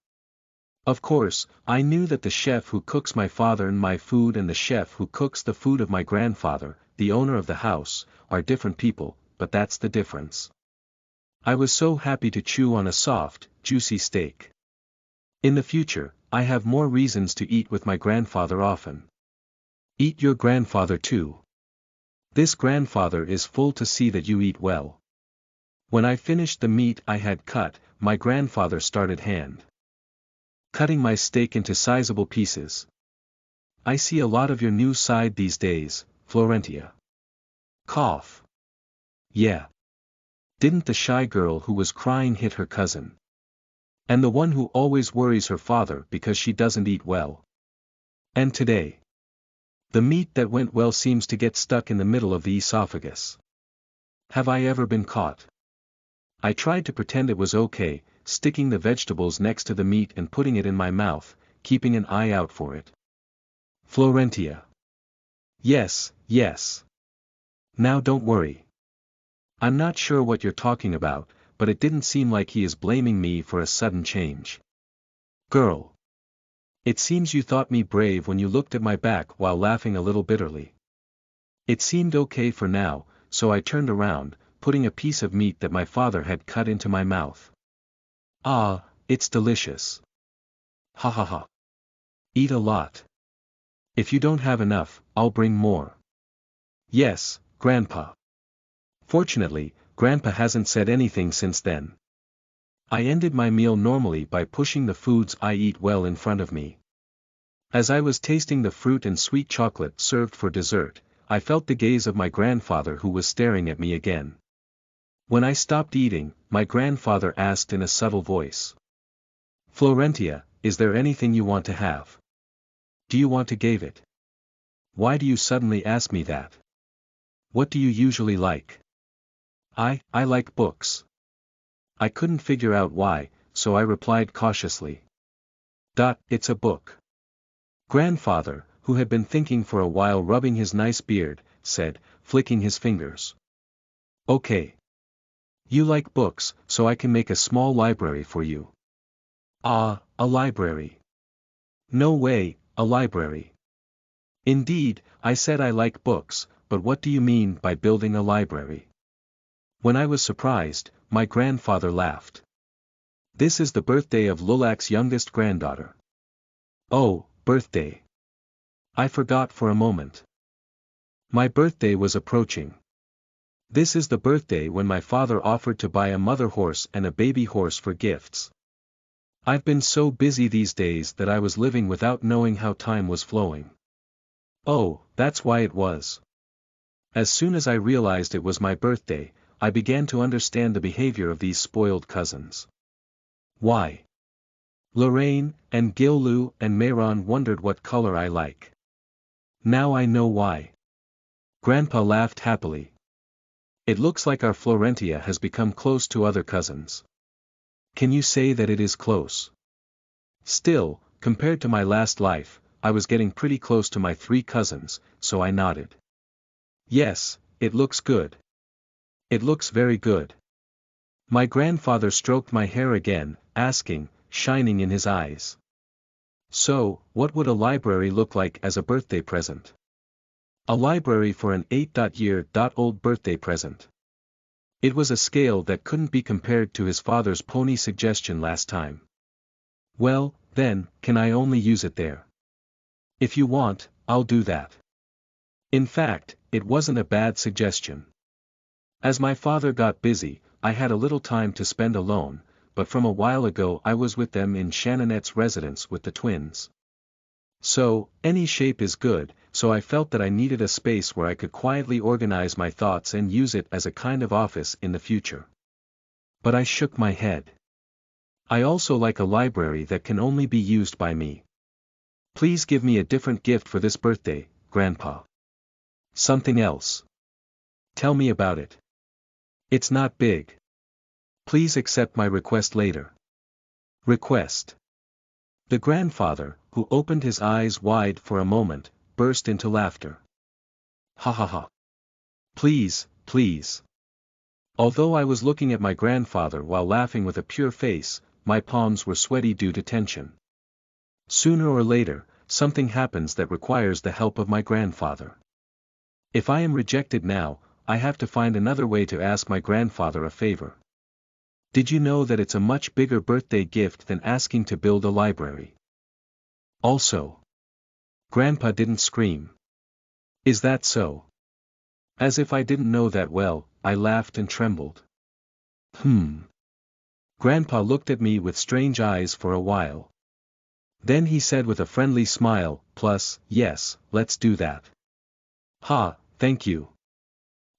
Of course, I knew that the chef who cooks my father and my food and the chef who cooks the food of my grandfather, the owner of the house, are different people, but that's the difference. I was so happy to chew on a soft, juicy steak. In the future, I have more reasons to eat with my grandfather often. Eat your grandfather too. This grandfather is full to see that you eat well. When I finished the meat I had cut, my grandfather started cutting my steak into sizable pieces. I see a lot of your new side these days, Florentia. Cough. Yeah. Didn't the shy girl who was crying hit her cousin? And the one who always worries her father because she doesn't eat well. And today, the meat that went well seems to get stuck in the middle of the esophagus. Have I ever been caught? I tried to pretend it was okay, sticking the vegetables next to the meat and putting it in my mouth, keeping an eye out for it. Florentia. Yes, yes. Now don't worry. I'm not sure what you're talking about, but it didn't seem like he is blaming me for a sudden change. Girl. It seems you thought me brave when you looked at my back while laughing a little bitterly. It seemed okay for now, so I turned around, putting a piece of meat that my father had cut into my mouth. Ah, it's delicious. Ha ha ha. Eat a lot. If you don't have enough, I'll bring more. Yes, Grandpa. Fortunately, Grandpa hasn't said anything since then. I ended my meal normally by pushing the foods I eat well in front of me. As I was tasting the fruit and sweet chocolate served for dessert, I felt the gaze of my grandfather who was staring at me again. When I stopped eating, my grandfather asked in a subtle voice. Florentia, is there anything you want to have? Do you want to give it? Why do you suddenly ask me that? What do you usually like? I like books. I couldn't figure out why, so I replied cautiously. It's a book. Grandfather, who had been thinking for a while rubbing his nice beard, said, flicking his fingers. Okay. You like books, so I can make a small library for you. Ah, a library. No way, a library. Indeed, I said I like books, but what do you mean by building a library? When I was surprised, my grandfather laughed. This is the birthday of Lulak's youngest granddaughter. Oh, birthday. I forgot for a moment. My birthday was approaching. This is the birthday when my father offered to buy a mother horse and a baby horse for gifts. I've been so busy these days that I was living without knowing how time was flowing. Oh, that's why it was. As soon as I realized it was my birthday, I began to understand the behavior of these spoiled cousins. Why? Lorraine, and Gillu and Mayron wondered what color I like. Now I know why. Grandpa laughed happily. It looks like our Florentia has become close to other cousins. Can you say that it is close? Still, compared to my last life, I was getting pretty close to my 3 cousins, so I nodded. Yes, it looks good. It looks very good. My grandfather stroked my hair again, asking, shining in his eyes. So, what would a library look like as a birthday present? A library for an 8-year-old birthday present. It was a scale that couldn't be compared to his father's pony suggestion last time. Well, then, can I only use it there? If you want, I'll do that. In fact, it wasn't a bad suggestion. As my father got busy, I had a little time to spend alone, but from a while ago I was with them in Shannonette's residence with the twins. So, any shape is good, so I felt that I needed a space where I could quietly organize my thoughts and use it as a kind of office in the future. But I shook my head. I also like a library that can only be used by me. Please give me a different gift for this birthday, Grandpa. Something else. Tell me about it. It's not big. Please accept my request later. Request. The grandfather, who opened his eyes wide for a moment, burst into laughter. Ha ha ha. Please, please. Although I was looking at my grandfather while laughing with a pure face, my palms were sweaty due to tension. Sooner or later, something happens that requires the help of my grandfather. If I am rejected now, I have to find another way to ask my grandfather a favor. Did you know that it's a much bigger birthday gift than asking to build a library? Also, Grandpa didn't scream. Is that so? As if I didn't know that well, I laughed and trembled. Grandpa looked at me with strange eyes for a while. Then he said with a friendly smile, plus, yes, let's do that. Ha, thank you.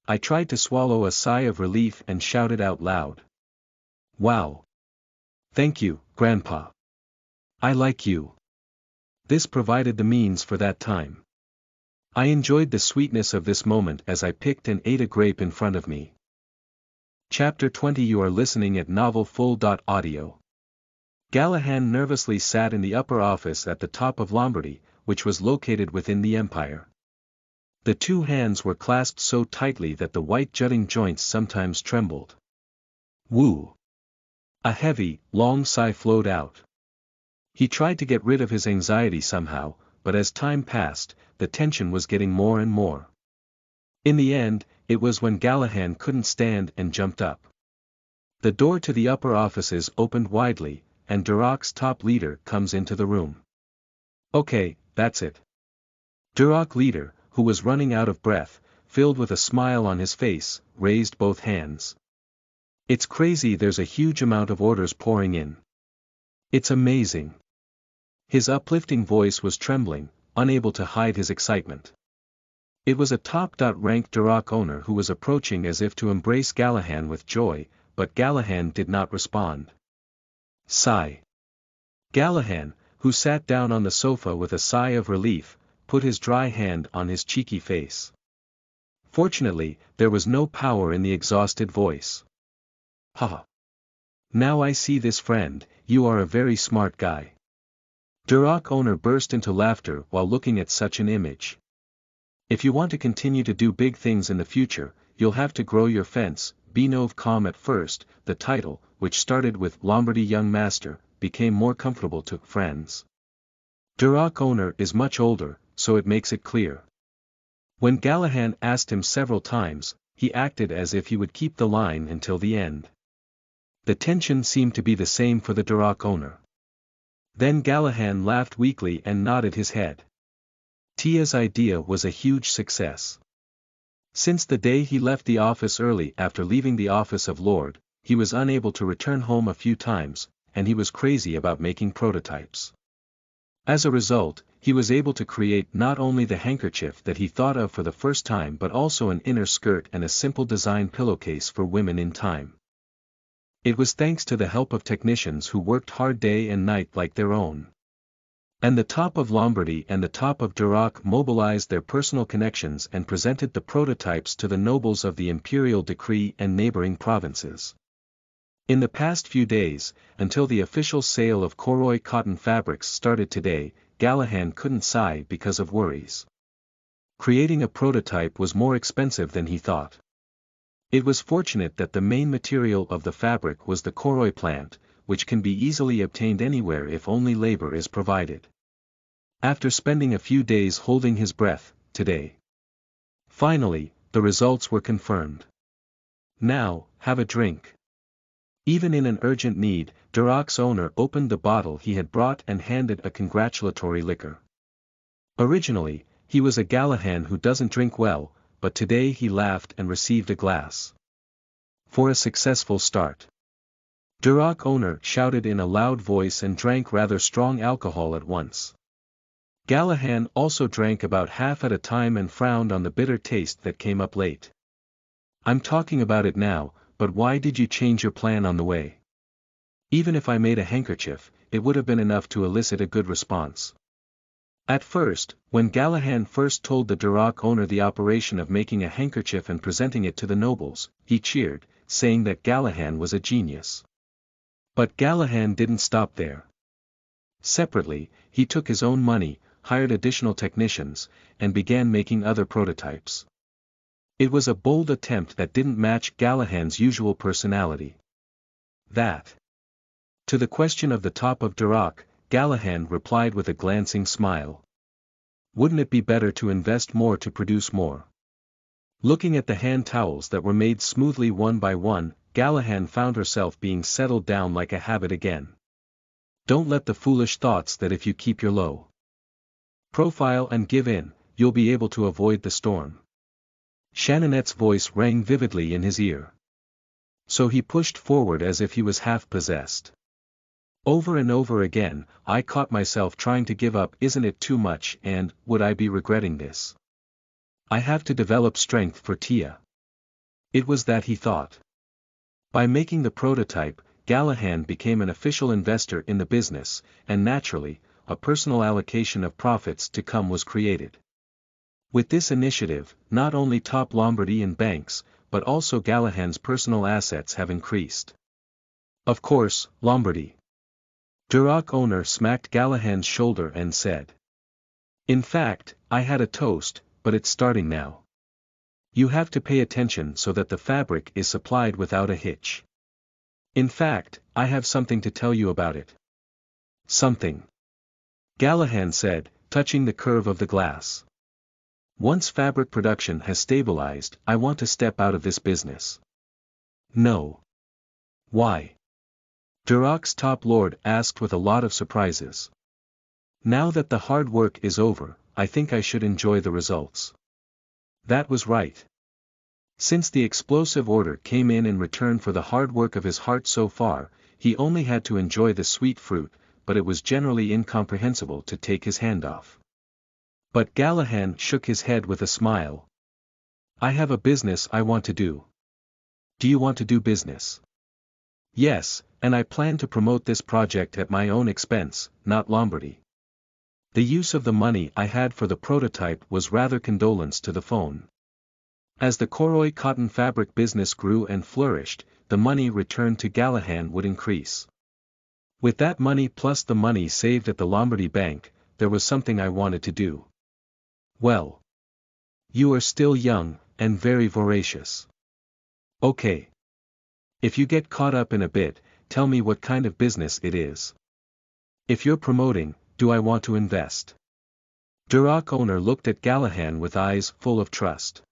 I tried to swallow a sigh of relief and shouted out loud. Wow. Thank you, Grandpa. I like you. This provided the means for that time. I enjoyed the sweetness of this moment as I picked and ate a grape in front of me. Chapter 20. You are listening at NovelFull.audio. Galahad nervously sat in the upper office at the top of Lombardy, which was located within the empire. The two hands were clasped so tightly that the white jutting joints sometimes trembled. Woo! A heavy, long sigh flowed out. He tried to get rid of his anxiety somehow, but as time passed, the tension was getting more and more. In the end, it was when Galahad couldn't stand and jumped up. The door to the upper offices opened widely, and Durok's top leader comes into the room. Okay, that's it. Durok leader, who was running out of breath, filled with a smile on his face, raised both hands. It's crazy, there's a huge amount of orders pouring in. It's amazing. His uplifting voice was trembling, unable to hide his excitement. It was a top-ranked Durok owner who was approaching as if to embrace Galahad with joy, but Galahad did not respond. Sigh. Galahad, who sat down on the sofa with a sigh of relief, put his dry hand on his cheeky face. Fortunately, there was no power in the exhausted voice. Ha! Now I see this, friend, you are a very smart guy. Durok owner burst into laughter while looking at such an image. If you want to continue to do big things in the future, you'll have to grow your fence. Be.com. At first, the title, which started with Lombardy Young Master, became more comfortable to friends. Durok owner is much older, so it makes it clear. When Galahad asked him several times, he acted as if he would keep the line until the end. The tension seemed to be the same for the Durok owner. Then Galahad laughed weakly and nodded his head. Tia's idea was a huge success. Since the day he left the office early after leaving the office of Lord, he was unable to return home a few times, and he was crazy about making prototypes. As a result, he was able to create not only the handkerchief that he thought of for the first time but also an inner skirt and a simple design pillowcase for women in time. It was thanks to the help of technicians who worked hard day and night like their own. And the top of Lombardy and the top of Durok mobilized their personal connections and presented the prototypes to the nobles of the imperial decree and neighboring provinces. In the past few days, until the official sale of Koroi cotton fabrics started today, Galahad couldn't sigh because of worries. Creating a prototype was more expensive than he thought. It was fortunate that the main material of the fabric was the Koroi plant, which can be easily obtained anywhere if only labor is provided. After spending a few days holding his breath, today. Finally, the results were confirmed. Now, have a drink. Even in an urgent need, Durok's owner opened the bottle he had brought and handed a congratulatory liquor. Originally, he was a Galahad who doesn't drink well, but today he laughed and received a glass. For a successful start. Durok owner shouted in a loud voice and drank rather strong alcohol at once. Galahad also drank about half at a time and frowned on the bitter taste that came up late. I'm talking about it now, but why did you change your plan on the way? Even if I made a handkerchief, it would have been enough to elicit a good response. At first, when Galahad first told the Durok owner the operation of making a handkerchief and presenting it to the nobles, he cheered, saying that Galahad was a genius. But Galahad didn't stop there. Separately, he took his own money, hired additional technicians, and began making other prototypes. It was a bold attempt that didn't match Galahad's usual personality. To the question of the top of Durok, Galahad replied with a glancing smile. Wouldn't it be better to invest more to produce more? Looking at the hand towels that were made smoothly one by one, Galahad found herself being settled down like a habit again. Don't let the foolish thoughts that if you keep your low profile and give in, you'll be able to avoid the storm. Shannonette's voice rang vividly in his ear. So he pushed forward as if he was half possessed. Over and over again, I caught myself trying to give up. Isn't it too much, and would I be regretting this? I have to develop strength for Tia. It was that he thought. By making the prototype, Galahad became an official investor in the business, and naturally, a personal allocation of profits to come was created. With this initiative, not only top Lombardy and banks, but also Galahad's personal assets have increased. Of course, Lombardy. Duroc owner smacked Galahad's shoulder and said. In fact, I had a toast, but it's starting now. You have to pay attention so that the fabric is supplied without a hitch. In fact, I have something to tell you about it. Something. Galahad said, touching the curve of the glass. Once fabric production has stabilized, I want to step out of this business. No. Why? Duroc's top lord asked with a lot of surprises. Now that the hard work is over, I think I should enjoy the results. That was right. Since the explosive order came in return for the hard work of his heart so far, he only had to enjoy the sweet fruit, but it was generally incomprehensible to take his hand off. But Galahad shook his head with a smile. I have a business I want to do. Do you want to do business? Yes, and I plan to promote this project at my own expense, not Lombardy. The use of the money I had for the prototype was rather condolence to the phone. As the Koroi cotton fabric business grew and flourished, the money returned to Galahad would increase. With that money plus the money saved at the Lombardy Bank, there was something I wanted to do. Well. You are still young, and very voracious. Okay. If you get caught up in a bit, tell me what kind of business it is. If you're promoting, do I want to invest? Duroc owner looked at Galahad with eyes full of trust.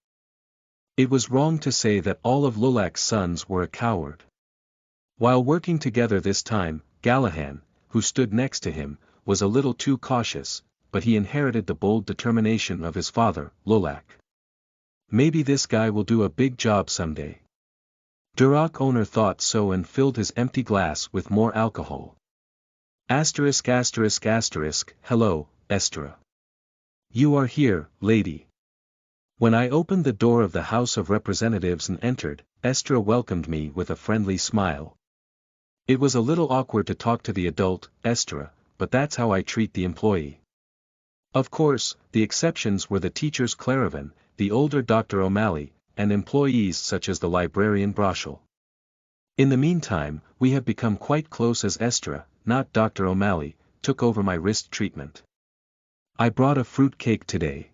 It was wrong to say that all of Lulak's sons were a coward. While working together this time, Galahad, who stood next to him, was a little too cautious, but he inherited the bold determination of his father, Lulak. Maybe this guy will do a big job someday. Duroc owner thought so and filled his empty glass with more alcohol. Asterisk asterisk asterisk, hello, Estra. You are here, lady. When I opened the door of the House of Representatives and entered, Estra welcomed me with a friendly smile. It was a little awkward to talk to the adult, Estra, but that's how I treat the employee. Of course, the exceptions were the teachers Claravan, the older Dr. O'Malley, and employees such as the librarian Broschel. In the meantime, we have become quite close as Estra, not Dr. O'Malley, took over my wrist treatment. I brought a fruit cake today.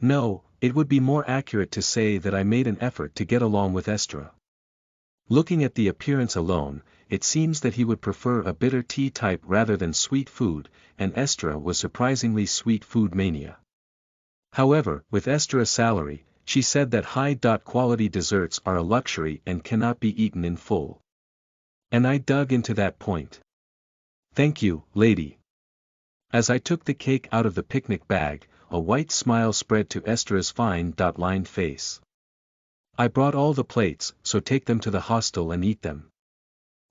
No, it would be more accurate to say that I made an effort to get along with Estra. Looking at the appearance alone, it seems that he would prefer a bitter tea type rather than sweet food, and Estra was surprisingly sweet food mania. However, with Estra's salary, she said that high-quality desserts are a luxury and cannot be eaten in full. And I dug into that point. Thank you, lady. As I took the cake out of the picnic bag, a white smile spread to Estra's fine-lined face. I brought all the plates, so take them to the hostel and eat them.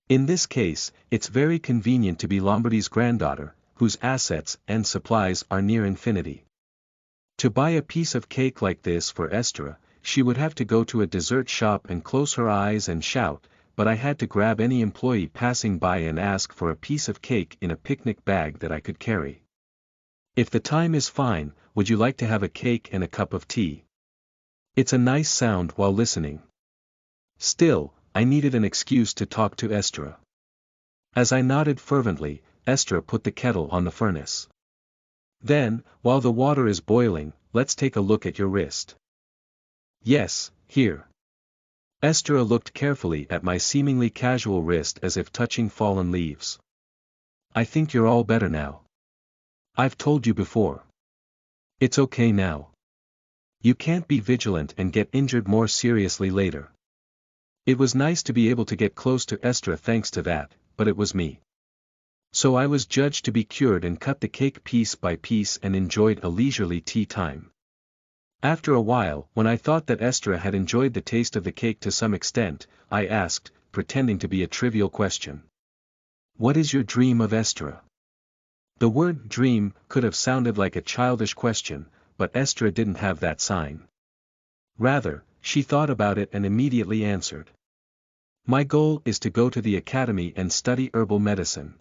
In this case, it's very convenient to be Lombardy's granddaughter, whose assets and supplies are near infinity. To buy a piece of cake like this for Estra, she would have to go to a dessert shop and close her eyes and shout, but I had to grab any employee passing by and ask for a piece of cake in a picnic bag that I could carry. If the time is fine, would you like to have a cake and a cup of tea? It's a nice sound while listening. Still, I needed an excuse to talk to Estra. As I nodded fervently, Estra put the kettle on the furnace. Then, while the water is boiling, let's take a look at your wrist. Yes, here. Estra looked carefully at my seemingly casual wrist as if touching fallen leaves. I think you're all better now. I've told you before. It's okay now. You can't be vigilant and get injured more seriously later. It was nice to be able to get close to Estra thanks to that, but it was me. So I was judged to be cured and cut the cake piece by piece and enjoyed a leisurely tea time. After a while, when I thought that Estra had enjoyed the taste of the cake to some extent, I asked, pretending to be a trivial question. What is your dream of Estra? The word dream could have sounded like a childish question, but Estra didn't have that sign. Rather, she thought about it and immediately answered. My goal is to go to the academy and study herbal medicine.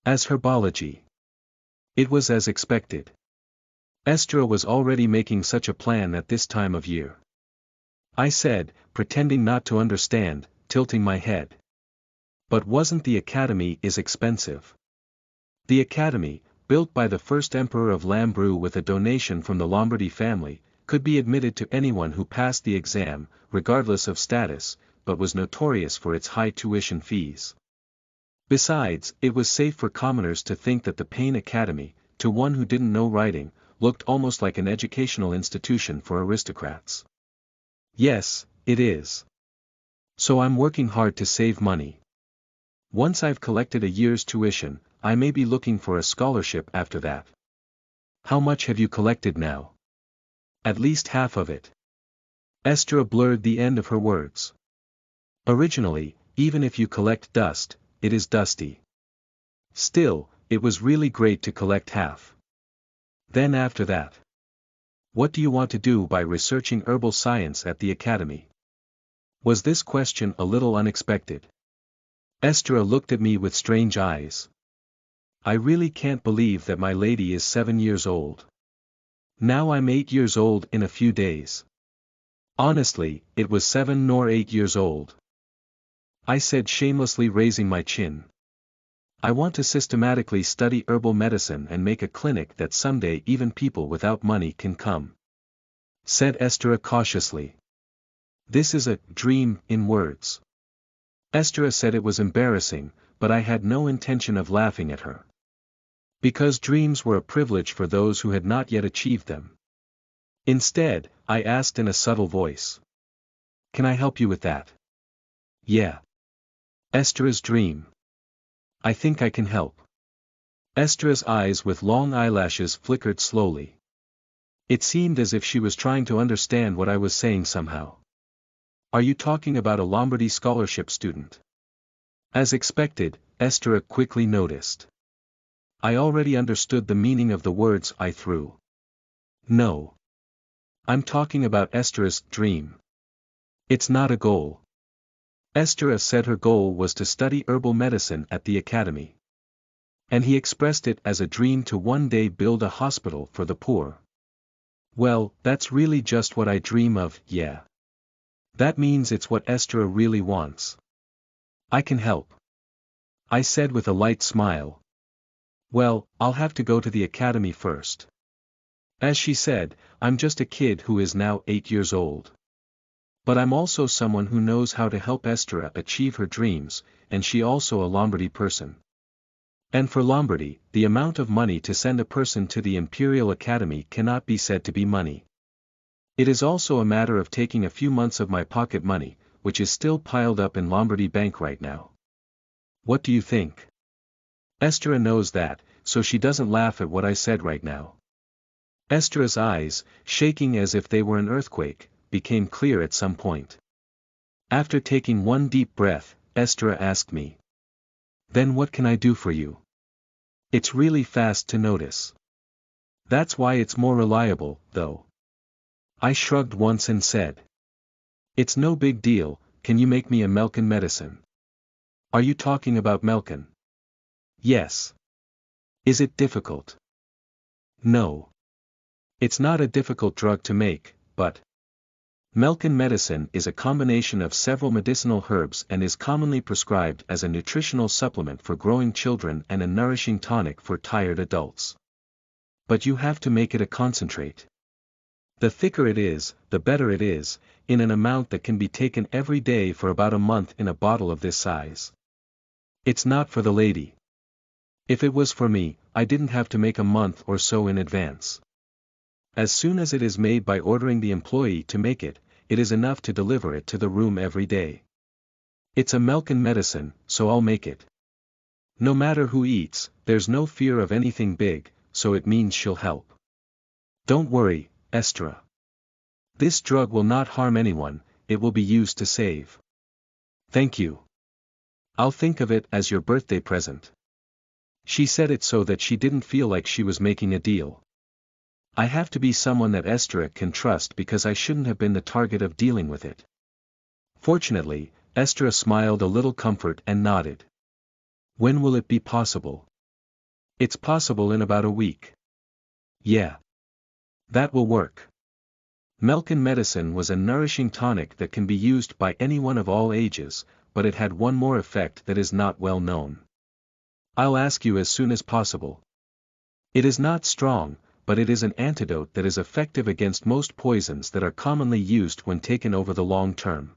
As herbology. It was as expected. Estra was already making such a plan at this time of year. I said, pretending not to understand, tilting my head. But wasn't the academy is expensive? The academy, built by the first emperor of Lambrou with a donation from the Lombardy family, could be admitted to anyone who passed the exam, regardless of status, but was notorious for its high tuition fees. Besides, it was safe for commoners to think that the Payne Academy, to one who didn't know writing, looked almost like an educational institution for aristocrats. Yes, it is. So I'm working hard to save money. Once I've collected a year's tuition, I may be looking for a scholarship after that. How much have you collected now? At least half of it. Estra blurred the end of her words. Originally, even if you collect dust, it is dusty. Still, it was really great to collect half. Then after that. What do you want to do by researching herbal science at the academy? Was this question a little unexpected? Estra looked at me with strange eyes. I really can't believe that my lady is 7 years old. Now I'm 8 years old in a few days. Honestly, it was 7 nor 8 years old. I said shamelessly, raising my chin. I want to systematically study herbal medicine and make a clinic that someday even people without money can come. Said Estra cautiously. This is a dream in words. Estra said it was embarrassing, but I had no intention of laughing at her. Because dreams were a privilege for those who had not yet achieved them. Instead, I asked in a subtle voice. Can I help you with that? Yeah. Estra's dream. I think I can help. Estra's eyes with long eyelashes flickered slowly. It seemed as if she was trying to understand what I was saying somehow. Are you talking about a Lombardy scholarship student? As expected, Estra quickly noticed. I already understood the meaning of the words I threw. No. I'm talking about Estra's dream. It's not a goal. Estra said her goal was to study herbal medicine at the academy. And he expressed it as a dream to one day build a hospital for the poor. Well, that's really just what I dream of, yeah. That means it's what Estra really wants. I can help. I said with a light smile. Well, I'll have to go to the academy first. As she said, I'm just a kid who is now 8 years old. But I'm also someone who knows how to help Estra achieve her dreams, and she also a Lombardy person. And for Lombardy, the amount of money to send a person to the Imperial Academy cannot be said to be money. It is also a matter of taking a few months of my pocket money, which is still piled up in Lombardy Bank right now. What do you think? Estra knows that, so she doesn't laugh at what I said right now. Estra's eyes, shaking as if they were an earthquake, became clear at some point. After taking one deep breath, Estra asked me. Then what can I do for you? It's really fast to notice. That's why it's more reliable, though. I shrugged once and said. It's no big deal, can you make me a Melkin medicine? Are you talking about Melkin? Yes. Is it difficult? No. It's not a difficult drug to make, but Melkin medicine is a combination of several medicinal herbs and is commonly prescribed as a nutritional supplement for growing children and a nourishing tonic for tired adults. But you have to make it a concentrate. The thicker it is, the better it is, in an amount that can be taken every day for about a month in a bottle of this size. It's not for the lady. If it was for me, I didn't have to make a month or so in advance. As soon as it is made by ordering the employee to make it, it is enough to deliver it to the room every day. It's a Melkin medicine, so I'll make it. No matter who eats, there's no fear of anything big, so it means she'll help. Don't worry, Estra. This drug will not harm anyone, it will be used to save. Thank you. I'll think of it as your birthday present. She said it so that she didn't feel like she was making a deal. I have to be someone that Estra can trust because I shouldn't have been the target of dealing with it. Fortunately, Estra smiled a little comfort and nodded. When will it be possible? It's possible in about a week. Yeah. That will work. Melkin medicine was a nourishing tonic that can be used by anyone of all ages, but it had one more effect that is not well known. I'll ask you as soon as possible. It is not strong, but it is an antidote that is effective against most poisons that are commonly used when taken over the long term.